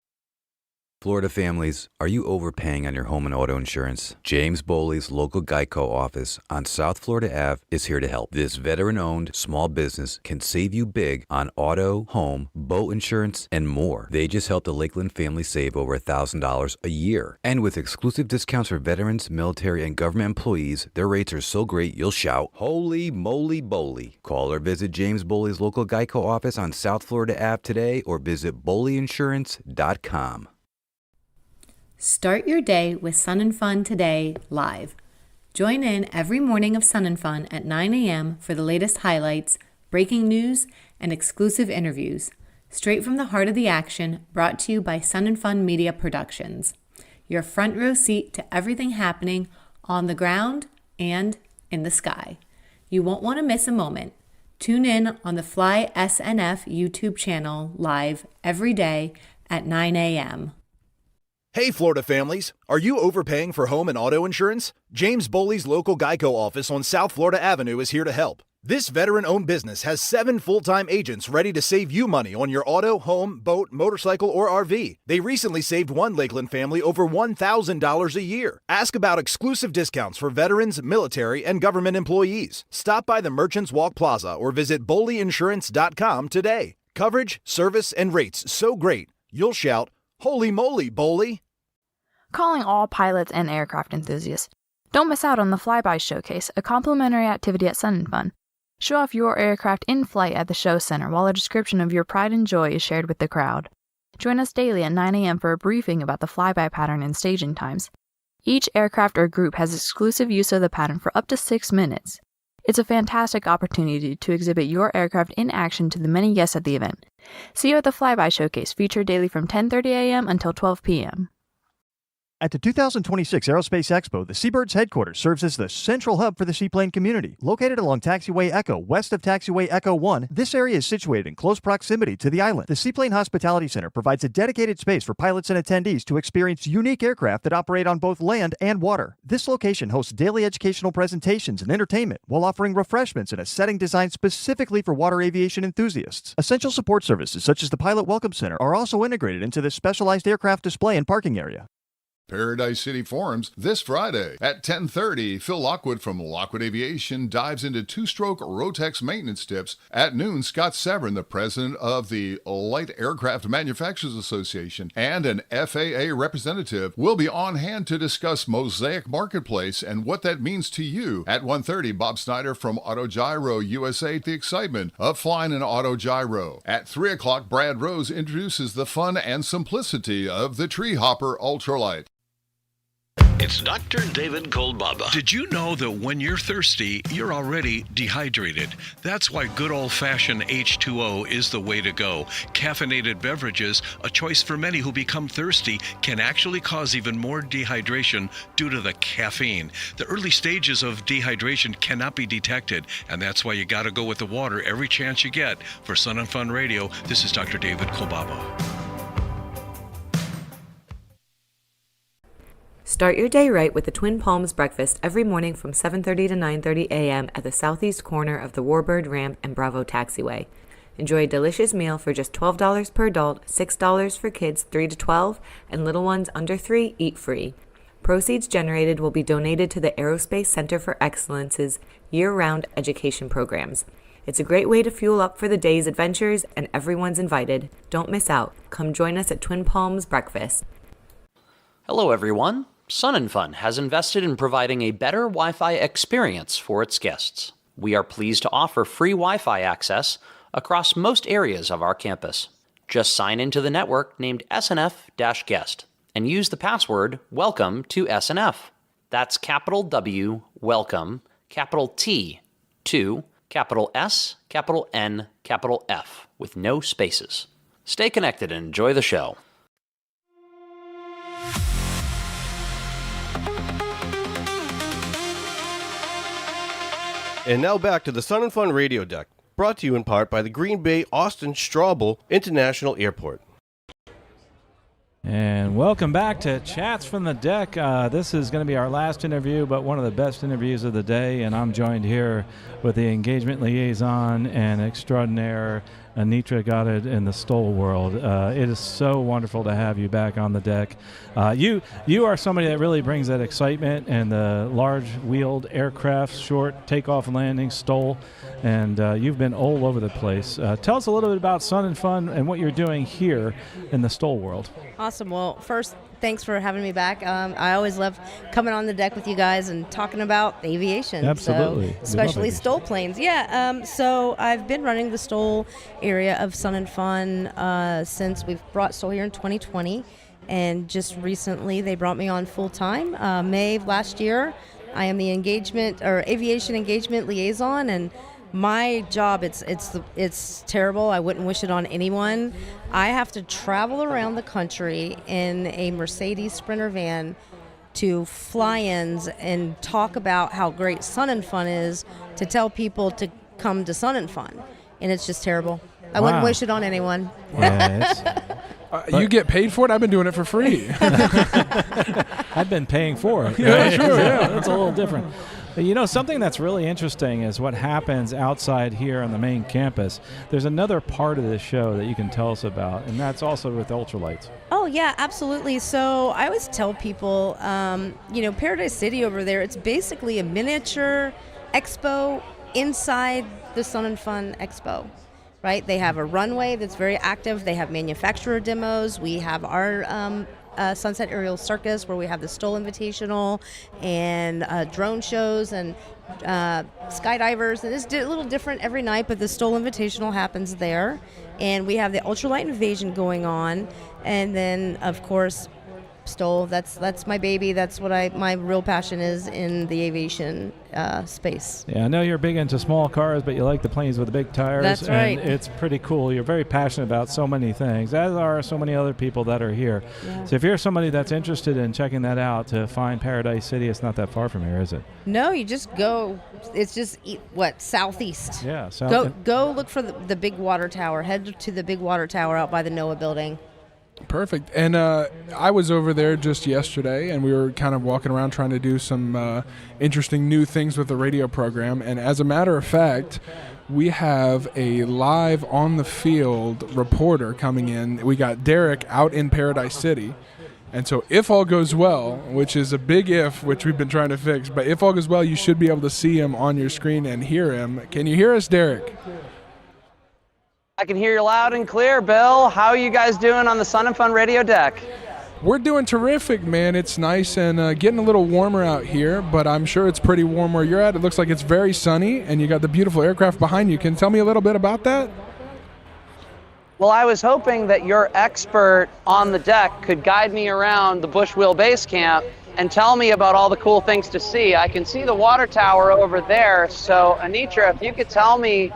Florida families, are you overpaying on your home and auto insurance? James Boley's local Geico office on South Florida Ave is here to help. This veteran-owned small business can save you big on auto, home, boat insurance, and more. They just helped a Lakeland family save over $1,000 a year. And with exclusive discounts for veterans, military, and government employees, their rates are so great you'll shout, "Holy moly Boley." Call or visit James Boley's local Geico office on South Florida Ave today or visit boleyinsurance.com. Start your day with Sun and Fun Today live. Join in every morning of Sun and Fun at 9 a.m. for the latest highlights, breaking news, and exclusive interviews. Straight from the heart of the action, brought to you by Sun and Fun Media Productions. Your front row seat to everything happening on the ground and in the sky. You won't want to miss a moment. Tune in on the Fly SNF YouTube channel live every day at 9 a.m. Hey, Florida families. Are you overpaying for home and auto insurance? James Boley's local Geico office on South Florida Avenue is here to help. This veteran-owned business has 7 full-time agents ready to save you money on your auto, home, boat, motorcycle, or RV. They recently saved one Lakeland family over $1,000 a year. Ask about exclusive discounts for veterans, military, and government employees. Stop by the Merchants Walk Plaza or visit BoleyInsurance.com today. Coverage, service, and rates so great, you'll shout, "Holy moly, Boley!" Calling all pilots and aircraft enthusiasts. Don't miss out on the Flyby Showcase, a complimentary activity at Sun and Fun. Show off your aircraft in flight at the show center while a description of your pride and joy is shared with the crowd. Join us daily at 9 a.m. for a briefing about the flyby pattern and staging times. Each aircraft or group has exclusive use of the pattern for up to 6 minutes. It's a fantastic opportunity to exhibit your aircraft in action to the many guests at the event. See you at the Flyby Showcase, featured daily from 10:30 a.m. until 12 p.m. At the 2026 Aerospace Expo, the Seabirds headquarters serves as the central hub for the Seaplane community. Located along Taxiway Echo, west of Taxiway Echo 1, this area is situated in close proximity to the island. The Seaplane Hospitality Center provides a dedicated space for pilots and attendees to experience unique aircraft that operate on both land and water. This location hosts daily educational presentations and entertainment while offering refreshments in a setting designed specifically for water aviation enthusiasts. Essential support services such as the Pilot Welcome Center are also integrated into this specialized aircraft display and parking area. Paradise City Forums this Friday at 10:30. Phil Lockwood from Lockwood Aviation dives into two-stroke Rotex maintenance tips. At noon, Scott Severn, the president of the Light Aircraft Manufacturers Association and an FAA representative, will be on hand to discuss Mosaic Marketplace and what that means to you. At 1:30, Bob Snyder from Autogyro USA, the excitement of flying an Autogyro. At 3 o'clock, Brad Rose introduces the fun and simplicity of the Tree Hopper Ultralight. It's Dr. David Goldbaba. Did you know that when you're thirsty, you're already dehydrated? That's why good old-fashioned H2O is the way to go. Caffeinated beverages, a choice for many who become thirsty, can actually cause even more dehydration due to the caffeine. The early stages of dehydration cannot be detected, and that's why you gotta go with the water every chance you get. For Sun and Fun Radio, this is Dr. David Goldbaba. Start your day right with the Twin Palms breakfast every morning from 7:30 to 9:30 a.m. at the southeast corner of the Warbird Ramp and Bravo Taxiway. Enjoy a delicious meal for just $12 per adult, $6 for kids 3 to 12, and little ones under 3 eat free. Proceeds generated will be donated to the Aerospace Center for Excellence's year-round education programs. It's a great way to fuel up for the day's adventures, and everyone's invited. Don't miss out. Come join us at Twin Palms Breakfast. Hello, everyone. Sun and Fun has invested in providing a better Wi-Fi experience for its guests. We are pleased to offer free Wi-Fi access across most areas of our campus. Just sign into the network named SNF-Guest and use the password WELCOME to SNF. That's capital W, WELCOME, capital T, to capital S, capital N, capital F, with no spaces. Stay connected and enjoy the show. And now back to the Sun and Fun Radio Deck, brought to you in part by the Green Bay Austin Straubel International Airport. And welcome back to Chats from the Deck. This is going to be our last interview, but one of the best interviews of the day. And I'm joined here with the engagement liaison and extraordinaire, Anitra Goddard in the STOL world. It is so wonderful to have you back on the deck. You are somebody that really brings that excitement and the large-wheeled aircraft, short takeoff and landing, STOL, and you've been all over the place. Tell us a little bit about Sun and Fun and what you're doing here in the STOL world. Awesome. Well, first, thanks for having me back. I always love coming on the deck with you guys and talking about aviation. Absolutely. So, especially STOL planes. Yeah. So I've been running the STOL area of Sun and Fun since we've brought STOL here in 2020. And just recently they brought me on full time. May of last year, I am the aviation engagement liaison, and my job, it's terrible. I wouldn't wish it on anyone. I have to travel around the country in a Mercedes Sprinter van to fly-ins and talk about how great Sun and Fun is, to tell people to come to Sun and Fun. And it's just terrible. I wouldn't wish it on anyone. You get paid for it? I've been doing it for free. I've been paying for it. Yeah, true. Yeah, that's a little different. Something that's really interesting is what happens outside here on the main campus. There's another part of this show that you can tell us about, and that's also with ultralights. Oh, yeah, absolutely. So I always tell people, Paradise City over there, it's basically a miniature expo inside the Sun and Fun Expo, right? They have a runway that's very active. They have manufacturer demos. We have our Sunset Aerial Circus, where we have the STOL Invitational and drone shows and skydivers. And it's a little different every night, but the STOL Invitational happens there. And we have the ultralight invasion going on. And then, of course, STOL, that's my baby. That's what my real passion is in the aviation space. Yeah, I know you're big into small cars, but you like the planes with the big tires. That's right. And it's pretty cool. You're very passionate about so many things, as are so many other people that are here. Yeah. So if you're somebody that's interested in checking that out to find Paradise City, it's not that far from here, is it? No, you just go. It's just southeast. Yeah. Go look for the big water tower. Head to the big water tower out by the NOAA building. Perfect. And I was over there just yesterday, and we were kind of walking around trying to do some interesting new things with the radio program. And as a matter of fact, we have a live on-the-field reporter coming in. We got Derek out in Paradise City. And so if all goes well, which is a big if, which we've been trying to fix, but if all goes well, you should be able to see him on your screen and hear him. Can you hear us, Derek? I can hear you loud and clear, Bill. How are you guys doing on the Sun and Fun radio deck? We're doing terrific, man. It's nice and getting a little warmer out here, but I'm sure it's pretty warm where you're at. It looks like it's very sunny, and you got the beautiful aircraft behind you. Can you tell me a little bit about that? Well, I was hoping that your expert on the deck could guide me around the Bushwheel base camp and tell me about all the cool things to see. I can see the water tower over there, so Anitra, if you could tell me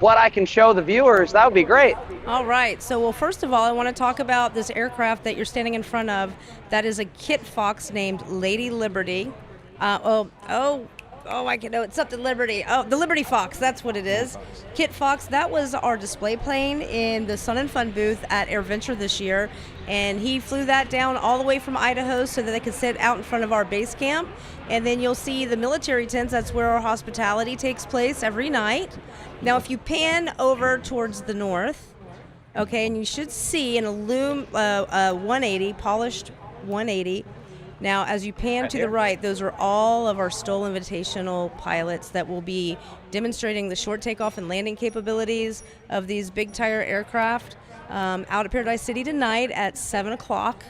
what I can show the viewers, that would be great. All right. So, well, first of all, I want to talk about this aircraft that you're standing in front of. That is a Kit Fox named Lady Liberty. I can know it's something Liberty. Oh, the Liberty Fox. That's what it is. Kit Fox. That was our display plane in the Sun and Fun booth at AirVenture this year, and he flew that down all the way from Idaho so that they could sit out in front of our base camp. And then you'll see the military tents. That's where our hospitality takes place every night. Now, if you pan over towards the north, okay, and you should see an 180, polished 180. Now, as you pan to the right, those are all of our STOL Invitational pilots that will be demonstrating the short takeoff and landing capabilities of these big tire aircraft out at Paradise City tonight at 7 o'clock.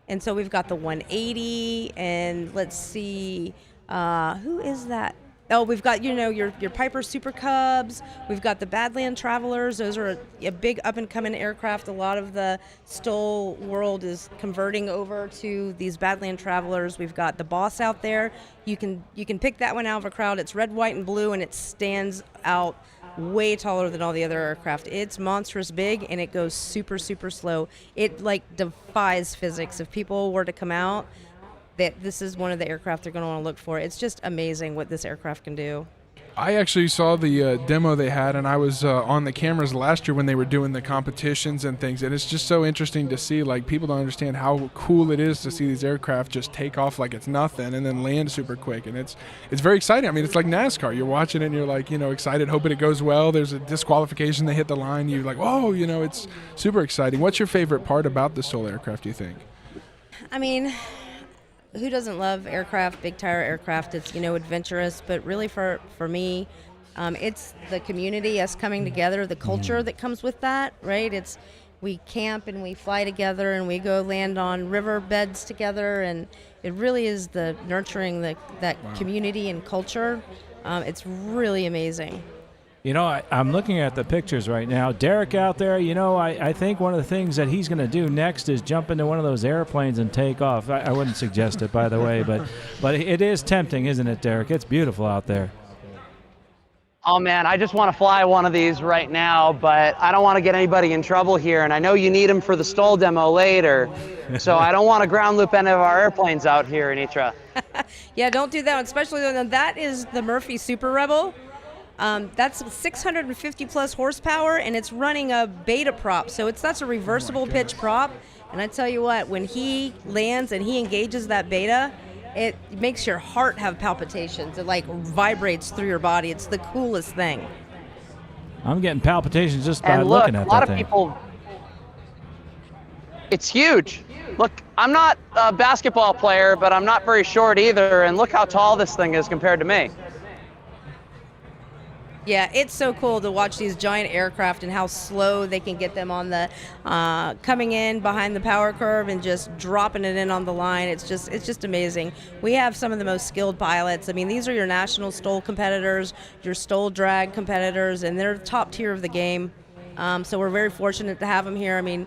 And so we've got the 180, and let's see, who is that? Oh, we've got, your Piper Super Cubs. We've got the Badland Travelers. Those are a big up-and-coming aircraft. A lot of the STOL world is converting over to these Badland Travelers. We've got the Boss out there. You can pick that one out of a crowd. It's red, white, and blue, and it stands out way taller than all the other aircraft. It's monstrous big, and it goes super, super slow. It, defies physics. If people were to come out, that this is one of the aircraft they're going to want to look for. It's just amazing what this aircraft can do. I actually saw the demo they had, and I was on the cameras last year when they were doing the competitions and things, and it's just so interesting to see, people don't understand how cool it is to see these aircraft just take off like it's nothing and then land super quick, and it's very exciting. I mean, it's like NASCAR. You're watching it and you're excited, hoping it goes well. There's a disqualification, they hit the line, you're like, whoa, it's super exciting. What's your favorite part about the STOL aircraft, do you think? I mean, who doesn't love aircraft, big tire aircraft? It's, adventurous, but really for me, it's the community, us coming together, the culture that comes with that, right? We camp and we fly together and we go land on river beds together, and it really is the nurturing that community and culture. It's really amazing. I'm looking at the pictures right now. Derek out there, I think one of the things that he's going to do next is jump into one of those airplanes and take off. I wouldn't suggest it, by the way, but it is tempting, isn't it, Derek? It's beautiful out there. Oh, man, I just want to fly one of these right now, but I don't want to get anybody in trouble here, and I know you need them for the STOL demo later, so I don't want to ground loop any of our airplanes out here, Anitra. Yeah, don't do that, especially when that is the Murphy Super Rebel. That's 650 plus horsepower, and it's running a beta prop, so that's a reversible pitch prop. And I tell you what, when he lands and he engages that beta, it makes your heart have palpitations. It like vibrates through your body. It's the coolest thing. I'm getting palpitations just by And look, looking at a lot that of thing. people. It's huge. Look, I'm not a basketball player, but I'm not very short either. And look how tall this thing is compared to me. Yeah, it's so cool to watch these giant aircraft and how slow they can get them on the coming in behind the power curve and just dropping it in on the line. It's just amazing. We have some of the most skilled pilots. I mean, these are your national STOL competitors, your STOL drag competitors, and they're top tier of the game. So we're very fortunate to have them here. I mean,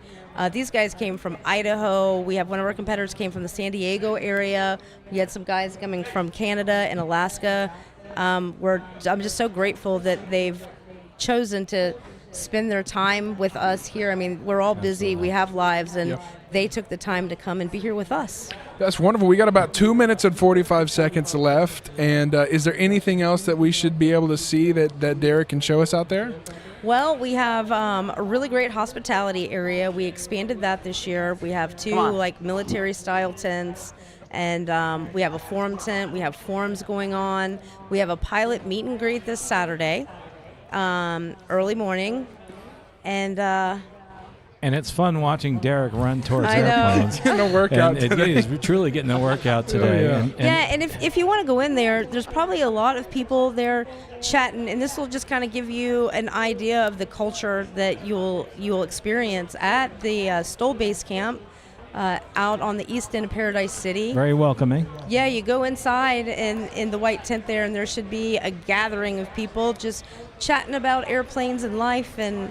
these guys came from Idaho. We have one of our competitors came from the San Diego area. We had some guys coming from Canada and Alaska. I'm just so grateful that they've chosen to spend their time with us here. I mean, we're all busy. We have lives, and they took the time to come and be here with us. That's wonderful. We got about 2 minutes and 45 seconds left. And is there anything else that we should be able to see that Derek can show us out there? Well, we have a really great hospitality area. We expanded that this year. We have two military-style tents. And we have a forum tent. We have forums going on. We have a pilot meet and greet this Saturday, early morning. And it's fun watching Derek run towards I know. airplanes. Getting a workout today. He's truly getting a workout today. And if you want to go in there, there's probably a lot of people there chatting, and this will just kind of give you an idea of the culture that you'll experience at the STOL base camp. Out on the east end of Paradise City. Very welcoming. Yeah, you go inside in the white tent there, and there should be a gathering of people just chatting about airplanes and life and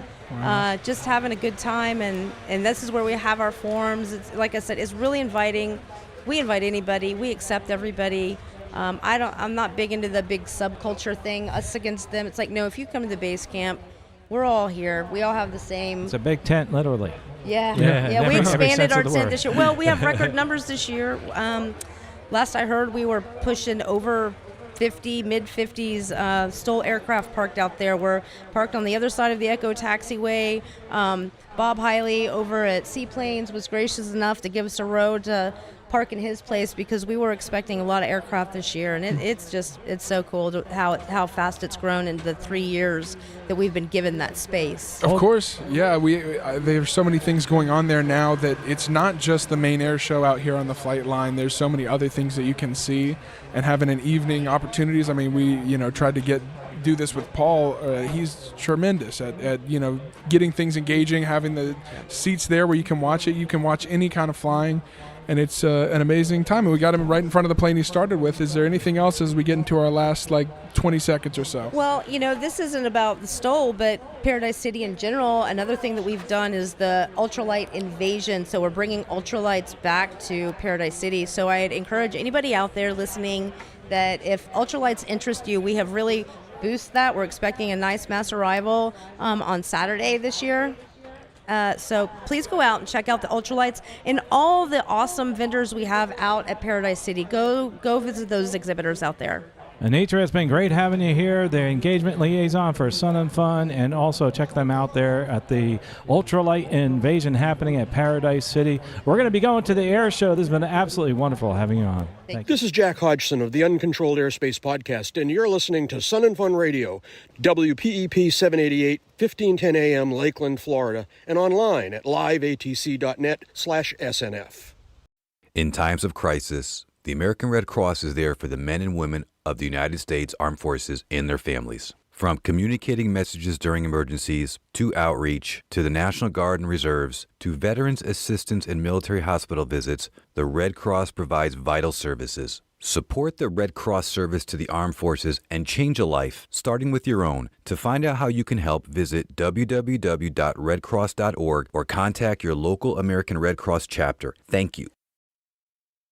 just having a good time. And this is where we have our forums. It's, like I said, it's really inviting. We invite anybody. We accept everybody. I'm not big into the big subculture thing, us against them. It's like, no, if you come to the base camp, we're all here. We all have the same. It's a big tent, literally. Yeah. We expanded our tent this year. Well, we have record numbers this year. Last I heard, we were pushing over 50, mid-50s STOL aircraft parked out there. We're parked on the other side of the Echo Taxiway. Bob Hiley over at Seaplanes was gracious enough to give us a row to park in his place because we were expecting a lot of aircraft this year, and it's so cool how fast it's grown in the 3 years that we've been given that space. Of course, yeah. There's so many things going on there now that it's not just the main air show out here on the flight line. There's so many other things that you can see, and having an evening opportunities. I mean, we tried to do this with Paul. He's tremendous at getting things engaging, having the seats there where you can watch it. You can watch any kind of flying. And it's an amazing time. And we got him right in front of the plane he started with. Is there anything else as we get into our last 20 seconds or so? Well, this isn't about the STOL, but Paradise City in general. Another thing that we've done is the ultralight invasion. So we're bringing ultralights back to Paradise City. So I'd encourage anybody out there listening that if ultralights interest you, we have really boosted that. We're expecting a nice mass arrival on Saturday this year. So please go out and check out the ultralights and all the awesome vendors we have out at Paradise City. Go visit those exhibitors out there. Anitra, it's been great having you here, the engagement liaison for Sun and Fun, and also check them out there at the Ultralight Invasion happening at Paradise City. We're going to be going to the air show. This has been absolutely wonderful having you on. This is Jack Hodgson of the Uncontrolled Airspace Podcast, and you're listening to Sun and Fun Radio, WPEP 788, 1510 AM, Lakeland, Florida, and online at liveatc.net/SNF. In times of crisis, the American Red Cross is there for the men and women of the United States Armed Forces and their families. From communicating messages during emergencies, to outreach, to the National Guard and Reserves, to veterans assistance and military hospital visits, the Red Cross provides vital services. Support the Red Cross service to the armed forces and change a life, starting with your own. To find out how you can help, visit www.redcross.org or contact your local American Red Cross chapter. Thank you.